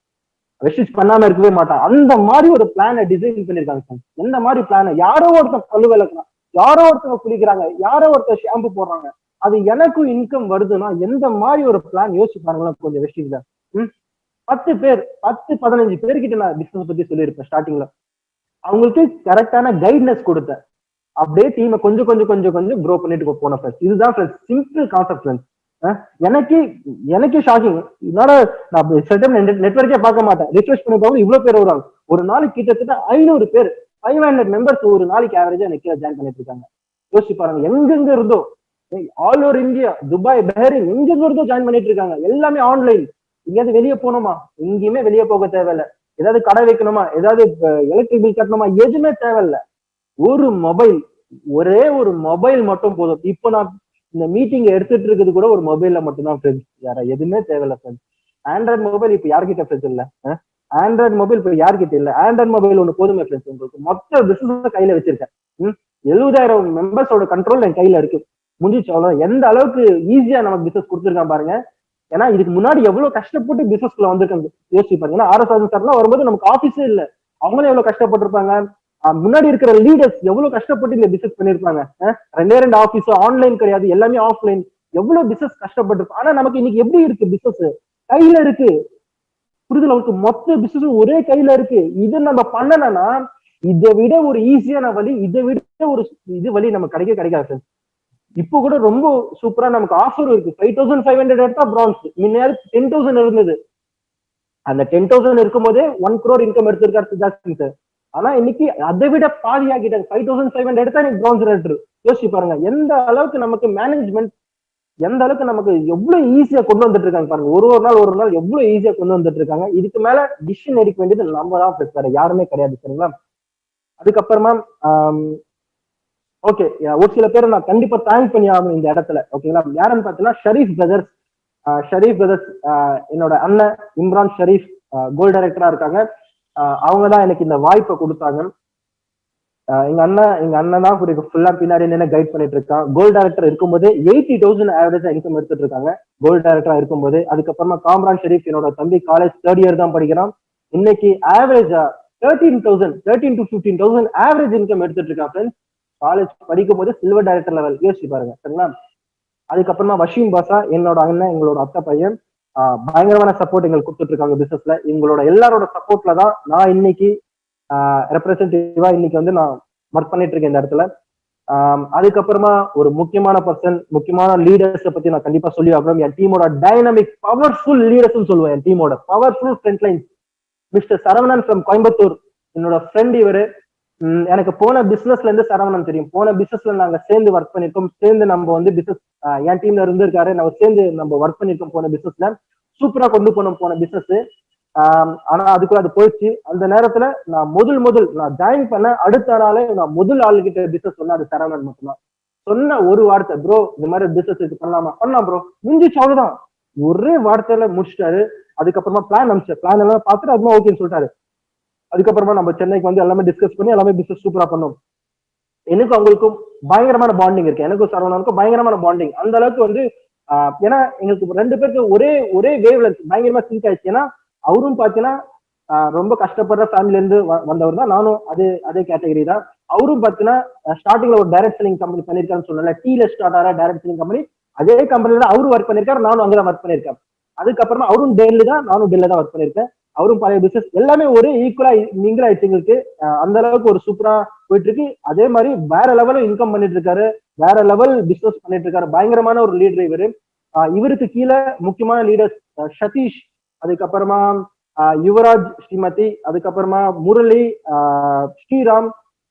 வெஸ்டீஜ் பண்ணாம இருக்கவே மாட்டான். அந்த மாதிரி ஒரு பிளானை டிசைன் பண்ணிருக்காங்க. எந்த மாதிரி பிளான், யாரோ ஒருத்தன் பல்லு விளக்குறான், யாரோ ஒருத்தவங்க குளிக்கிறாங்க, யாரோ ஒருத்தர் ஷாம்பு போடுறாங்க, அது எனக்கும் இன்கம் வருதுன்னா எந்த மாதிரி ஒரு பிளான் யோசிச்சு பாருங்களேன். கொஞ்சம் வெஸ்டீஜ்ல 10 பேர் 10-15 பேர்கிட்ட நான் பிசினஸ் பத்தி சொல்லியிருப்பேன். ஸ்டார்டிங்ல அவங்களுக்கு கரெக்டான கைட்னஸ் கொடுத்தேன். அப்படியே டீமை கொஞ்சம் க்ரோ பண்ணிட்டு போன ஃப்ரெண்ட்ஸ். இதுதான் ஃப்ரெண்ட்ஸ் சிம்பிள் கான்செப்ட் ஃப்ரெண்ட்ஸ். எனக்கே ஷாக்கிங். இதனால நான் நெட்வொர்க்கே பார்க்க மாட்டேன், ரிஃப்ரெஷ் பண்ணி பார்க்க இவ்வளவு பேர் வருவாங்க. ஒரு நாளைக்கு கிட்டத்தட்ட 500 பேர் 500 மெம்பர்ஸ் ஒரு நாளைக்கு ஆவரேஜா எனக்கு ஜாயின் பண்ணிட்டு இருக்காங்க. யோசிச்சு பாருங்க, எங்கெங்க இருந்தோ, all over India, Dubai, Bahrain, எங்கெங்க இருந்தோ ஜாயின் பண்ணிட்டு இருக்காங்க. எல்லாமே ஆன்லைன். எங்கேயாவது வெளியே போகணுமா, எங்கேயுமே வெளியே போக தேவையில்லை. ஏதாவது கடை வைக்கணுமா, ஏதாவது எலக்ட்ரிக் பில் கட்டணுமா, எதுவுமே தேவையில்லை. ஒரு மொபைல், ஒரே ஒரு மொபைல் மட்டும் போதும். இப்போ நான் இந்த மீட்டிங் எடுத்துட்டு இருக்கிறது கூட ஒரு மொபைல்ல மட்டும்தான் ஃப்ரெண்ட்ஸ், வேற எதுவுமே தேவையில்லை ஃப்ரெண்ட்ஸ். ஆண்ட்ராய்டு மொபைல் இப்ப யார்கிட்ட ஃப்ரெண்ட்ஸ் இல்ல, ஆண்ட்ராய்டு மொபைல் இப்ப யார்கிட்ட இல்ல, ஆண்ட்ராய்டு மொபைல் ஒண்ணு போதுமே ஃப்ரெண்ட்ஸ். உங்களுக்கு மொத்த பிசினஸ் கையில வச்சிருக்கேன். 70,000 மெம்பர்ஸோட கண்ட்ரோல் என் கையில இருக்கு. முடிஞ்சு அவ்வளவு. எந்த அளவுக்கு ஈஸியா நமக்கு பிசினஸ் கொடுத்துருக்கான் பாருங்க. ஏன்னா இதுக்கு முன்னாடி எவ்வளவு கஷ்டப்பட்டு பிசினஸ்ல வந்திருக்காங்க யோசிச்சு பாருங்க. ஏன்னா RS சார்லாம் வரும்போது நமக்கு ஆபீஸே இல்ல, அவங்களும் எவ்வளவு கஷ்டப்பட்டிருப்பாங்க. முன்னாடி இருக்கிற லீடர்ஸ் எவ்வளவு கஷ்டப்பட்டு இந்த பிசினஸ் பண்ணிருப்பாங்க. 2 ஆபீஸ், ஆன்லைன் கிடையாது, எல்லாமே ஆஃப்லைன். எவ்வளவு பிசினஸ் கஷ்டப்பட்டிருப்போம். ஆனா நமக்கு இன்னைக்கு எப்படி இருக்கு, பிசினஸ் கையில இருக்கு. புரிதல், அவருக்கு மொத்த பிசினஸ் ஒரே கையில இருக்கு. இது நம்ம பண்ணனா இதை விட ஒரு ஈஸியான வழி, இதை விட ஒரு வழி நமக்கு கிடைக்காது. இப்போ கூட ரொம்ப சூப்பரா நமக்கு ஆஃபர் இருக்கு. 5,500 எடுத்தா பிரான்ஸ். முன்னாடி 10,000 இருந்தது. அந்த 10,000 இருக்கும் போதே 1 crore இன்கம் எடுத்திருக்காரு ஜாஸ்தி சார். ஆனா இன்னைக்கு அதை விட பாதி ஆகிட்டாங்க. 5,500 எடுத்தா நீங்க பிரான்ஸ் ரேட்டர். யோசிச்சு பாருங்க எந்த அளவுக்கு நமக்கு மேனேஜ்மெண்ட், எந்த அளவுக்கு நமக்கு எவ்வளவு ஈஸியா கொண்டு வந்துட்டு இருக்காங்க பாருங்க. ஒரு நாள் எவ்வளவு ஈஸியா கொண்டு வந்துட்டு இருக்காங்க. இதுக்கு மேல டிசிஷன் எடுக்க வேண்டியது நம்ம தான், வேற யாருமே கிடையாது, சரிங்களா? அதுக்கப்புறமா ஓகே, ஒரு சில பேரை நான் கண்டிப்பா தேங்க் பண்ணி ஆகணும் இந்த இடத்துல, ஓகேங்களா? யாருன்னு பாத்தீங்கன்னா ஷரீஃப் பிரதர்ஸ். என்னோட அண்ணன் இம்ரான் ஷரீஃப் கோல்ட் டைரக்டரா இருக்காங்க. அவங்கதான் எனக்கு இந்த வாய்ப்பை கொடுத்தாங்க. எங்க அண்ணன் தான் ஃபுல்லா பின்னாடி என்ன கைட் பண்ணிட்டு இருக்கான். கோல்ட் டைரக்டர் இருக்கும்போது 80,000 ஆவரேஜா இன்கம் எடுத்துட்டு இருக்காங்க கோல்ட் டைரக்டரா இருக்கும்போது. அதுக்கப்புறமா காம்ரான் ஷரீஃப் என்னோட தம்பி, காலேஜ் 3rd year தான் படிக்கிறான். இன்னைக்கு ஆவரேஜா 13 to 15,000 ஆவரேஜ் இன்கம் எடுத்துட்டு இருக்கான் ஃப்ரெண்ட்ஸ். காலேஜ் படிக்கும் போது சில்வர் டைரக்டர் லெவல். யோசிச்சு பாருங்க, சரிங்களா? அதுக்கப்புறமா வஷீம் பாஷா என்னோட அண்ணன், எங்களோட அத்தை பையன், பயங்கரமான சப்போர்ட் எங்களுக்கு கொடுத்துட்டு இருக்காங்க பிசினஸ்ல. எங்களோட எல்லாரோட சப்போர்ட்ல தான் நான் இன்னைக்கு ரெப்ரசன்டேட்டிவா இன்னைக்கு வந்து நான் ஒர்க் பண்ணிட்டு இருக்கேன் இந்த இடத்துல. அதுக்கப்புறமா ஒரு முக்கியமான பர்சன், முக்கியமான லீடர்ஸை பத்தி நான் கண்டிப்பா சொல்லி ஆகணும். என் டீமோட டைனமிக் பவர்ஃபுல் லீடர்ஸ் சொல்லுவேன். என் டீமோட powerful front line mister Saravanan from Coimbatore. என்னோட ஃப்ரெண்ட் இவரு. எனக்கு போன பிசினஸ்ல இருந்து சரவணன் தெரியும். போன பிசினஸ்ல நாங்க சேர்ந்து ஒர்க் பண்ணிருக்கோம். சேர்ந்து நம்ம வந்து பிசினஸ் என் டீம்ல இருந்திருக்காரு. நம்ம சேர்ந்து நம்ம ஒர்க் பண்ணிருக்கோம். போன பிசினஸ்ல சூப்பரா கொண்டு போனோம் போன பிசினஸ். ஆனா அதுக்குள்ள அது போயிடுச்சு. அந்த நேரத்துல நான் முதல் நான் ஜாயின் பண்ண அடுத்த நாளே நான் முதல் ஆளுகிட்ட பிசினஸ் சொன்ன அது சரவணன் மட்டும்தான். சொன்ன ஒரு வார்த்தை, ப்ரோ இந்த மாதிரி பிசினஸ் இது பண்ணலாமா, பண்ணலாம் ப்ரோ, முடிஞ்சிச்சு, அவ்வளவுதான். ஒரே வார்த்தையில முடிச்சிட்டாரு. அதுக்கப்புறமா பிளான் எல்லாம் பார்த்துட்டு அதுமா ஓகேன்னு சொல்லிட்டாரு. அதுக்கப்புறமா நம்ம சென்னைக்கு வந்து எல்லாமே டிஸ்கஸ் பண்ணி எல்லாமே பிசினஸ் சூப்பரா பண்ணோம். எனக்கு அவங்களுக்கும் பயங்கரமான பாண்டிங் இருக்கு. எனக்கும் சரவணனுக்கும் பயங்கரமான பாண்டிங். அந்த அளவுக்கு வந்து ஏன்னா எங்களுக்கு 2 பேருக்கு ஒரே வேவ்ல பயங்கரமா சிங்க் ஆயிடுச்சு. ஏன்னா அவரும் பாத்தீங்கன்னா ரொம்ப கஷ்டப்படுற ஃபேமிலில இருந்து வந்தவர் தான். நானும் அதே கேட்டகரி தான். அவரும் பாத்தீங்கன்னா ஸ்டார்டிங்ல ஒரு டைரக்ட் செல்லிங் கம்பெனி பண்ணிருக்காருன்னு சொன்னல, டீல ஸ்டார்ட் ஆகிற டைரக்ட் செல்லிங் கம்பெனி. அதே கம்பெனில தான் அவரும் ஒர்க் பண்ணிருக்காரு, நானும் அங்கதான் ஒர்க் பண்ணிருக்கேன். அதுக்கப்புறமா அவரும் டெல்லி தான், நானும் டெல்லில தான் ஒர்க் பண்ணிருக்கேன். அவரும் பழைய பிசினஸ் எல்லாமே ஒரே ஈக்குவலா மிங்கிள் ஆயிடுச்சு எங்களுக்கு. அந்த அளவுக்கு ஒரு சூப்பரா போயிட்டு இருக்கு. அதே மாதிரி வேற லெவலும் இன்கம் பண்ணிட்டு இருக்காரு, வேற லெவல் பிசினஸ் பண்ணிட்டு இருக்காரு. பயங்கரமான ஒரு லீடர் இவரு. இவருக்கு கீழே முக்கியமான லீடர்ஸ் சதீஷ், அதுக்கப்புறமா யுவராஜ் ஸ்ரீமதி, அதுக்கப்புறமா முரளி, ஸ்ரீராம்,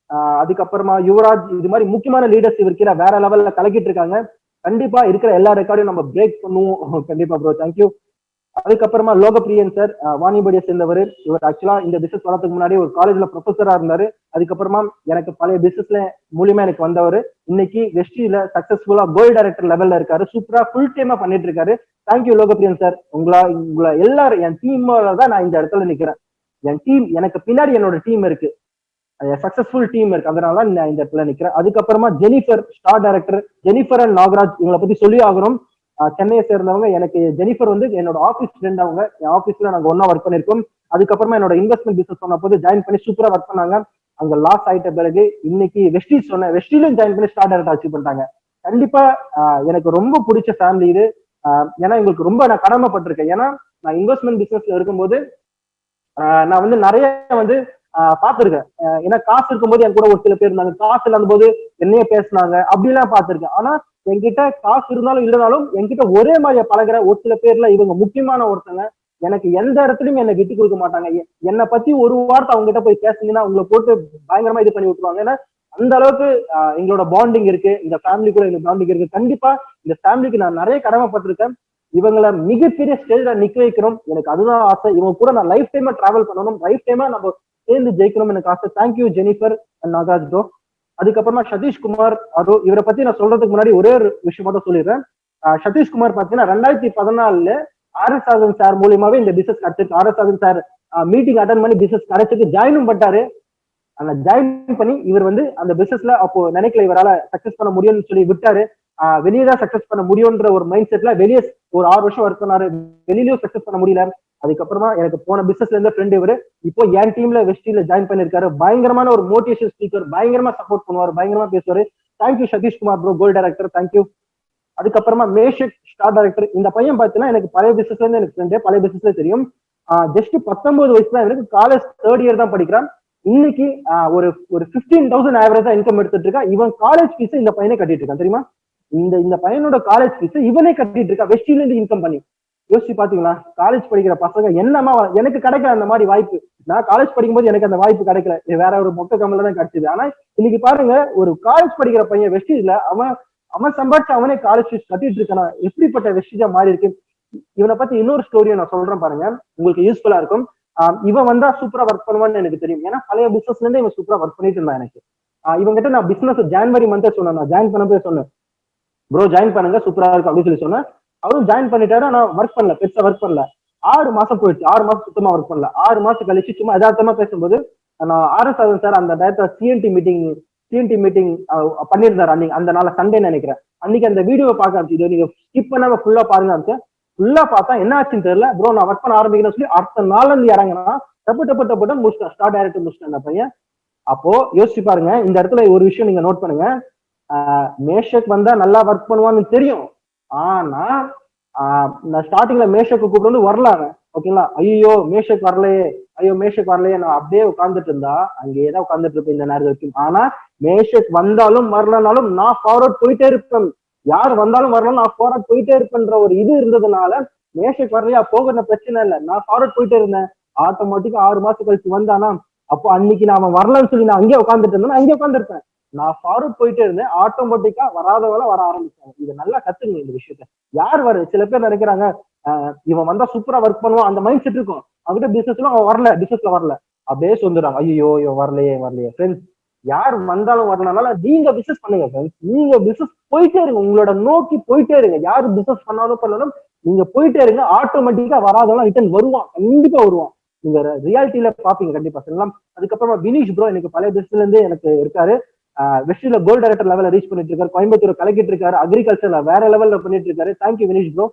அதுக்கப்புறமா யுவராஜ், இது மாதிரி முக்கியமான லீடர்ஸ் இவர் கீழே வேற லெவல்ல கலக்கிட்டு இருக்காங்க. கண்டிப்பா இருக்கிற எல்லா ரெக்கார்டையும் நம்ம பிரேக் பண்ணுவோம். கண்டிப்பா ப்ரோ, தேங்க்யூ. அதுக்கப்புறமா லோகப்பிரியன் சார், வாணிபடியை சேர்ந்தவர். இவர் ஆக்சுவலா இந்த பிசினஸ் வரதுக்கு முன்னாடி ஒரு காலேஜ்ல ப்ரொஃபஸரா இருந்தாரு. அதுக்கப்புறமா எனக்கு பழைய பிசினஸ்ல மூலியமா எனக்கு வந்தவர். இன்னைக்கு வெஸ்டில சக்சஸ்ஃபுல்லா கோல்டு டைரக்டர் லெவல்ல இருக்காரு. சூப்பரா ஃபுல் டைமா பண்ணிட்டு இருக்காரு. Thank you Logapriyan sir. உங்களை எல்லாரும் என் டீமோட தான் நான் இந்த இடத்துல நிக்கிறேன். என் டீம் எனக்கு பின்னாடி என்னோட டீம் இருக்கு, சக்சஸ்ஃபுல் டீம் இருக்கு. அதனால நான் இந்த இடத்துல நிக்கிறேன். அதுக்கப்புறமா Jennifer, star director Jennifer and Nagaraj, இவங்களை பத்தி சொல்லி ஆகணும். சென்னையை சேர்ந்தவங்க. எனக்கு ஜெனிஃபர் வந்து என்னோட ஆஃபீஸ் ஃப்ரெண்ட். அவங்க என் ஆஃபீஸ்ல நாங்க ஒன்னா ஒர்க் பண்ணிருக்கோம். அதுக்கப்புறமா என்னோட இன்வெஸ்ட்மெண்ட் பிசினஸ் சொன்ன போது ஜாயின் பண்ணி சூப்பரா ஒர்க் பண்ணாங்க. அங்க லாஸ் ஆயிட்ட பிறகு இன்னைக்கு வெஸ்டி சொன்னேன், வெஸ்டிலும் ஜாயின் பண்ணி ஸ்டார் டைரக்டர் அச்சீவ் பண்ணிட்டாங்க. கண்டிப்பா எனக்கு ரொம்ப பிடிச்ச ஃபேமிலி இது. ஏன்னா எங்களுக்கு ரொம்ப நான் கடமைப்பட்டிருக்கேன். ஏன்னா நான் இன்வெஸ்ட்மெண்ட் பிசினஸ்ல இருக்கும்போது நான் வந்து நிறைய வந்து பாத்துருக்கேன். ஏன்னா காசு இருக்கும்போது என் கூட ஒரு சில பேர் இருந்தாங்க, காசு இல்லாத போது என்னைய பேசினாங்க, அப்படிலாம் பாத்துருக்கேன். ஆனா என்கிட்ட காசு இருந்தாலும் இல்லைனாலும் என்கிட்ட ஒரே மாதிரியா பழகிற ஒரு சில பேர்ல இவங்க முக்கியமான ஒருத்தங்க. எனக்கு எந்த இடத்துலயும் என்னை விட்டு கொடுக்க மாட்டாங்க. என்னை பத்தி ஒரு வார்த்தை அவங்க கிட்ட போய் பேசுனீங்கன்னா உங்களை போட்டு பயங்கரமா இது பண்ணி விட்டுருவாங்க. ஏன்னா அந்த அளவுக்கு எங்களோட பாண்டிங் இருக்கு. இந்த ஃபேமிலி கூட எங்க பாண்டிங் இருக்கு. கண்டிப்பா இந்த ஃபேமிலிக்கு நான் நிறைய கடமைப்பட்டிருக்கேன். இவங்களை மிகப்பெரிய ஸ்டேஜ்ல நிக்க வைக்கணும், எனக்கு அதுதான் ஆசை. இவங்க கூட நான் லைஃப் டைமா டிராவல் பண்ணணும், லைஃப் டைமா நம்ம சேர்ந்து ஜெயிக்கணும் எனக்கு ஆசை. Thank you Jennifer and Nagaraj bro. அதுக்கப்புறமா சதீஷ்குமார், அது இவரை பத்தி நான் சொல்றதுக்கு முன்னாடி ஒரே ஒரு விஷயம் மட்டும் சொல்லிடுறேன். சதீஷ்குமார் பாத்தீங்கன்னா 2014 RS ராஜன் சார் மூலியமாவே இந்த பிசினஸ் கிடைச்சிருக்கு. RS Rajan sir meeting attend பண்ணி பிசினஸ் கிடைச்சிருக்கு, ஜாயினும் பண்ணிட்டாரு. அந்த ஜாயின் பண்ணி இவர் வந்து அந்த பிசினஸ்ல அப்போ நினைக்கல இவரால சக்சஸ் பண்ண முடியும்னு சொல்லி விட்டாரு. வெளியே தான் சக்சஸ் பண்ண முடியும்ன்ற ஒரு மைண்ட் செட்ல வெளியே ஒரு 6 வருஷம் ஒர்க் பண்ணாரு, வெளியிலயும் சக்சஸ் பண்ண முடியல. அதுக்கப்புறமா எனக்கு போன பிசினஸ்ல இருந்த ஃப்ரெண்ட் இவரு இப்போ என் டீம்ல வெஸ்டில ஜாயின் பண்ணிருக்காரு. பயங்கரமான ஒரு மோட்டிவேஷன் ஸ்பீக்கர், பயங்கரமா சப்போர்ட் பண்ணுவாரு, பயங்கரமா பேசுவாரு. Thank you Sathishkumar bro, gold director, thank you. அதுக்கப்புறமா மேஷக், ஸ்டார் டைரக்டர். இந்த பையன் பாத்தீங்கன்னா எனக்கு பழைய பிசினஸ்ல இருந்து எனக்கு ஃப்ரெண்டு, பழைய பிசினஸ்ல தெரியும். ஜஸ்ட் 19 வயசு தான் இவருக்கு, காலேஜ் 3rd இயர் தான் படிக்கிறான். இன்னைக்கு ஒரு 15,000 ஆவரேஜா இன்கம் எடுத்துட்டு இருக்கா. இவன் காலேஜ் ஃபீஸ் இந்த பையனே கட்டிட்டு இருக்கான் தெரியுமா? இந்த பையனோட காலேஜ் ஃபீஸ் இவனே கட்டிட்டு இருக்கா, வெஸ்டில இருந்து இன்கம் பண்ணி. யோசிச்சு பாத்தீங்களா? காலேஜ் படிக்கிற பசங்க என்னமா, எனக்கு கிடைக்கல அந்த மாதிரி வாய்ப்பு. நான் காலேஜ் படிக்கும்போது எனக்கு அந்த வாய்ப்பு கிடைக்கல, வேற ஒரு மொக்க கம்பெனில தான் கிடைச்சது. ஆனா இன்னைக்கு பாருங்க, ஒரு காலேஜ் படிக்கிற பையன் வெஸ்டில அவன் சம்பாதிச்சு அவனே காலேஜ் ஃபீஸ் கட்டிட்டு இருக்கானா, எப்படிப்பட்ட வெஸ்டிஜா மாறி இருக்கு. இவனை பத்தி இன்னொரு ஸ்டோரியை நான் சொல்றேன் பாருங்க, உங்களுக்கு யூஸ்ஃபுல்லா இருக்கும். இவன் வந்தா சூப்பரா ஒர்க் பண்ணுவான்னு எனக்கு தெரியும். ஏன்னா பழைய பிசினஸ்ல இருந்து இவன் சூப்பரா ஒர்க் பண்ணிட்டு இருந்தான். எனக்கு இவங்கிட்ட நான் பிசினஸ் ஜான்வரி மந்தே சொன்னேன், நான் ஜாயின் பண்ண போய் சொன்னேன், ப்ரோ ஜாயின் பண்ணுங்க சூப்பரா இருக்கும் அப்படின்னு சொல்லி சொன்னேன். அவரும் ஜாயின் பண்ணிட்டாரு. நான் ஒர்க் பண்ணல, பெருசா ஒர்க் பண்ணல. 6 மாசம் போயிடுச்சு, 6 மாசம் சுத்தமா ஒர்க் பண்ணல. 6 மாசம் கழிச்சு சும்மா யதார்த்தமா பேசும்போது நான் RS ராஜன் சார் அந்த டயத்துல சிஎன்டி மீட்டிங் பண்ணியிருந்தாரு அன்னைக்கு, அந்த நாள் சண்டே நினைக்கிறேன். அன்னைக்கு அந்த வீடியோவை பார்க்க ஆரம்பிச்சு, இதை நீங்க ஸ்கிப் பண்ணாம ஃபுல்லா பாருங்க ஆரம்பிச்சேன். ஃபுல்லா பார்த்தா என்ன ஆச்சுன்னு தெரியல. ப்ரோ நான் ஒர்க் பண்ண ஆரம்பிக்கிறேன்னு சொல்லி அடுத்த நாள்ல இருந்து இறங்கினா டப்பு முடிச்சிட்டேன், ஸ்டார் டைரக்டர் முடிச்சிட்டேன் அந்த பையன். அப்போ யோசிச்சு பாருங்க, இந்த இடத்துல ஒரு விஷயம் நீங்க நோட் பண்ணுங்க. மேஷக் வந்தா நல்லா ஒர்க் பண்ணுவான்னு தெரியும். ஆனா நான் ஸ்டார்டிங்ல மேஷக்கு கூப்பிட்டு வந்து வரலாங்க, ஓகேங்களா? ஐயோ மேஷக் வரலையே, நான் அப்படியே உட்கார்ந்துட்டு இருந்தா அங்கேயேதான் உட்கார்ந்துட்டு இருப்பேன் இந்த நேரம் வரைக்கும். ஆனா மேஷக் வந்தாலும் வரலனாலும் நான் ஃபார்வர்ட் போயிட்டே இருப்பேன். யார் வந்தாலும் வரலாம், நான் ஃபார்வர்ட் போயிட்டே இருப்பேன்ற ஒரு இது இருந்ததுனால மேஷக் வரலையா போகிற பிரச்சனை இல்லை, நான் ஃபார்வர்ட் போயிட்டே இருந்தேன். ஆட்டோமேட்டிக்கா 6 மாசம் கழிச்சு வந்தானா, அப்போ அன்னைக்கு நான் வரலன்னு சொல்லி நான் அங்கேயே உட்காந்துட்டு இருந்தேன், அங்கேயே உட்காந்துருப்பேன். நான் ஃபார்வர்ட் போயிட்டே இருந்தேன், ஆட்டோமேட்டிக்கா வராதவங்கள வர ஆரம்பிச்சாங்க. இதை நல்லா கத்துங்க இந்த விஷயத்த. யார் சில பேர் நினைக்கிறாங்க இவன் வந்தா சூப்பரா ஒர்க் பண்ணுவான், அந்த மைண்ட் செட் இருக்கும். அவங்ககிட்ட பிசினஸ்ல வரல அப்படியே சொல்லுறாங்க, ஐயோ இவன் வரலையே. ஃப்ரெண்ட்ஸ், யார் வந்தாலும் வரலனால நீங்க பிசினஸ் பண்ணுங்க ஃப்ரெண்ட்ஸ். நீங்க பிசினஸ் போயிட்டே இருங்க, உங்களோட நோக்கி போயிட்டே இருங்க. யாரு பிசினஸ் பண்ணாலும் நீங்க போயிட்டே இருங்க, ஆட்டோமேட்டிக்கா வராதவங்க ரிட்டர்ன் வருவான், கண்டிப்பா வருவான். நீங்க ரியாலிட்டியில பாப்பீங்க கண்டிப்பா. சொல்லலாம். அதுக்கப்புறமா வினீஷ் ப்ரோ எனக்கு பழைய பிசினஸ்ல இருந்து எனக்கு இருக்காரு. வெஸ்ட்ல கோல்டு டைரக்டர் லெவலில் ரீச் பண்ணிட்டு இருக்காரு, கோயம்புத்தூர் கலக்கிட்டு இருக்காரு, அக்ரிகல்ச்சர்ல வேற லெவல்ல பண்ணிட்டு இருக்காரு. Thank you Vinish bro.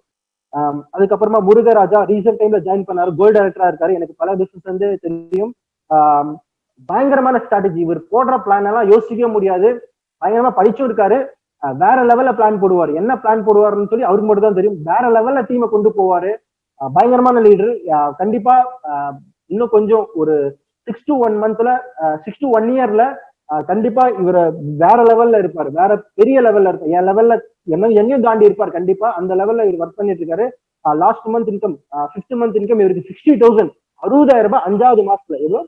அதுக்கப்புறமா முருகராஜா ரீசெண்ட் டைம்ல ஜாயின் பண்ணாரு, கோல்டு டைரக்டரா இருக்காரு. எனக்கு பல பிசினஸ் வந்து தெரியும். பயங்கரமான ஸ்ட்ராட்டஜி, இவர் போடுற பிளான் எல்லாம் யோசிக்கவே முடியாது. பயங்கரமா படிச்சும் இருக்காரு. வேற லெவல்ல பிளான் போடுவார். என்ன பிளான் போடுவாருன்னு சொல்லி அவருக்கு மட்டும் தான் தெரியும். வேற லெவல்ல டீமை கொண்டு போவாரு. பயங்கரமான லீடர். கண்டிப்பா இன்னும் கொஞ்சம் ஒரு 6 to 1 monthல 6 to 1 yearல கண்டிப்பா இவர் வேற லெவல்ல இருப்பாரு, வேற பெரிய லெவல்ல இருப்பார். என் லெவல்ல என்னையும் தாண்டி இருப்பார் கண்டிப்பா. அந்த லெவல்ல இவர் ஒர்க் பண்ணிட்டு இருக்காரு. Last month income 5th month income இவருக்கு 60,000, 60,000 ரூபாய் 5வது மாசத்துல. எவ்வளோ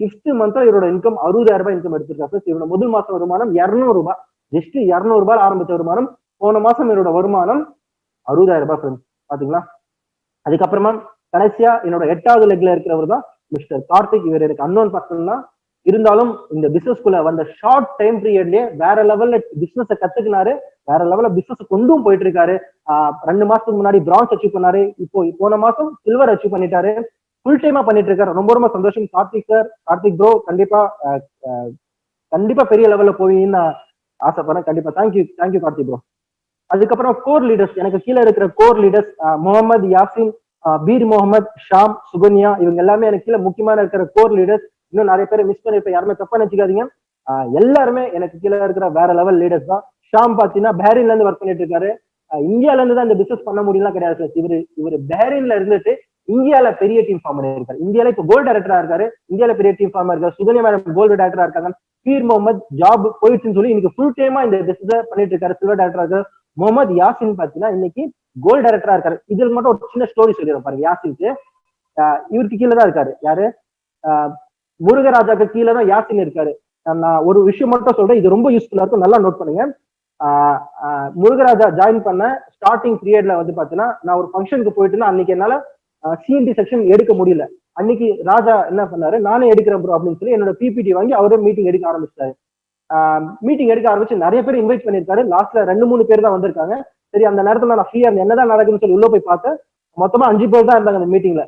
5th monthல இவரோட இன்கம் 60,000 ரூபாய் இன்கம் எடுத்திருக்காரு. இவரோட முதல் மாசம் வருமானம் 200 ரூபாய், ஜஸ்ட் 200 ரூபாய் ஆரம்பிச்ச வருமானம். போன மாசம் இவரோட வருமானம் 60,000 ரூபாய் ஃப்ரெண்ட்ஸ், பாத்தீங்களா. அதுக்கப்புறமா கடைசியா என்னோட 8வது லெக்ல இருக்கிறவர் தான் மிஸ்டர் கார்த்திக். இவர் எனக்கு அன்னோன் பர்சன் தான், இருந்தாலும் இந்த பிசினஸ்குள்ள வந்த ஷார்ட் டைம் பீரியட்லயே வேற லெவல்ல பிசினஸ் கத்துக்கினாரு, வேற லெவல்ல பிசினஸ் கொண்டும் போயிட்டு இருக்காரு. 2 மாசத்துக்கு முன்னாடி பிரான்ஸ் அச்சீவ் பண்ணாரு, இப்போ போன மாசம் சில்வர் அச்சீவ் பண்ணிட்டாரு. ஃபுல் டைமா பண்ணிட்டு இருக்காரு. ரொம்ப ரொம்ப சந்தோஷம் கார்த்திக் சார், கார்த்திக் ப்ரோ. கண்டிப்பா பெரிய லெவல்ல போவீங்கன்னு நான் ஆசைப்படுறேன். கண்டிப்பா தேங்க்யூ கார்த்திக் ப்ரோ. அதுக்கப்புறம் கோர் லீடர்ஸ், எனக்கு கீழே இருக்கிற கோர் லீடர்ஸ் முகமது யாசின், பீர் முகமது, ஷாம், சுகன்யா, இவங்க எல்லாமே எனக்கு கீழே முக்கியமான இருக்கிற கோர் லீடர்ஸ். இன்னும் நிறைய பேர் மிஸ் பண்ணிருப்பேன், யாருமே தப்பா நினைச்சுக்காதீங்க. எல்லாருமே எனக்கு கீழே இருக்கிற வேற லெவல் லீடர்ஸ் தான். ஷாம் பாத்தீங்கன்னா பஹ்ரைன்ல இருந்து ஒர்க் பண்ணிட்டு இருக்காரு. இந்தியால இருந்து தான் இந்த பிசினஸ் பண்ண முடியலாம் கிடையாது. இவரு பஹ்ரைன்ல இருந்துட்டு இந்தியால பெரிய டீம் ஃபார்ம் பண்ணிருக்காரு. இந்தியால இப்ப கோல்டு டைரக்டரா இருக்காரு, இந்தியால பெரிய டீம் ஃபார்ம் இருக்காரு. சுகன்யா மேடம் கோல்டு டைரக்டரா இருக்காங்க. பீர் முகமது ஜாப் போயிடுச்சுன்னு சொல்லி இன்னைக்கு ஃபுல் டைமா இந்த பிசினஸ் பண்ணிட்டு இருக்காரு, சில்வர் டைரக்டரா இருக்காரு. முகமது யாசின் பாத்தீங்கன்னா இன்னைக்கு கோல்டு டைரக்டரா இருக்காரு. இதுல மட்டும் ஒரு சின்ன ஸ்டோரி சொல்லிடுறேன் பாருங்க. யாசினுக்கு இவருக்கு கீழே தான் இருக்காரு. யாரு? முருகராஜாக்கு கீழே தான் யாசின் இருக்காரு. நான் ஒரு விஷயம் மட்டும் சொல்றேன், இது ரொம்ப யூஸ்ஃபுல்லா இருக்கும், நல்லா நோட் பண்ணுங்க. முருகராஜா ஜாயின் பண்ண ஸ்டார்டிங் பீரியட்ல வந்து பாத்தீங்கன்னா நான் ஒரு ஃபங்க்ஷனுக்கு போயிட்டு அன்னைக்கு என்னால சிஎன்டி செக்ஷன் எடுக்க முடியல. அன்னைக்கு ராஜா என்ன பண்ணாரு, நானே எடுக்கிறேன் ப்ரோ அப்படின்னு சொல்லி என்னோட பிபிடி வாங்கி அவரே மீட்டிங் எடுக்க ஆரம்பிச்சிட்டாரு. மீட்டிங் எடுக்க ஆரம்பிச்சு நிறைய பேர் இன்வைட் பண்ணிருக்காரு. லாஸ்ட்ல 2-3 பேர் தான் வந்திருக்காங்க. சரி, அந்த நேரத்துல நான் ஃப்ரீயா இருந்தேன், என்னதான் நடக்குதுன்னு சொல்லி உள்ள போய் பார்த்தேன். மொத்தமா 5 பேர் தான் இருந்தாங்க அந்த மீட்டிங்ல.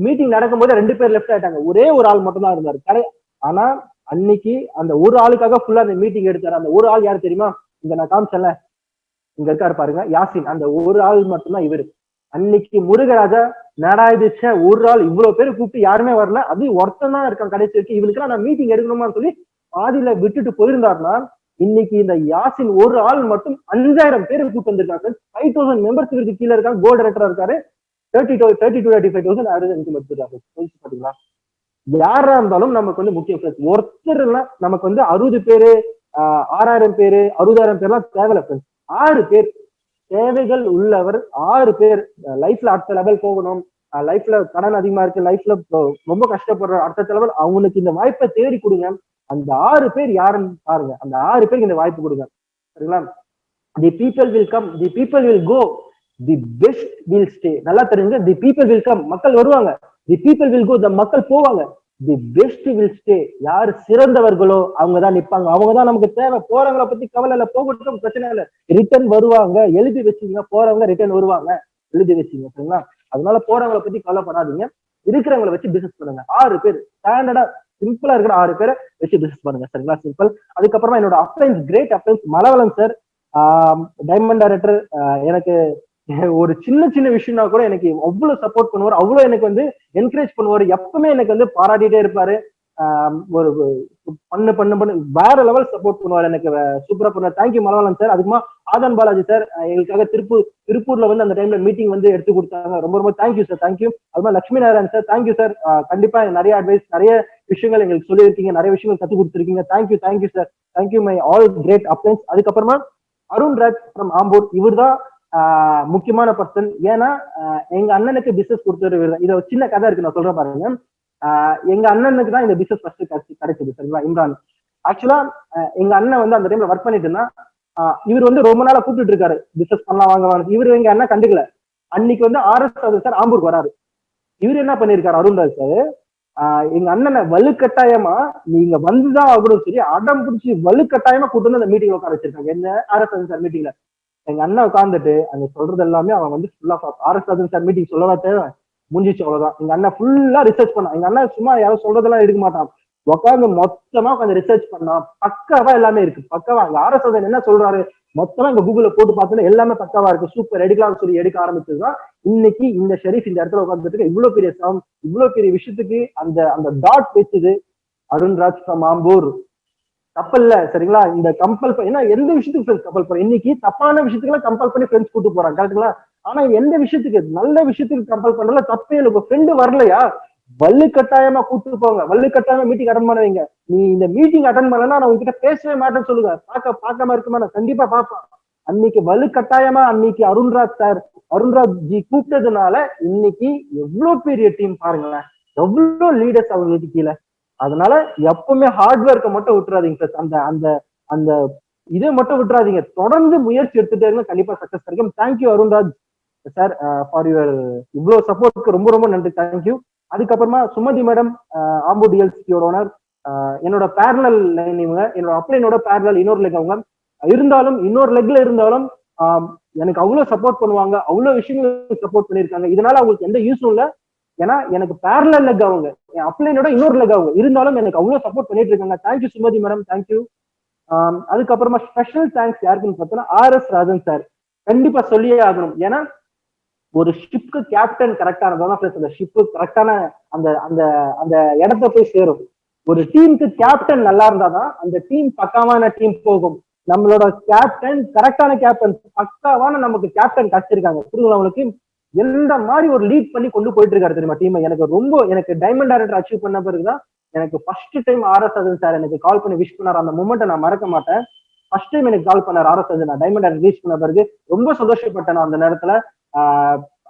மீட்டிங் நடக்கும் போது 2 பேர் லெஃப்ட் ஆயிட்டாங்க, ஒரே ஒரு ஆள் மட்டும் தான் இருந்தாரு. ஆனா அன்னைக்கு அந்த ஒரு ஆளுக்காக ஃபுல்லா அந்த மீட்டிங் எடுத்தாரு. அந்த ஒரு ஆள் யாரு தெரியுமா? இங்க நான் காமிச்சேன்ல, இங்க இருக்காரு பாருங்க, யாசின். அந்த ஒரு ஆள் மட்டும்தான் இவரு. அன்னைக்கு முருகராஜா நாடாயுதுச்ச ஒரு ஆள், இவ்வளவு பேர் கூப்பிட்டு யாருமே வரல, அது ஒருத்தன் தான் இருக்கான் கடைசி வரைக்கும். இவனுக்கு நான் மீட்டிங் எடுக்கணுமான்னு சொல்லி பாதியில விட்டுட்டு போயிருந்தாருன்னா இன்னைக்கு இந்த யாசின் ஒரு ஆள் மட்டும் 5000 பேர் கூப்பிட்டு வந்திருக்காங்க. 5000 மெம்பர்ஸ் இவருக்கு கீழே இருக்காங்க. கோல்டு டைரக்டரா இருக்காரு. 35,000 ஆவரேஜ் இன்கம் எடுத்துருக்காங்க. பாத்தீங்களா, யாரா இருந்தாலும் நமக்கு வந்து முக்கிய ஃப்ரெண்ட்ஸ். ஒருத்தர் நமக்கு வந்து 60 பேரு 6000 பேரு 60,000 பேர்லாம் தேவையில்ல ஃப்ரெண்ட்ஸ். 6 பேர் தேவைகள் உள்ளவர், 6 பேர் லைஃப்ல அடுத்த லெவல் போகணும், லைஃப்ல கடன் அதிகமா இருக்கு, லைஃப்ல ரொம்ப கஷ்டப்படுற அடுத்த லெவல், அவங்களுக்கு இந்த வாய்ப்பை தேடி கொடுங்க. அந்த 6 பேர் யாருன்னு பாருங்க, அந்த 6 பேருக்கு இந்த வாய்ப்பு கொடுங்க. சரிங்களா? The people will come, the people will go, the best will stay. நல்லா தெரியுங்க, தி பீப்பிள் வில் கம், மக்கள் வருவாங்க. தி பீப்பிள் வில் கோ, த மக்கள் போவாங்க. தி பெஸ்ட் வில் ஸ்டே. யாரு சிறந்தவர்களோ அவங்க தான் நிற்பாங்க, அவங்க தான் நமக்கு தேவை. போறவங்களை பத்தி கவலை இல்லை, போகட்டும், பிரச்சனை இல்லை, ரிட்டர்ன் வருவாங்க. எழுதி வச்சுங்க, போறவங்க ரிட்டர்ன் வருவாங்க, எழுதி வச்சுங்க. சரிங்களா? அதனால போறவங்களை பத்தி கவலைப்படாதீங்க, இருக்கிறவங்களை வச்சு பிசினஸ் பண்ணுங்க. 6 பேர் ஸ்டாண்டர்டா சிம்பிளா இருக்கிற 6 பேரை வச்சு பிசினஸ் பண்ணுங்க. சரிங்களா? சிம்பிள். அதுக்கப்புறமா என்னோட அப்ளைன்ஸ், கிரேட் அப்ளைன்ஸ் மலவலம் சார், டைமண்ட் டைரக்டர். எனக்கு ஒரு சின்ன சின்ன விஷயம்னா கூட எனக்கு அவ்வளவு சப்போர்ட் பண்ணுவார், அவ்வளவு எனக்கு வந்து என்கரேஜ் பண்ணுவார், எப்பவுமே எனக்கு வந்து பாராட்டிட்டே இருப்பாரு. ஒரு பண்ணு வேற லெவல் சப்போர்ட் பண்ணுவார், எனக்கு சூப்பரா பண்ணுவார். Thank you Malavalam sir. அதுக்குமா ஆதன் பாலாஜி சார் எங்களுக்காக திருப்பூர்ல வந்து அந்த டைம்ல மீட்டிங் வந்து எடுத்து கொடுத்தாங்க. ரொம்ப ரொம்ப தேங்க்யூ சார், தேங்க்யூ. அதுமாதிரி Lakshmi Narayan sir, thank you sir. கண்டிப்பா நிறைய அட்வைஸ், நிறைய விஷயங்கள் எங்களுக்கு சொல்லியிருக்கீங்க, நிறைய விஷயங்கள் கத்து கொடுத்துருக்கீங்க. Thank you sir, thank you my all great appliance. அதுக்கப்புறமா அருண் ராஜ் ஃப்ரம் ஆம்பூர், இவர் தான் முக்கியமான பர்சன். ஏன்னா எங்க அண்ணனுக்கு பிசினஸ் கொடுத்தவர். இதை சின்ன கதை இருக்கு, நான் சொல்றேன் பாருங்க. எங்க அண்ணனுக்கு தான் இந்த பிசினஸ் ஃபர்ஸ்ட் கிடைச்சது. சரிங்களா? இம்ரான். ஆக்சுவலா எங்க அண்ணன் வந்து அந்த டைம்ல ஒர்க் பண்ணிட்டு இருந்தா, இவர் வந்து ரொம்ப நாளா கூப்பிட்டு இருக்காரு, பிசினஸ் பண்ணலாம் வாங்க. இவரு எங்க அண்ணன் கண்டுக்கல. அன்னைக்கு வந்து RS சார் ஆம்பூருக்கு வராரு. இவரு என்ன பண்ணிருக்காரு, அருண்ராஜ் சார், எங்க அண்ணனை வலுக்கட்டாயமா நீங்க வந்துதான் ஆகணும் சொல்லி அடம் பிடிச்சி வலுக்கட்டாயமா கூட்டு வந்து அந்த மீட்டிங் உட்கார வச்சிருக்காங்க. என்ன RS சார் மீட்டிங்ல எங்க அண்ணன் உட்காந்துட்டு அங்க சொல்றது எல்லாமே அவன் வந்து ஃபுல்லா RS சார் மீட்டிங் சொல்லவா தேவை, முடிஞ்சிச்சு, அவ்வளவுதான். எங்க அண்ணன் ஃபுல்லா ரிசர்ச் பண்ணான். எங்க அண்ணன் சும்மா யாரும் சொல்றதெல்லாம் எடுக்க மாட்டான், உட்காந்து மொத்தமா உட்காந்து ரிசர்ச் பண்ணா பக்காவா எல்லாமே இருக்கு. பக்காவா அங்க RS என்ன சொல்றாரு மொத்தமா இங்க கூகுள்ல போட்டு பார்த்தோன்னா எல்லாமே பக்காவா இருக்கு. சூப்பர் எடுக்கலாம்னு சொல்லி எடுக்க ஆரம்பிச்சதுதான் இன்னைக்கு இந்த ஷெரீப் இந்த இடத்துல உட்காந்துட்டு இவ்வளவு பெரிய இவ்வளவு பெரிய விஷயத்துக்கு அந்த அந்த டாட் வச்சுது அருண்ராஜ் ஃப்ரம் ஆம்பூர். தப்பல்ல சரிங்களா? இந்த கம்பல் ஏன்னா எந்த விஷயத்துக்கு ஃப்ரெண்ட்ஸ் கம்பல் பண்ண இன்னைக்கு தப்பான விஷயத்துக்கு கம்பல் பண்ணி ஃப்ரெண்ட்ஸ் கூட்டு போறாங்க கரெக்டுங்களா? ஆனா எந்த விஷயத்துக்கு நல்ல விஷயத்துக்கு கம்பல் பண்றதுல தப்பே இல்லை. ஃப்ரெண்டு வரலையா வள்ளு கட்டாயமா கூட்டு போங்க, வள்ளு கட்டாயமா மீட்டிங் அட்டன் பண்ண வைங்க. நீ இந்த மீட்டிங் அட்டன் பண்ணலன்னா நான் உங்ககிட்ட பேசவே மாட்டேன்னு சொல்லுங்க. பார்க்காம இருக்குமா? நான் கண்டிப்பா பார்ப்பேன். அன்னைக்கு வலு கட்டாயமா அன்னைக்கு அருண்ராஜ் ஜி கூப்பிட்டதுனால இன்னைக்கு எவ்வளவு பெரிய டீம் பாருங்களேன், எவ்வளவு லீடர்ஸ் அவங்களுக்கு கீழே. அதனால எப்பவுமே ஹார்ட் ஒர்க்கை மட்டும் விட்டுறாதீங்க. அந்த அந்த அந்த இதை மட்டும் விட்டுறாதீங்க. தொடர்ந்து முயற்சி எடுத்துட்டே இருங்க, கண்டிப்பா சக்சஸ் கிடைக்கும். Thank you Arunraj sir for your இவ்வளவு சப்போர்ட்க்கு ரொம்ப ரொம்ப நன்றி. தேங்க்யூ. அதுக்கப்புறமா சுமதி மேடம், ஆம்பூர் டிஎல்சியோட ஓனர், என்னோட பேரலல் லைன் இவங்க, என்னோட அப்ளைனோட பேரலல் இன்னொரு லெக் அவங்க இருந்தாலும், இன்னொரு லெக்ல இருந்தாலும் எனக்கு அவ்வளவு சப்போர்ட் பண்ணுவாங்க, அவ்வளவு விஷயங்கள் சப்போர்ட் பண்ணியிருக்காங்க. இதனால அவங்களுக்கு எந்த யூஸும் இல்லை. ஏன்னா எனக்கு பேரலல் லெக் அவங்க, என் அப்ளைனோட இன்னொரு லெக் அவங்க இருந்தாலும் எனக்கு அவ்வளவு சப்போர்ட் பண்ணிட்டு இருக்காங்க. Thank you Sumathi madam, thank you. அதுக்கப்புறமா ஸ்பெஷல் தேங்க்ஸ் யாருக்குன்னு பார்த்தோன்னா RS ராஜன் சார். கண்டிப்பா சொல்லியே ஆகணும். ஏன்னா ஒரு ஷிப்க்கு கேப்டன் கரெக்டான அந்த ஷிப்பு கரெக்டான அந்த அந்த அந்த இடத்த போய் சேரும். ஒரு டீமுக்கு கேப்டன் நல்லா இருந்தாதான் அந்த டீம் பக்காவான டீம் போகும். நம்மளோட கேப்டன் கரெக்டான கேப்டன், பக்காவான நமக்கு கேப்டன் கிடைச்சிருக்காங்க. புரியுங்களா உங்களுக்கு? எந்த மாதிரி ஒரு லீட் பண்ணி கொண்டு போயிட்டு இருக்காரு தெரியுமா டீமை. எனக்கு டைமண்ட் டைரக்டர் அச்சீவ் பண்ண பிறகுதான் எனக்கு first time RS Rajan sir எனக்கு கால் பண்ணி விஷ் பண்ணார். அந்த மூமெண்ட்டை நான் மறக்க மாட்டேன். ஃபர்ஸ்ட் டைம் எனக்கு கால் பண்ணார் RS ராஜன். நான் டைமண்ட் டைரக்டர் ரீச் பண்ண பிறகு ரொம்ப சந்தோஷப்பட்டேன் அந்த நேரத்துல.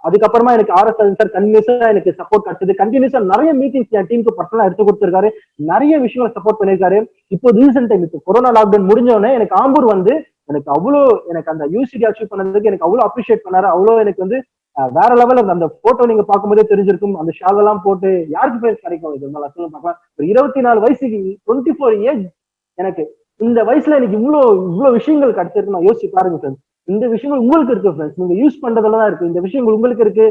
அதுக்கப்புறமா எனக்கு RS ராஜன் சார் கண்டினியூஸா எனக்கு சப்போர்ட் கிடைச்சது. கண்டினியூஸா நிறைய மீட்டிங்ஸ் என் டீமுக்கு பர்சனலா எடுத்து கொடுத்திருக்காரு. நிறைய விஷயங்களை சப்போர்ட் பண்ணிருக்காரு. இப்போ ரீசென்ட் டைம் இப்போ கொரோனா லாக்டவுன் முடிஞ்சோடனே எனக்கு ஆம்பூர் வந்து எனக்கு அவ்வளோ எனக்கு அந்த யூசிடி அச்சீவ் பண்ணதுக்கு எனக்கு அவ்வளோ அப்ரிஷியேட் பண்ணாரு. அவ்வளோ எனக்கு வந்து வேற லெவல். அந்த போட்டோ நீங்க பார்க்கும்போதே தெரிஞ்சிருக்கும். அந்த ஷால் எல்லாம் போட்டு யாருக்கு பேர் கிடைக்கும் இது சொல்ல பார்க்கலாம். ஒரு 24 வயசுக்கு 24 ஏஜ் எனக்கு இந்த வயசுல எனக்கு இவ்வளவு விஷயங்கள் கிடைச்சிருக்கு. நான் யோசிச்சு பாருங்க சார். இந்த விஷயங்கள் உங்களுக்கு இருக்கு ஃப்ரெண்ட்ஸ், நீங்க யூஸ் பண்றதுலதான் இருக்கு. இந்த விஷயங்கள் உங்களுக்கு இருக்கு.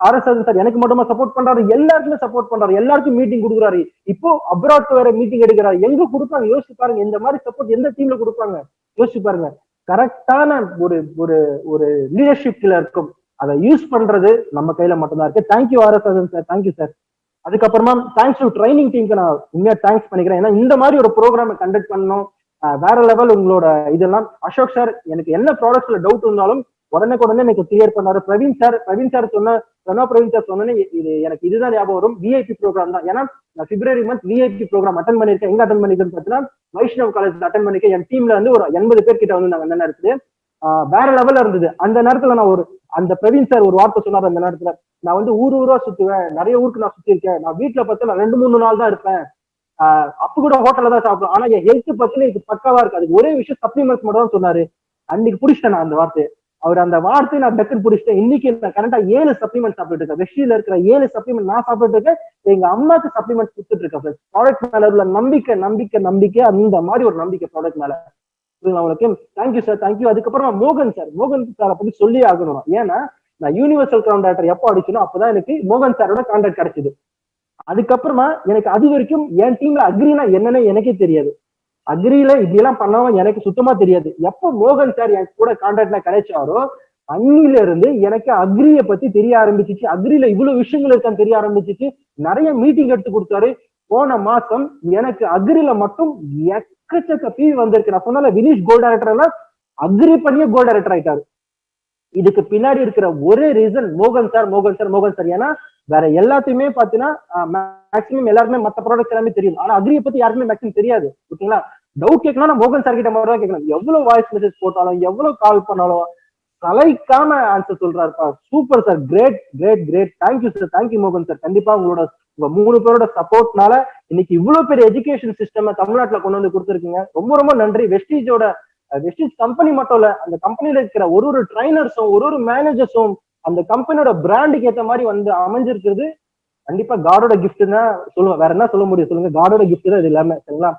RS ராஜன் சார் எனக்கு மட்டுமா சப்போர்ட் பண்றாரு, எல்லாருக்குமே சப்போர்ட் பண்றாரு, எல்லாருக்கும் மீட்டிங் கொடுக்குறாரு. இப்போ அப்ராட் வேற மீட்டிங் எடுக்கிறாரு. எங்க கொடுப்பாங்க யோசிச்சு பாருங்க. இந்த மாதிரி சப்போர்ட் எந்த டீம்ல கொடுப்பாங்க யோசிச்சு பாருங்க. கரெக்டான ஒரு ஒரு ஒரு லீடர்ஷிப்ல இருக்கும். அதை யூஸ் பண்றது நம்ம கையில மட்டும்தான் இருக்கு. Thank you RS Rajan sir, thank you sir. அதுக்கப்புறமா தேங்க்ஸ் டு ட்ரைனிங் டீமுக்கு நான் உண்மையா தேங்க்ஸ் பண்ணிக்கிறேன். ஏன்னா இந்த மாதிரி ஒரு ப்ரோக்ராம் கண்டக்ட் பண்ணணும், வேற லெவல் உங்களோட இதெல்லாம். அசோக் சார் எனக்கு என்ன ப்ராடக்ட்ஸ்ல டவுட் இருந்தாலும் உடனே எனக்கு கிளியர் பண்ணாரு. பிரவீன் சார் பிரவீன் சார் சொன்னே இது எனக்கு இதுதான் ஞாபகம் வரும். விஐபி ப்ரோக்ராம் தான். ஏன்னா நான் பிப்ரவரி மந்த் விஐபி ப்ரோக்ராம் அட்டன் பண்ணிருக்கேன். எங்க அட்டன் பண்ணிருக்கேன்னு பார்த்தீங்கன்னா வைஷ்ணவ் காலேஜ் அட்டன் பண்ணிருக்கேன். என் டீம்ல வந்து ஒரு 80 பேர் கிட்ட வந்து நாங்க அந்த நேரத்துல வேற லெவல்ல இருந்தது. அந்த நேரத்துல நான் அந்த பிரவீன் சார் ஒரு வார்த்தை சொன்னார். அந்த நேரத்துல நான் வந்து ஊரா சுத்துவேன், நிறைய ஊருக்கு நான் சுத்தி இருக்கேன். நான் வீட்டுல பார்த்தா நான் 2-3 நாள் தான் இருப்பேன். அப்ப கூட ஹோட்டல்ல தான் சாப்பிடுவோம். ஆனா என் ஹெல்த் பத்தின இது பக்காவா இருக்கு. அதுக்கு ஒரே விஷயம் சப்ளிமெண்ட்ஸ் மட்டும் தான் சொன்னாரு. அன்னைக்கு பிடிச்சிட்டேன் நான் அந்த வார்த்தை. அவர் அந்த வார்த்தையை நான் டக்குன்னு பிடிச்சிட்டேன். இன்னைக்கு நான் கரெக்டா 7 சப்ளிமெண்ட் சாப்பிட்டு இருக்கேன். வெஸ்டில இருக்கிற 7 சப்ளிமெண்ட் நான் சாப்பிட்டு இருக்கேன். எங்க அம்மாக்கு சப்ளிமெண்ட் கொடுத்துட்டு இருக்கேன். ப்ராடக்ட் மேல உள்ள நம்பிக்கை அந்த மாதிரி ஒரு நம்பிக்கை ப்ராடக்ட் மேல உங்களுக்கு. Thank you sir, thank you. அதுக்கப்புறமா மோகன் சாரை பத்தி சொல்லி ஆகணும். ஏன்னா நான் யூனிவர்சல் கான்ட்ராக்டர் எப்போ அடிச்சனோ அப்பதான் எனக்கு மோகன் சாரோட கான்ட்ராக்ட் கிடைச்சது. அதுக்கப்புறமா எனக்கு அது வரைக்கும் என் டீம்ல அக்ரினா என்னன்னு எனக்கே தெரியாது. அக்ரியில இப்படி எல்லாம் பண்ணாம எனக்கு சுத்தமா தெரியாது. எப்போ மோகன் சார் என் கூட கான்ட்ராக்ட்ல கிடைச்சாரோ அன்னில இருந்து எனக்கு அக்ரிய பத்தி தெரிய ஆரம்பிச்சிச்சு. அக்ரியில இவ்வளவு விஷயங்கள் இருக்கான்னு தெரிய ஆரம்பிச்சிச்சு. நிறைய மீட்டிங் எடுத்து கொடுத்தாரு. போன மாசம் எனக்கு அக்ரியில மட்டும் எக்கச்சக்க பிவி வந்திருக்கு. நான் சொன்னால வினிஷ் கோல்ட் டைரக்டர் அக்ரி பண்ணியே கோல்ட் டைரக்டர் ஆயிட்டாரு. இதுக்கு பின்னாடி இருக்கிற ஒரே ரீசன் மோகன் சார். ஏன்னா வேற எல்லாத்தையுமே பாத்தீங்கன்னா மேக்சிமம் எல்லாருமே மத்த ப்ராடக்ட் எல்லாமே தெரியும். ஆனா அக்ரியை பத்தி யாருக்குமே மேக்சிமம் தெரியாது. ஓகேங்களா? டவுட் கேட்கணும் மோகன் சார் கிட்ட மட்டும் தான் கேட்கணும். எவ்வளவு வாய்ஸ் மெசேஜ் போட்டாலும் எவ்வளவு கால் பண்ணாலும் கலைக்காம ஆன்சர் சொல்றாருப்பா. Super sir, great. Thank you sir, thank you மோகன் சார். கண்டிப்பா உங்க 3 பேரோட சப்போர்ட்னால இன்னைக்கு இவ்வளவு பெரிய எஜுகேஷன் சிஸ்டம் தமிழ்நாட்டுல கொண்டு வந்து கொடுத்துருக்கீங்க. ரொம்ப நன்றி. வெஸ்டீஜ் கம்பெனி மட்டும் இல்ல, அந்த கம்பெனில இருக்கிற ஒரு ட்ரைனர்ஸும் ஒரு மேனேஜர்ஸும் அந்த கம்பெனியோட பிராண்டுக்கு ஏற்ற மாதிரி வந்து அமைஞ்சிருக்கிறது கண்டிப்பா காடோட கிஃப்ட் தான் சொல்லுவேன். வேற என்ன சொல்ல முடியும் சொல்லுங்க? காடோட கிஃப்ட் தான் இது எல்லாமே. சரிங்களா?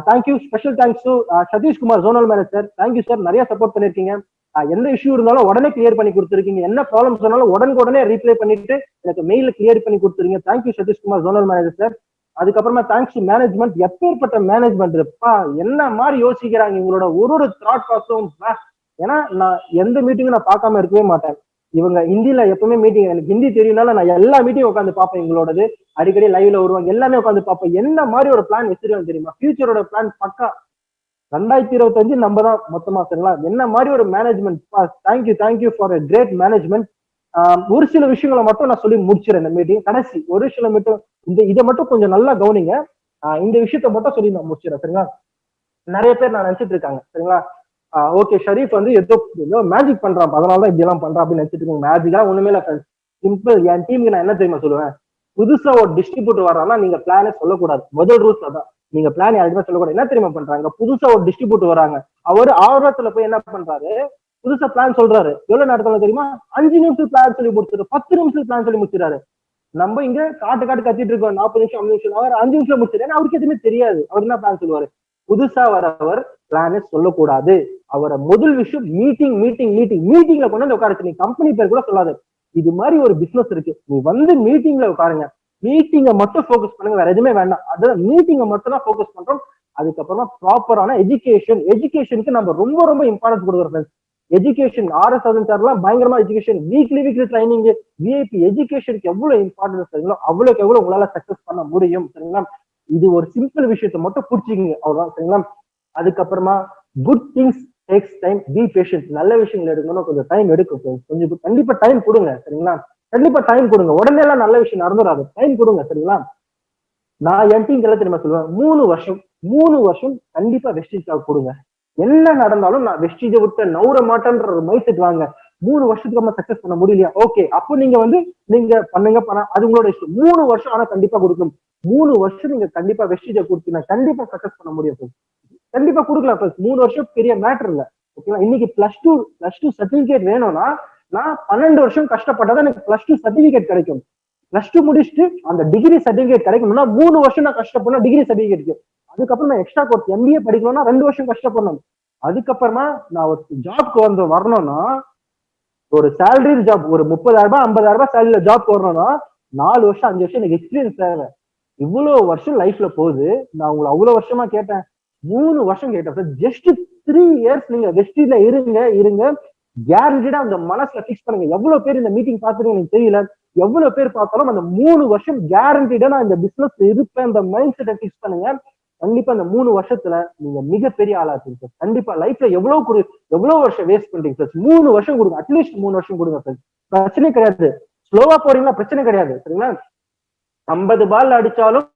Thank you. Special thanks to Sathishkumar, zonal manager. Thank you sir, நிறைய சப்போர்ட் பண்ணிருக்கீங்க. எந்த இஷ்யூ இருந்தாலும் உடனே கிளியர் பண்ணி கொடுத்துருக்கீங்க. என்ன ப்ராப்ளம் சொன்னாலும் உடனே ரீப்ளை பண்ணிட்டு எனக்கு மெயில கிளியர் பண்ணி கொடுத்துருங்க. Thank you Sathishkumar, zonal manager sir. அதுக்கப்புறமா தேங்க்ஸ் டு மேனேஜ்மெண்ட். எப்பேற்பட்ட மேனேஜ்மெண்ட் என்ன மாதிரி யோசிக்கிறாங்க இவங்களோட ஒரு தாட் ப்ராசஸும். ஏன்னா நான் எந்த மீட்டிங்கும் நான் பார்க்காம இருக்கவே மாட்டேன். இவங்க ஹிந்தில எப்பவுமே மீட்டிங், எனக்கு ஹிந்தி தெரியும்னால நான் எல்லா மீட்டிங் உட்காந்து பார்ப்பேன். இவங்களோடது அடிக்கடி லைவ்ல வருவாங்க, எல்லாமே உட்காந்து பார்ப்பேன். என்ன மாதிரி ஒரு பிளான் வச்சிருக்காங்க தெரியுமா? ஃபியூச்சரோட பிளான் பக்கா. 2025 நம்ம தான் மொத்தமா, சரிங்களா? என்ன மாதிரி ஒரு management. Thank you for a great management. ஒரு சில விஷயங்களை மட்டும் நான் சொல்லி முடிச்சிடறேன் இந்த மீட்டிங். கடைசி ஒரு சில மட்டும் இதை மட்டும் கொஞ்சம் நல்லா கவனிங்க. இந்த விஷயத்த மட்டும் சொல்லி நான் முடிச்சிடறேன், சரிங்களா? நிறைய பேர் நான் நினைச்சிட்டு இருக்காங்க, சரிங்களா? ஓகே, ஷரீஃப் வந்து ஏதோ மேஜிக் பண்றான், அதனாலதான் இப்படி எல்லாம் பண்றான் அப்படின்னு நினைச்சிட்டு இருக்காங்க. மேஜிக்கா ஒண்ணுமே இல்ல ஃப்ரெண்ட்ஸ். சிம்பிள். என் டீமுக்கு நான் என்ன தெரியுமா சொல்லுவேன்? புதுசா ஒரு டிஸ்ட்ரிபியூட்டர் வர்றான்னா நீங்க பிளானே சொல்லக்கூடாது. முதல் ரூல்ஸ் அதான். நீங்க பிளான் யாருமே சொல்லக்கூடாது. என்ன தெரியுமா பண்றாங்க? புதுசா ஒரு டிஸ்ட்ரிபியூட்டர் வராங்க, அவரு ஆர்வத்துல போய் என்ன பண்றாரு, புதுசா பிளான் சொல்றாரு. எவ்வளவு நேரத்துல தெரியுமா? 5 நிமிஷம் பிளான் சொல்லி முடிச்சிரு, 10 நிமிஷம் பிளான் சொல்லி முடிச்சிடாரு. நம்ம இங்க காட்டு கத்திட்டு இருக்கோம், 40 நிமிஷம் 5 நிமிஷம். அவர் 5 நிமிஷம் முடிச்சிரு. ஏன்னா அவருக்கு எதுவுமே தெரியாது. அவர் என்ன பிளான் சொல்லுவாரு? புதுசா வரவர் பிளானே சொல்லக்கூடாது. அவரை முதல் விஷயம் மீட்டிங்ல கொண்டு வந்து உட்கார. நீ கம்பெனி பேர் கூட சொல்லாது. இது மாதிரி ஒரு பிசினஸ் இருக்கு, நீ வந்து மீட்டிங்ல உட்காருங்க. மீட்டிங்கை மட்டும் ஃபோக்கஸ் பண்ணுங்க, வேற எதுவுமே வேண்டாம். அதான் மீட்டிங்கை மட்டும் தான் ஃபோக்கஸ் பண்றோம். அதுக்கப்புறமா ப்ராப்பரான எஜுகேஷனுக்கு நம்ம ரொம்ப ரொம்ப இம்பார்ட்டன்ஸ் கொடுக்குறோம். எஜுகேஷன் சார்லாம் பயங்கரமா எஜுகேஷன், வீக்லி ட்ரைனிங், விஐபி எஜுகேஷனுக்கு எவ்வளவு இம்பார்ட்டன்ஸ் சரிங்களோ அவ்வளவுக்கு எவ்வளவு உங்களால சக்சஸ் பண்ண முடியும், சரிங்களா? இது ஒரு சிம்பிள் விஷயத்தை மட்டும் புடிச்சிக்கிங்க, அவ்வளவுதான், சரிங்களா? அதுக்கப்புறமா good things takes time, be patient. நல்ல விஷயங்கள் எடுக்கணும், கொஞ்சம் டைம் எடுக்கும், கொஞ்சம் கண்டிப்பா டைம் கொடுங்க, சரிங்களா? கண்டிப்பா டைம் கொடுங்க. உடனே எல்லாம் நல்ல விஷயம் நடந்துடாது, டைம் கொடுங்க, சரிங்களா? நான் என் டீம் எல்லாம் தெரியுமா சொல்லுவேன்? 3 வருஷம் கண்டிப்பா வெஸ்டேஜ் கொடுங்க. என்ன நடந்தாலும் நான் வெஸ்டேஜை விட்டு நவுற மாட்டேன்ற ஒரு மைண்ட் செட் வாங்க. 3 வருஷத்துக்கு நம்ம சக்சஸ் பண்ண முடியலையா? ஓகே, அப்போ நீங்க பண்ணுங்க, அது உங்களோட இஷ்டம். 3 வருஷம் ஆனா கண்டிப்பா கொடுக்கணும். 3 வருஷம் நீங்க கண்டிப்பா வெஸ்டேஜை கொடுத்தீங்கன்னா கண்டிப்பா சக்சஸ் பண்ண முடியும். கண்டிப்பா கொடுக்கலாம். 3 வருஷம் பெரிய மேட்டர் இல்ல, ஓகேங்களா? இன்னைக்கு பிளஸ் டூ சர்டிபிகேட் வேணும்னா நான் 12 வருஷம் கஷ்டப்பட்டாதான் எனக்கு பிளஸ் 2 சர்டிபிகேட் கிடைக்கும். பிளஸ் 2 முடிச்சுட்டு அந்த டிகிரி சர்டிபிகேட் கிடைக்கணும்னா 3 வருஷம் நான் கஷ்டப்படணும் டிகிரி சர்டிபிகேட்க்கு. அதுக்கப்புறம் நான் எக்ஸ்ட்ரா கோர்ஸ் எம்பிஏ படிக்கணும்னா 2 வருஷம் கஷ்டப்படணும். அதுக்கப்புறமா நான் ஒரு ஜாப்க்கு வரணும்னா, ஒரு சேலரி ஜாப், ஒரு 30,000 50,000 சேலரியில ஜாப் வரணும்னா 4 வருஷம் 5 வருஷம் எனக்கு எக்ஸ்பீரியன்ஸ் தேவை. இவ்வளவு வருஷம் லைஃப்ல போகுது. நான் உங்களை அவ்வளவு வருஷமா கேட்டேன், 3 வருஷம் கேட்டேன் சார். ஜஸ்ட் 3 இயர்ஸ் நீங்க வெஸ்டில இருங்க. கேரண்டா அந்த மனசுல பிக்ஸ் பண்ணுங்க. எவ்வளவு பேர் இந்த மீட்டிங் பார்த்துட்டு எனக்கு தெரியல, எவ்வளவு பேர் பார்த்தாலும் அந்த 3 வருஷம் கேரண்டா நான் இந்த பிசினஸ் இருப்பேன், அந்த மைண்ட் செட்டை பிக்ஸ் பண்ணுங்க. கண்டிப்பா அந்த 3 வருஷத்துல நீங்க மிகப்பெரிய ஆளா இருப்பீங்க சார். கண்டிப்பா லைஃப்ல எவ்வளவு வருஷம் வேஸ்ட் பண்றீங்க சார்? 3 வருஷம் கொடுங்க, அட்லீஸ்ட் 3 வருஷம் கொடுங்க சார். பிரச்சனை கிடையாது. ஸ்லோவா போறீங்களா பிரச்சனை கிடையாது, சரிங்களா? 50 பால் அடிச்சாலும்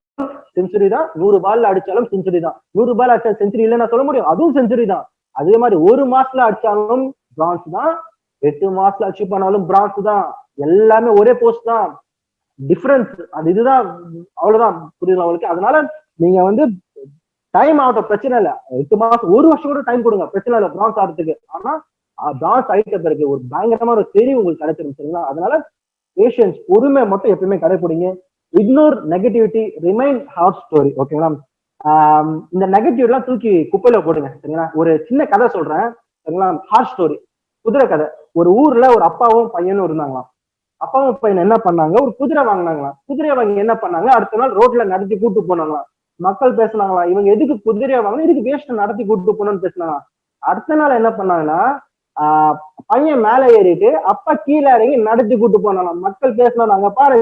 செஞ்சுரி தான், 100 பால் அடிச்சாலும் செஞ்சுரி தான். 100 பால் அடிச்சா செஞ்சுரி இல்லைன்னா சொல்ல முடியும், அதுவும் செஞ்சுரி தான். அதே மாதிரி 1 மாசத்துல அடிச்சாலும் பிரான்ஸ் தான், 8 மாசத்துல அச்சீவ் பண்ணாலும் பிரான்ஸ் தான். எல்லாமே ஒரே போஸ்ட் தான், டிஃபரன்ஸ் அது இதுதான், அவ்வளவுதான். புரியுது அவங்களுக்கு? அதனால நீங்க டைம் ஆகட்டும், பிரச்சனை இல்ல. 8 மாசம் 1 வருஷம் கூட டைம் கொடுங்க, பிரச்சனை இல்ல பிரான்ஸ் ஆகிறதுக்கு. ஆனா பிரான்ஸ் ஆயிட்ட பிறகு ஒரு பயங்கரமான ஒரு தெரிவு உங்களுக்கு கிடைச்சிடும், சரிங்களா? அதனால பேஷன்ஸ், பொறுமை மட்டும் எப்பயுமே கடைபிடிங்க. Ignore negativity, remain hard story, ஓகேங்களா? இந்த நெகட்டிவ் எல்லாம் தூக்கி குப்பையில போடுங்க, சரிங்களா? ஒரு சின்ன கதை சொல்றேன், சரிங்களா? ஹார்ட் ஸ்டோரி, குதிரை கதை. ஒரு ஊர்ல ஒரு அப்பாவும் பையனும் இருந்தாங்களாம். அப்பாவும் பையன் என்ன பண்ணாங்க, ஒரு குதிரை வாங்கினாங்களாம். குதிரையை வாங்கி என்ன பண்ணாங்க, அடுத்த நாள் ரோட்ல நடத்தி கூட்டு போனாங்களாம். மக்கள் பேசினாங்களா, இவங்க எதுக்கு குதிரையா வாங்கணும், இதுக்கு வேஸ்ட் நடத்தி கூட்டு போனோம்னு பேசினாங்க. அடுத்த நாள் என்ன பண்ணாங்கன்னா, பையன் மேல ஏறிட்டு அப்பா கீழே இறங்கி நடத்தி கூட்டு போனாங்க. மக்கள் பேசினாங்க, அங்க பாரு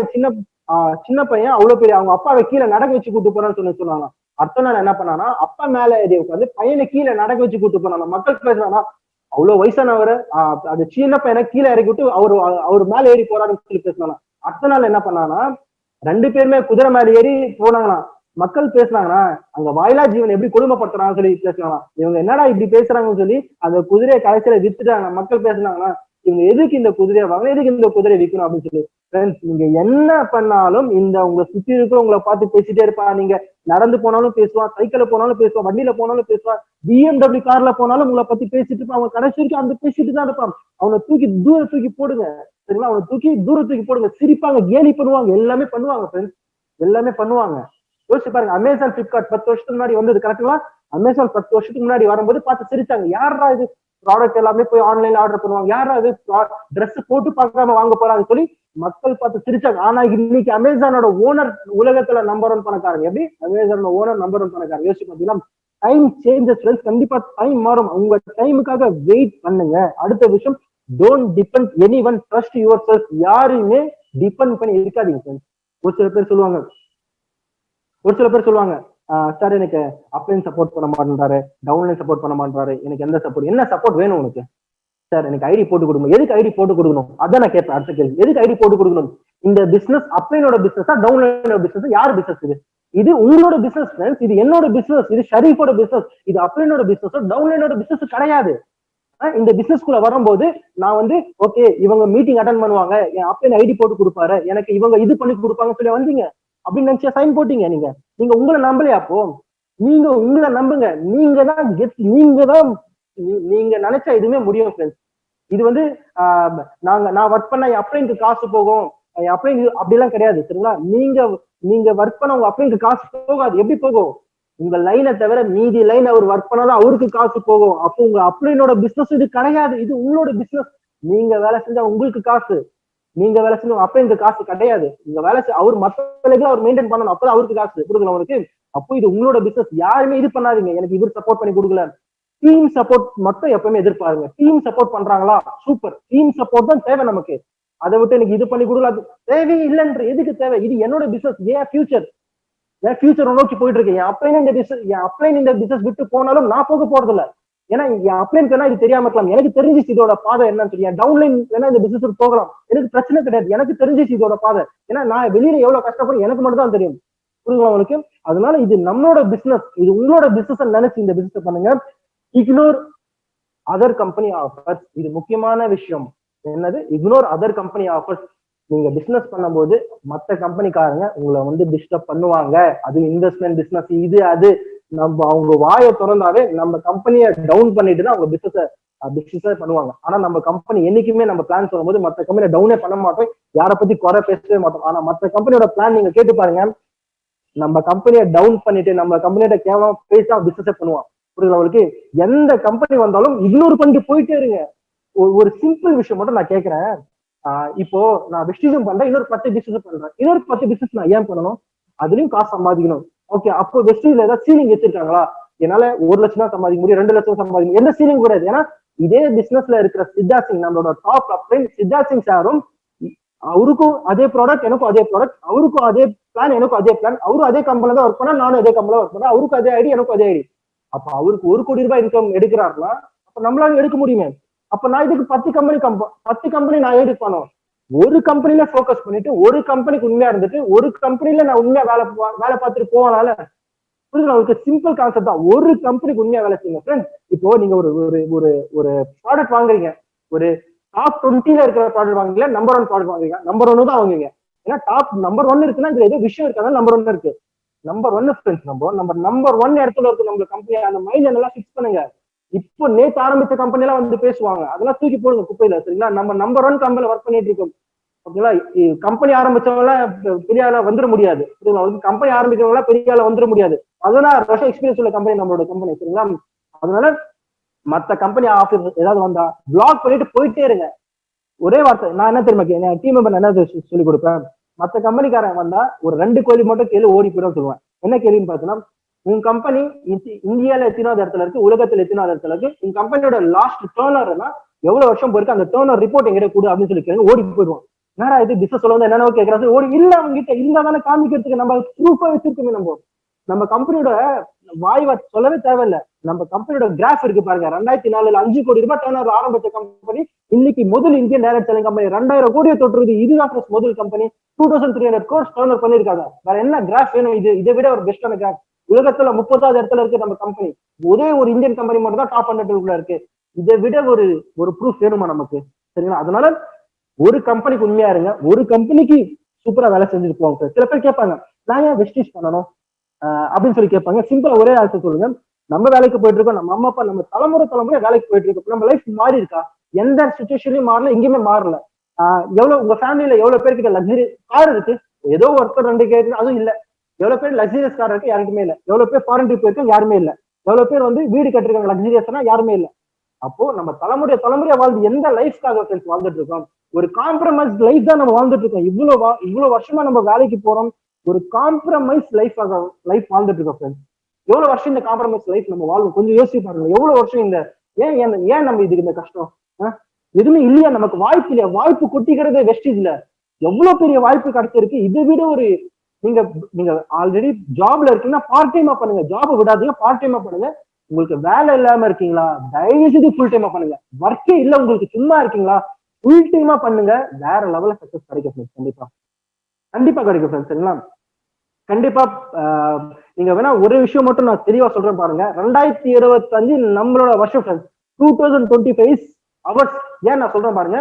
சின்ன பையன் அவ்வளவு பெரிய அவங்க அப்பாவை கீழே நடக்க வச்சு கூட்டு போறான்னு சொன்னாங்க. அடுத்த நாள் என்ன பண்ணானா, அப்பா மேல ஏறி உட்காந்து பையனை கீழே நடக்க வச்சு கூட்டு போனாங்க. மக்கள் பேசினாங்க, அவ்வளவு வயசானவர் அது சின்ன பையனை கீழே இறக்கி விட்டு அவரு மேல ஏறி போறாருன்னு சொல்லி பேசினாங்க. அடுத்த நாள் என்ன பண்ணாங்கன்னா, 2 பேருமே குதிரை மேல ஏறி போனாங்களாம். மக்கள் பேசுனாங்கன்னா, அங்க வாயிலா ஜீவன் எப்படி கொடுமைப்படுத்துறாங்கன்னு சொல்லி பேசுனாங்களாம். இவங்க என்னடா இப்படி பேசுறாங்கன்னு சொல்லி அந்த குதிரையை கடைசியில வித்துட்டாங்க. மக்கள் பேசுனாங்கன்னா, இவங்க எதுக்கு இந்த குதிரையை வாங்கணும், எதுக்கு இந்த குதிரையை விற்கணும் அப்படின்னு சொல்லி. ஃப்ரெண்ட்ஸ், நீங்க என்ன பண்ணாலும் உங்களை சுத்தி இருக்கிறவங்களை பார்த்து பேசிட்டே இருப்பான். நீங்க நடந்து போனாலும் பேசுவான், சைக்கிள்ல போனாலும் பேசுவான், வண்டியில போனாலும் பேசுவான், BMW கார்ல போனாலும் உங்களை பத்தி பேசிட்டு இருப்பான். அவன் கடைசி வரைக்கும் அந்த பேசிட்டு தான் இருப்பான். அவனை தூக்கி போடுங்க, சரிங்களா? அவனை தூக்கி போடுங்க. சிரிப்பாங்க, கேலி பண்ணுவாங்க, எல்லாமே பண்ணுவாங்க ஃப்ரெண்ட்ஸ், எல்லாமே பண்ணுவாங்க. யோசிச்சு பாருங்க, அமேசான், பிளிப்கார்ட் 10 வருஷத்துக்கு முன்னாடி வந்தது கரெக்டுங்களா? அமேசான் 10 வருஷத்துக்கு முன்னாடி வரும்போது பார்த்து சிரிச்சாங்க. யாரா இது ப்ராடக்ட் எல்லாமே போய் ஆன்லைன்ல ஆர்டர் பண்ணுவாங்க, யாரா இது ட்ரெஸ் போட்டு பார்க்காம வாங்க போறாங்கன்னு சொல்லி மக்கள் பார்த்து சிரிச்சாங்க. ஆனா இன்னைக்கு அமேசானோட ஓனர் உலகத்துல நம்பர் 1 பணக்காரங்க. எப்படி அமேசானோட ஓனர் நம்பர் 1 பணக்காரங்க யோசிச்சு பாத்தீங்கன்னா, டைம் சேஞ்சஸ் ஃப்ரெண்ட்ஸ். கண்டிப்பா டைம் மாறும். உங்க டைமுக்காக வெயிட் பண்ணுங்க. அடுத்த விஷயம், don't depend any one, trust your self. யாரையுமே டிபெண்ட் பண்ணி இருக்காதீங்க ஃப்ரெண்ட்ஸ். ஒரு சில பேர் சொல்லுவாங்க சார் எனக்கு அப்லைன் சப்போர்ட் பண்ண மாட்டேன்றாரு, டவுன்லைன் சப்போர்ட் பண்ண மாட்டேன்றாரு, எனக்கு எந்த சப்போர்ட், என்ன சப்போர்ட் வேணும் உனக்கு? சார் எனக்கு ஐடி போட்டு கொடுக்கணும். எதுக்கு ஐடி போட்டு கொடுக்கணும்? அதான் நான் கேட்பேன் அடுத்த கேள்வி. எதுக்கு ஐடி போட்டு கொடுக்கணும்? இந்த பிசினஸ் அப்லைனோட பிசினஸா டவுன்லைனோட பிசினஸ்? யார் பிசினஸ் இது? இது உங்களோட பிசினஸ் ஃப்ரெண்ட்ஸ். இது என்னோட பிசினஸ். இது ஷரீஃபோட பிசினஸ். இது அப்லைனோட பிசினஸ், டவுன்லைனோட பிசினஸ் கிடையாது. இந்த பிசினஸ்குள்ள வரும்போது நான் வந்து ஓகே இவங்க மீட்டிங் அட்டன் பண்ணுவாங்க, என் அப்ளைன் ஐடி போட்டு கொடுப்பாரு, எனக்கு இவங்க இது பண்ணி கொடுப்பாங்க சொல்லி வந்தீங்க அப்படின்னு நினைச்சா சைன் போட்டீங்க. நீங்க உங்களை நம்பலையா? அப்போ நீங்க உங்களை நம்புங்க. நீங்க நினைச்சா எதுவுமே முடியும் ஃப்ரெண்ட்ஸ். இது வந்து நான் ஒர்க் பண்ண என் அப்ளைனுக்கு காசு போகும், என் அப்ளைன் அப்படிலாம் கிடையாது சரிங்களா? நீங்க ஒர்க் பண்ண உங்க அப்ளைனுக்கு காசு போகாது. எப்படி போகும்? உங்க லைனை தவிர மீதி லைன் அவர் ஒர்க் பண்ணாலும் அவருக்கு காசு போகும். அப்போ உங்க அப்ளைனோட பிசினஸ் இது கிடையாது. இது உங்களோட பிசினஸ். நீங்க வேலை செஞ்சா உங்களுக்கு காசு, நீங்க வேலை செஞ்ச அப்ளைனுக்கு காசு கிடையாது. நீங்க வேலை அவர் மற்ற வேலைகளை அவர் மெயின்டைன் பண்ணணும், அப்பதான் அவருக்கு காசு கொடுக்கணும் அவருக்கு. அப்போ இது உங்களோட பிசினஸ். யாருமே இது பண்ணாதீங்க எனக்கு இவர் சப்போர்ட் பண்ணி கொடுக்கல. டீம் சப்போர்ட் மட்டும் எப்பவுமே எதிர்பாருங்க. டீம் சப்போர்ட் பண்றாங்களா? சூப்பர். டீம் சப்போர்ட் தான் தேவை நமக்கு. அதை விட்டு எனக்கு இது பண்ணி கொடுக்கல, அது தேவையே இல்லைன்ற. எதுக்கு தேவை? இது என்னோட பிசினஸ், ஏன் ஃபியூச்சர் நோக்கி போயிட்டு இருக்கு. என் அப்ளைன் இந்த பிசினஸ் விட்டு போனாலும் நான் போக போறது இல்ல. ஏன்னா என் அப்ளைன் வேணா இது தெரியாம இருக்கலாம், எனக்கு தெரிஞ்சிச்சு இதோட பாதை என்னன்னு சொல்லி. என் டவுன்லைன் வேணா இந்த பிசினஸ் போகலாம், எனக்கு பிரச்சனை கிடையாது. எனக்கு தெரிஞ்சிச்சு இதோட பாதை. ஏன்னா நான் வெளியில எவ்வளவு கஷ்டப்படும் எனக்கு மட்டும் தான் தெரியும். புரியுங்களா உங்களுக்கு? அதனால இது நம்மளோட பிசினஸ், இது உங்களோட பிசினஸ் நினைச்சு இந்த பிசினஸ் பண்ணுங்க. Ignore other company offers. இது முக்கியமான விஷயம். என்னது? Ignore other company offers. நீங்க பிசினஸ் பண்ணும்போது மற்ற கம்பெனிக்காரங்க உங்களை வந்து டிஸ்டர்ப் பண்ணுவாங்க. அது இன்வெஸ்ட்மெண்ட் பிசினஸ் இது அது. நம்ம அவங்க வாயை திறந்தாவே நம்ம கம்பெனியை டவுன் பண்ணிட்டு தான் அவங்க பிசினஸ் பண்ணுவாங்க. ஆனா நம்ம கம்பெனி என்னைக்குமே நம்ம பிளான் சொல்லும்போது மற்ற கம்பெனியை டவுனே பண்ண மாட்டோம், யாரை பத்தி குறை பேசவே மாட்டோம். ஆனா மற்ற கம்பெனியோட பிளான் நீங்க கேட்டு பாருங்க, நம்ம கம்பெனியை டவுன் பண்ணிட்டு நம்ம கம்பெனியோட கேவலம் பேசி பிசினஸே பண்ணுவான். புரியுது அவளுக்கு? எந்த கம்பெனி வந்தாலும் இக்னோர் பண்ணிட்டு போயிட்டே இருங்க. ஒரு சிம்பிள் விஷயம் மட்டும் நான் கேட்கிறேன். இப்போ நான் வெஸ்டிஜம் பண்றேன், இன்னொரு 10 பிசினஸ் பண்றேன். இன்னொரு 10 பிசினஸ் நான் ஏன் பண்ணணும்? அதுலயும் காசு சம்பாதிக்கணும். ஓகே, அப்போ வெஸ்டிஜ்ல ஏதாவது சீலிங் வச்சிருக்காங்களா? என்னால 1 லட்சம் தான் சம்பாதிக்க முடியும், 2 லட்சம் சம்பாதிக்க முடியும், எந்த சீலிங் கூடாது. ஏன்னா இதே பிசினஸ்ல இருக்கிற சித்தார்த் சிங், நம்மளோட டாப் அப்ளைன் சித்தார்த் சிங் சாரும், அவருக்கும் அதே ப்ராடக்ட், எனக்கும் அதே ப்ராடக்ட், அவருக்கும் அதே பிளான், எனக்கும் அதே பிளான், அவரும் அதே கம்பெனில தான் ஒர்க் பண்ணா, நானும் அதே கம்பெனில ஒர்க் பண்ணேன், அவருக்கும் அதே ஐடி, எனக்கும் அதே ஐடி. அப்ப அவருக்கு 1 கோடி ரூபாய் இன்கம் எடுக்கிறாருன்னா அப்ப நம்மளால எடுக்க முடியுமே. அப்ப நான் இதுக்கு 10 கம்பெனி நான் எடுக்கணும். ஒரு கம்பெனில போக்கஸ் பண்ணிட்டு ஒரு கம்பெனிக்கு உண்மையா இருந்துட்டு ஒரு கம்பெனில நான் உண்மையா வேலை பார்த்துட்டு போவானால. புரியுது? உங்களுக்கு சிம்பிள் கான்செப்ட் தான். ஒரு கம்பெனிக்கு உண்மையா வேலை செய்யுங்க ஃப்ரெண்ட். இப்போ நீங்க ஒரு ப்ராடக்ட் வாங்குறீங்க, ஒரு டாப் 20ல இருக்கிற ப்ராடக்ட் வாங்குறீங்க, நம்பர் 1 ப்ராடக்ட் வாங்குறீங்க, நம்பர் 1 தான் வாங்குவீங்க. ஏன்னா டாப் நம்பர் 1 இருக்குன்னா இதுல ஏதோ விஷயம் இருக்காங்க, நம்பர் 1 இருக்கு. நம்பர் 1 ஃப்ரெண்ட்ஸ், நம்பர் 1 இடத்துல இருக்கு நம்ம கம்பெனி. அந்த மைண்ட் நல்லா ஃபிக்ஸ் பண்ணுங்க. இப்போ நேற்று ஆரம்பிச்ச கம்பெனி எல்லாம் வந்து பேசுவாங்க, அதெல்லாம் தூக்கி போடுங்க குப்பையில. சரிங்களா? நம்ம நம்பர் 1 கம்பெனில ஒர்க் பண்ணிட்டு இருக்கோம். ஓகேங்களா? கம்பெனி ஆரம்பிச்சவங்க பெரிய ஆளா வந்துட முடியாது. கம்பெனி ஆரம்பிக்கிறவங்க பெரிய ஆளா வந்துட முடியாது. 16 வருஷம் எக்ஸ்பீரியன்ஸ் உள்ள கம்பெனி நம்மளோட கம்பெனி. சரிங்களா? அதனால மத்த கம்பெனி ஆஃபீஸ் ஏதாவது வந்தா பிளாக் பண்ணிட்டு போயிட்டே இருங்க. ஒரே வார்த்தை நான் என்ன தெரியுமா, என் டீம் மெம்பர் என்ன சொல்லி கொடுப்பேன், மத்த கம்பெனிக்காரன் வந்தா ஒரு 2 கேள்வி மட்டும் கேள்வி ஓடி போயிடும் சொல்லுவேன். என்ன கேள்வின்னு பார்த்தீங்கன்னா, உங்க கம்பெனி இந்தியால எத்தனாவது இடத்துல இருக்கு, உலகத்துல எத்தனாவது இடத்துல இருக்கு, உங்க கம்பெனியோட லாஸ்ட் டர்னர்னா எவ்வளவு வருஷம் போயிருக்கு, அந்த டர்னர் ரிப்போர்ட் எங்கிட்ட கொடு அப்படின்னு சொல்லி கேள்வி ஓடி போயிடுவோம். என்னடா இது பிசினஸ் சொல்ல வந்து என்னென்ன கேட்கறாரு, ஓடி இல்ல அவங்க கிட்ட இருந்தா தானே காமிக்கிறதுக்கு நம்ம ப்ரூஃபா வச்சிருக்கோமே. நம்ம கம்பெனியோட வாய்வா சொல்லவே தேவையில்ல. நம்ம கம்பெனியோட கிராஃப் இருக்கு பாருங்க. 2004 5 கோடி ரூபாய் டர்னர் ஆரம்பிச்ச கம்பெனி இன்னைக்கு முதல் இந்தியன் டைரக்ட் செல்லிங் கம்பெனி 2000 கோடியை தொற்றுறது. இதுதான் முதல் கம்பெனி 2300 கோர்ஸ் டர்னர் பண்ணிருக்காங்க. வேற என்ன கிராஃப் வேணும்? இதை விட ஒரு பெஸ்டான கிராஃப். உலகத்துல 30வது இடத்துல இருக்கு நம்ம கம்பெனி. ஒரே ஒரு இந்தியன் கம்பெனி மட்டும் தான் டாப் 100 இருக்கு. இதை விட ஒரு ப்ரூஃப் வேணுமா நமக்கு? சரிங்களா? அதனால ஒரு கம்பெனிக்கு உண்மையா இருங்க, ஒரு கம்பெனிக்கு சூப்பரா வேலை செஞ்சுட்டு போவாங்க. சில பேர் கேட்பாங்க, நான் ஏன் வெஸ்டீஜ் பண்ணணும் அப்படின்னு சொல்லி கேட்பாங்க. சிம்பிளா ஒரே ஆன்சர் சொல்லுங்க, நம்ம வேலைக்கு போயிட்டு இருக்கோம், நம்ம அம்மா அப்பா நம்ம தலைமுறை வேலைக்கு போயிட்டு இருக்கோம். நம்ம லைஃப் மாறி இருக்கா? எந்த சுச்சுவேஷன்லயும் மாறல, எங்கேயுமே மாறல. எவ்வளவு உங்க ஃபேமிலியில எவ்வளவு பேர்கிட்ட லக்ஸரி கார் இருக்கு? ஏதோ ஒருத்தர் 2 கேட்டு அதுவும் இல்ல. எவ்வளவு பேர் லக்ஸரியஸ் கார் இருக்கு? யாருக்குமே இல்ல. எவ்வளவு பேர் ஃபாரின் ட்ரிப் இருக்கு? யாருமே இல்ல. எவ்வளவு பேர் வந்து வீடு கட்டிருக்காங்க லக்ஸரியஸ்னா? யாருமே இல்ல. அப்போ நம்ம தலைமுறையா வாழ்ந்து எந்த லைஃப்காக வாழ்ந்துட்டு இருக்கோம்? ஒரு காம்ப்ரமைஸ் லைஃப் தான் நம்ம வாழ்ந்துட்டு இருக்கோம். இவ்வளவு வருஷமா நம்ம வேலைக்கு போறோம், ஒரு காம்ப்ரமைஸ் லைஃப் வாழ்ந்துட்டு இருக்கோம் ஃப்ரெண்ட்ஸ். எவ்வளவு வருஷம் இந்த காம்ப்ரமைஸ் லைஃப் நம்ம வாழ்வோம்? கொஞ்சம் யோசிச்சு பாருங்க. எவ்வளவு வருஷம் இந்த ஏன் நம்ம இதுக்கு இந்த கஷ்டம்? எதுவுமே இல்லையா? நமக்கு வாய்ப்பு இல்லையா? வாய்ப்பு கொட்டிக்கிறதே வெஸ்டேஜ்ல எவ்வளவு பெரிய வாய்ப்பு கிடைச்சிருக்கு. இதை விட ஒரு நீங்க ஆல்ரெடி ஜாப்ல இருக்கீங்கன்னா பார்ட் டைமா பண்ணுங்க. ஜாப் விடாதீங்க, பார்ட் டைமா பண்ணுங்க. உங்களுக்கு வேலை இல்லாம இருக்கீங்களா, தயவு செய்து ஃபுல் டைமா பண்ணுங்க. ஒர்க்கே இல்ல உங்களுக்கு, சும்மா இருக்கீங்களா, ஃபுல் டைமா பண்ணுங்க. வேற லெவல்ல சக்சஸ் கிடைக்கும் ஃப்ரெண்ட்ஸ். கண்டிப்பா கிடைக்கும் ஃப்ரெண்ட்ஸ். எல்லாம் கண்டிப்பா. நீங்க வேணா ஒரு விஷயம் மட்டும் நான் தெளிவா சொல்றேன் பாருங்க. 2025 நம்மளோட வருஷம் ஃப்ரெண்ட்ஸ். 2025 அவர்ஸ். ஏன் நான் சொல்றேன் பாருங்க,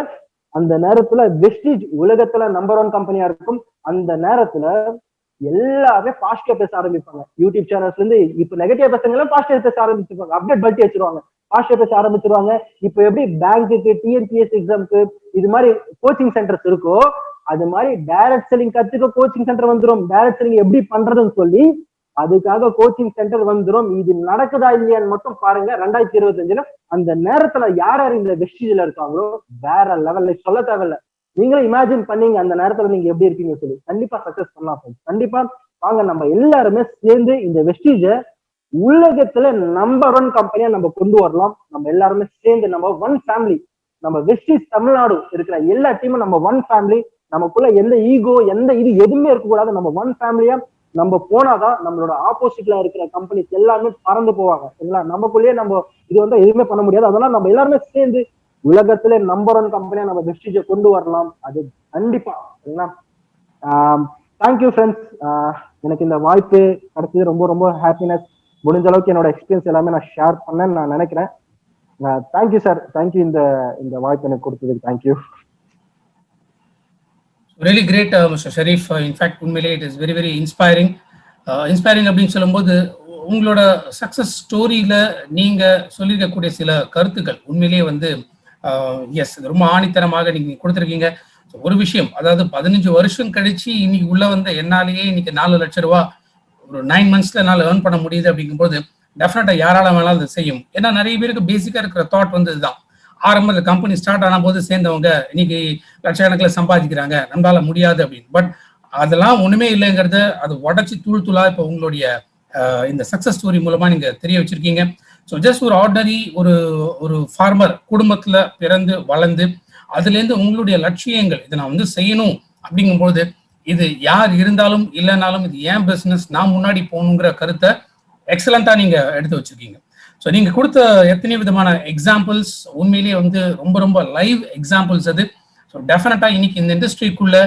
அந்த நேரத்துல வெஸ்டேஜ் உலகத்துல நம்பர் 1 கம்பெனியா இருக்கும். அந்த நேரத்துல எல்லாமே பாசிட்டிவா பேச ஆரம்பிப்பாங்க. யூடியூப் சேனல்ஸ்ல இருந்து இப்ப நெகட்டிவா பேசுறவங்க பாசிட்டிவா பேச ஆரம்பிச்சிருப்பாங்க. அப்டேட் பல்ட்டி வச்சிருவாங்க, பாசிட்டிவா பேச ஆரம்பிச்சிருவாங்க. இப்ப எப்படி பேங்க்குக்கு, டிஎன்பிஎஸ் எக்ஸாமுக்கு இது மாதிரி கோச்சிங் சென்டர்ஸ் இருக்கோ, அது மாதிரி டைரக்ட் செல்லிங் கத்துக்க கோச்சிங் சென்டர் வந்துடும். டைரக்ட் செல்லிங் எப்படி பண்றதுன்னு சொல்லி அதுக்காக கோச்சிங் சென்டர் வந்துடும். இது நடக்குதா இல்லையான்னு மட்டும் பாருங்க. 2025 அந்த நேரத்துல யார் யார் இந்த வெஸ்டேஜ்ல இருக்காங்களோ வேற லெவல்ல சொல்ல தேவையில்ல. நீங்களும் இமேஜின் பண்ணீங்க அந்த நேரத்துல நீங்க எப்படி இருக்கீங்கன்னு சொல்லி. கண்டிப்பா சக்சஸ் பண்ணலாம். கண்டிப்பா வாங்க நம்ம எல்லாருமே சேர்ந்து இந்த வெஸ்டேஜ உலகத்துல நம்பர் 1 கம்பெனியா நம்ம கொண்டு வரலாம். நம்ம எல்லாருமே சேர்ந்து நம்ம 1 ஃபேமிலி, நம்ம வெஸ்டேஜ் தமிழ்நாடு இருக்கிற எல்லா டீமும் நம்ம 1 ஃபேமிலி. நமக்குள்ள எந்த ஈகோ எந்த இது எதுவுமே இருக்கக்கூடாது. நம்ம 1 ஃபேமிலியா நம்ம போனாதான் நம்மளோட ஆப்போசிட்ல இருக்கிற கம்பெனிஸ் எல்லாருமே பறந்து போவாங்க. சரிங்களா? நமக்குள்ளேயே நம்ம இது வந்து எதுவுமே பண்ண முடியாது. அதெல்லாம் நம்ம எல்லாருமே சேர்ந்து உலகத்துல நம்பர் 1 கம்பெனியா நம்ம வெஸ்டேஜ கொண்டு வரலாம். அது கண்டிப்பா. சரிங்களா? Thank you friends. எனக்கு இந்த வாய்ப்பு கிடைச்சது ரொம்ப ரொம்ப ஹாப்பினஸ். முடிஞ்ச அளவுக்கு என்னோட எக்ஸ்பீரியன்ஸ் எல்லாமே நான் ஷேர் பண்ணேன்னு நான் நினைக்கிறேன். தேங்க்யூ சார், தேங்க்யூ இந்த வாய்ப்பு எனக்கு கொடுத்ததுக்கு. Thank you.
Really great, Mr. Sharif. In fact, உண்மையிலே it is very very inspiring. Inspiring அப்படின்னு சொல்லும்போது உங்களோட சக்சஸ் ஸ்டோரியில நீங்க சொல்லியிருக்கக்கூடிய சில கருத்துக்கள் உண்மையிலேயே வந்து எஸ் ரொம்ப ஆணித்தரமாக நீங்க கொடுத்துருக்கீங்க. ஒரு விஷயம், அதாவது 15 வருஷம் கழிச்சு இன்னைக்கு உள்ள வந்து என்னாலேயே இன்னைக்கு 4 லட்சம் ரூபாய் ஒரு 9 monthsல என்னால் ஏர்ன் பண்ண முடியுது அப்படிங்கும்போது டெஃபினட்டா யாரால வேணாலும் அதை செய்யும். ஏன்னா நிறைய பேருக்கு பேசிக்கா இருக்கிற தாட் வந்து இதுதான். ஆரம்பத்தில் கம்பெனி ஸ்டார்ட் ஆன போது சேர்ந்தவங்க இன்னைக்கு லட்சக்கணக்கில் சம்பாதிக்கிறாங்க, நம்மளால முடியாது அப்படின்னு. பட் அதெல்லாம் ஒண்ணுமே இல்லைங்கிறத அது உடச்சி தூள் தூளா இப்போ உங்களுடைய இந்த சக்சஸ் ஸ்டோரி மூலமா நீங்க தெரிய வச்சிருக்கீங்க. ஸோ ஜஸ்ட் ஒரு ஆர்டினரி ஒரு ஃபார்மர் குடும்பத்துல பிறந்து வளர்ந்து அதுலேருந்து உங்களுடைய லட்சியங்கள் இதை நான் வந்து செய்யணும் அப்படிங்கும்போது இது யார் இருந்தாலும் இல்லைனாலும் இது ஏன் பிசினஸ், நான் முன்னாடி போகணுங்கிற கருத்தை எக்ஸலண்டா நீங்க எடுத்து வச்சிருக்கீங்க. ஸோ நீங்க கொடுத்த எத்தனை விதமான எக்ஸாம்பிள்ஸ் உண்மையிலேயே வந்து ரொம்ப ரொம்ப லைவ் எக்ஸாம்பிள்ஸ் அது. ஸோ டெஃபினட்டா இன்னைக்கு இந்த இண்டஸ்ட்ரிக்குள்ள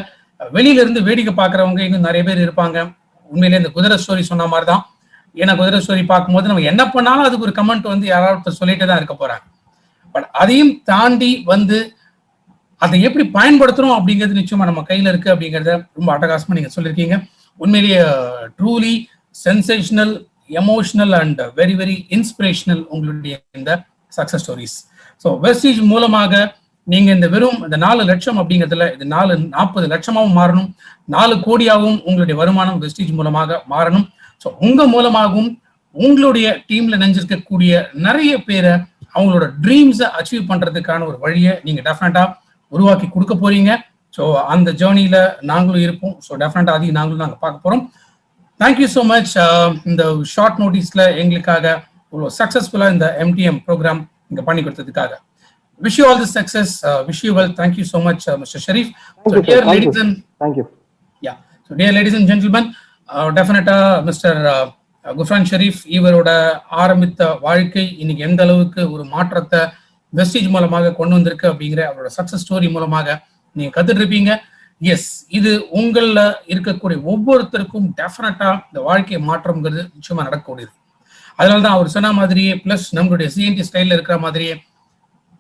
வெளியில இருந்து வேடிக்கை பார்க்குறவங்க இன்னும் நிறைய பேர் இருப்பாங்க. உண்மையிலேயே இந்த குதிரை ஸ்டோரி சொன்ன மாதிரி தான். ஏன்னா குதிரை ஸ்டோரி பார்க்கும்போது நம்ம என்ன பண்ணாலும் அதுக்கு ஒரு கமெண்ட் வந்து யாராவது சொல்லிட்டு தான் இருக்க போறாங்க. பட் அதையும் தாண்டி வந்து அதை எப்படி பயன்படுத்துறோம் அப்படிங்கிறது நிச்சயமா நம்ம கையில இருக்கு அப்படிங்கிறத ரொம்ப அட்டகாசமா நீங்க சொல்லியிருக்கீங்க. உண்மையிலேயே truly sensational, emotional and very very inspirational உங்களுடைய இந்த சக்சஸ் ஸ்டோரிஸ். ஸோ வெஸ்டேஜ் மூலமாக நீங்க இந்த வெறும் இந்த 4 லட்சம் அப்படிங்கிறதுல இது 40 லட்சமாகவும் மாறணும், 4 கோடியாகவும் உங்களுடைய வருமானம் வெஸ்டேஜ் மூலமாக மாறணும். ஸோ உங்க மூலமாகவும் உங்களுடைய டீம்ல நினைஞ்சிருக்கக்கூடிய நிறைய பேரை அவங்களோட ட்ரீம்ஸை அச்சீவ் பண்றதுக்கான ஒரு வழியை நீங்க டெஃபினட்டா உருவாக்கி கொடுக்க போறீங்க. ஸோ அந்த ஜேர்னியில நாங்களும் இருப்போம். ஸோ டெஃபினட்டா அதையும் நாங்களும் நாங்கள் பார்க்க போறோம். Thank you so much. இந்த ஷார்ட் நோட்டீஸ்ல எங்களுக்காக இவ்வளோ சக்சஸ்ஃபுல்லா இந்த MTM ப்ரோக்ராம் இங்க பண்ணி கொடுத்ததுக்காக. Wish you all the success. Wish you well. Thank you so much, Mr. Sharif. So, dear ladies and
thank you.
Yeah. So, dear ladies and gentlemen, definitely Mr. Gufran Sharif இவரோட ஆரம்பித்த வாழ்க்கை இன்னைக்கு எந்த அளவுக்கு ஒரு மாற்றத்தை வெஸ்டேஜ் மூலமாக கொண்டு வந்திருக்கு அப்படிங்கிற அவரோட சக்சஸ் ஸ்டோரி மூலமாக நீங்க கத்துட்டு இருப்பீங்க. எஸ், இது உங்கள இருக்கக்கூடிய ஒவ்வொருத்தருக்கும் டெஃபினட்டா இந்த வாழ்க்கை மாற்றம்ங்கிறது நிச்சயமா நடக்கக்கூடியது. அதனாலதான் அவர் சொன்ன மாதிரியே பிளஸ் நம்மளுடைய CNT ஸ்டைல்ல இருக்கிற மாதிரியே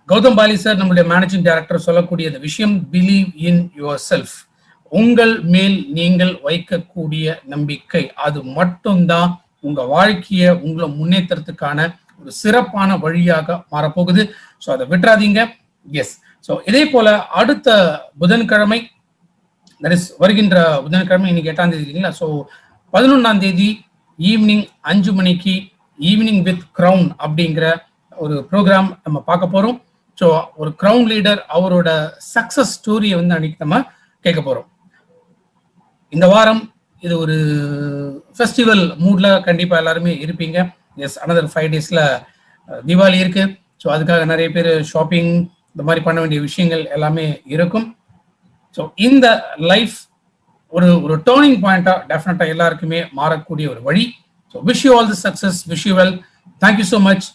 கௌதம் பாலி சார் நம்மளுடைய மேனேஜிங் டைரக்டர் சொல்லக்கூடிய இந்த விஷயம், பிலீவ் இன் யுவர் செல்ஃப். உங்கள் மேல் நீங்கள் வைக்கக்கூடிய நம்பிக்கை அது மட்டும்தான் உங்க வாழ்க்கையை உங்களை முன்னேற்றத்துக்கான ஒரு சிறப்பான வழியாக மாறப்போகுது. ஸோ அதை விட்டுறாதீங்க. எஸ், ஸோ இதே போல அடுத்த புதன்கிழமை, வருகின்ற புதன்கிழமை இன்னைக்கு 8ஆம் தேதி இல்லைங்களா? ஸோ 11ஆம் தேதி ஈவினிங் 5 மணிக்கு ஈவினிங் வித் கிரவுன் அப்படிங்கிற ஒரு ப்ரோக்ராம் நம்ம பார்க்க போறோம். ஸோ ஒரு கிரவுன் லீடர் அவரோட சக்சஸ் ஸ்டோரியை வந்து அன்னைக்கு நம்ம கேட்க போறோம். இந்த வாரம் இது ஒரு ஃபெஸ்டிவல் மூட்ல கண்டிப்பா எல்லாருமே இருப்பீங்க. எஸ், another 5 daysல தீபாவளி இருக்கு. ஸோ அதுக்காக நிறைய பேர் ஷாப்பிங் இந்த மாதிரி பண்ண வேண்டிய விஷயங்கள் எல்லாமே இருக்கும். ஸோ இந்த லைஃப் ஒரு டேர்னிங் பாயிண்டா டெஃபினட்டா எல்லாருக்குமே மாறக்கூடிய ஒரு வழி. So wish you all the success, wish you well. Thank you so much.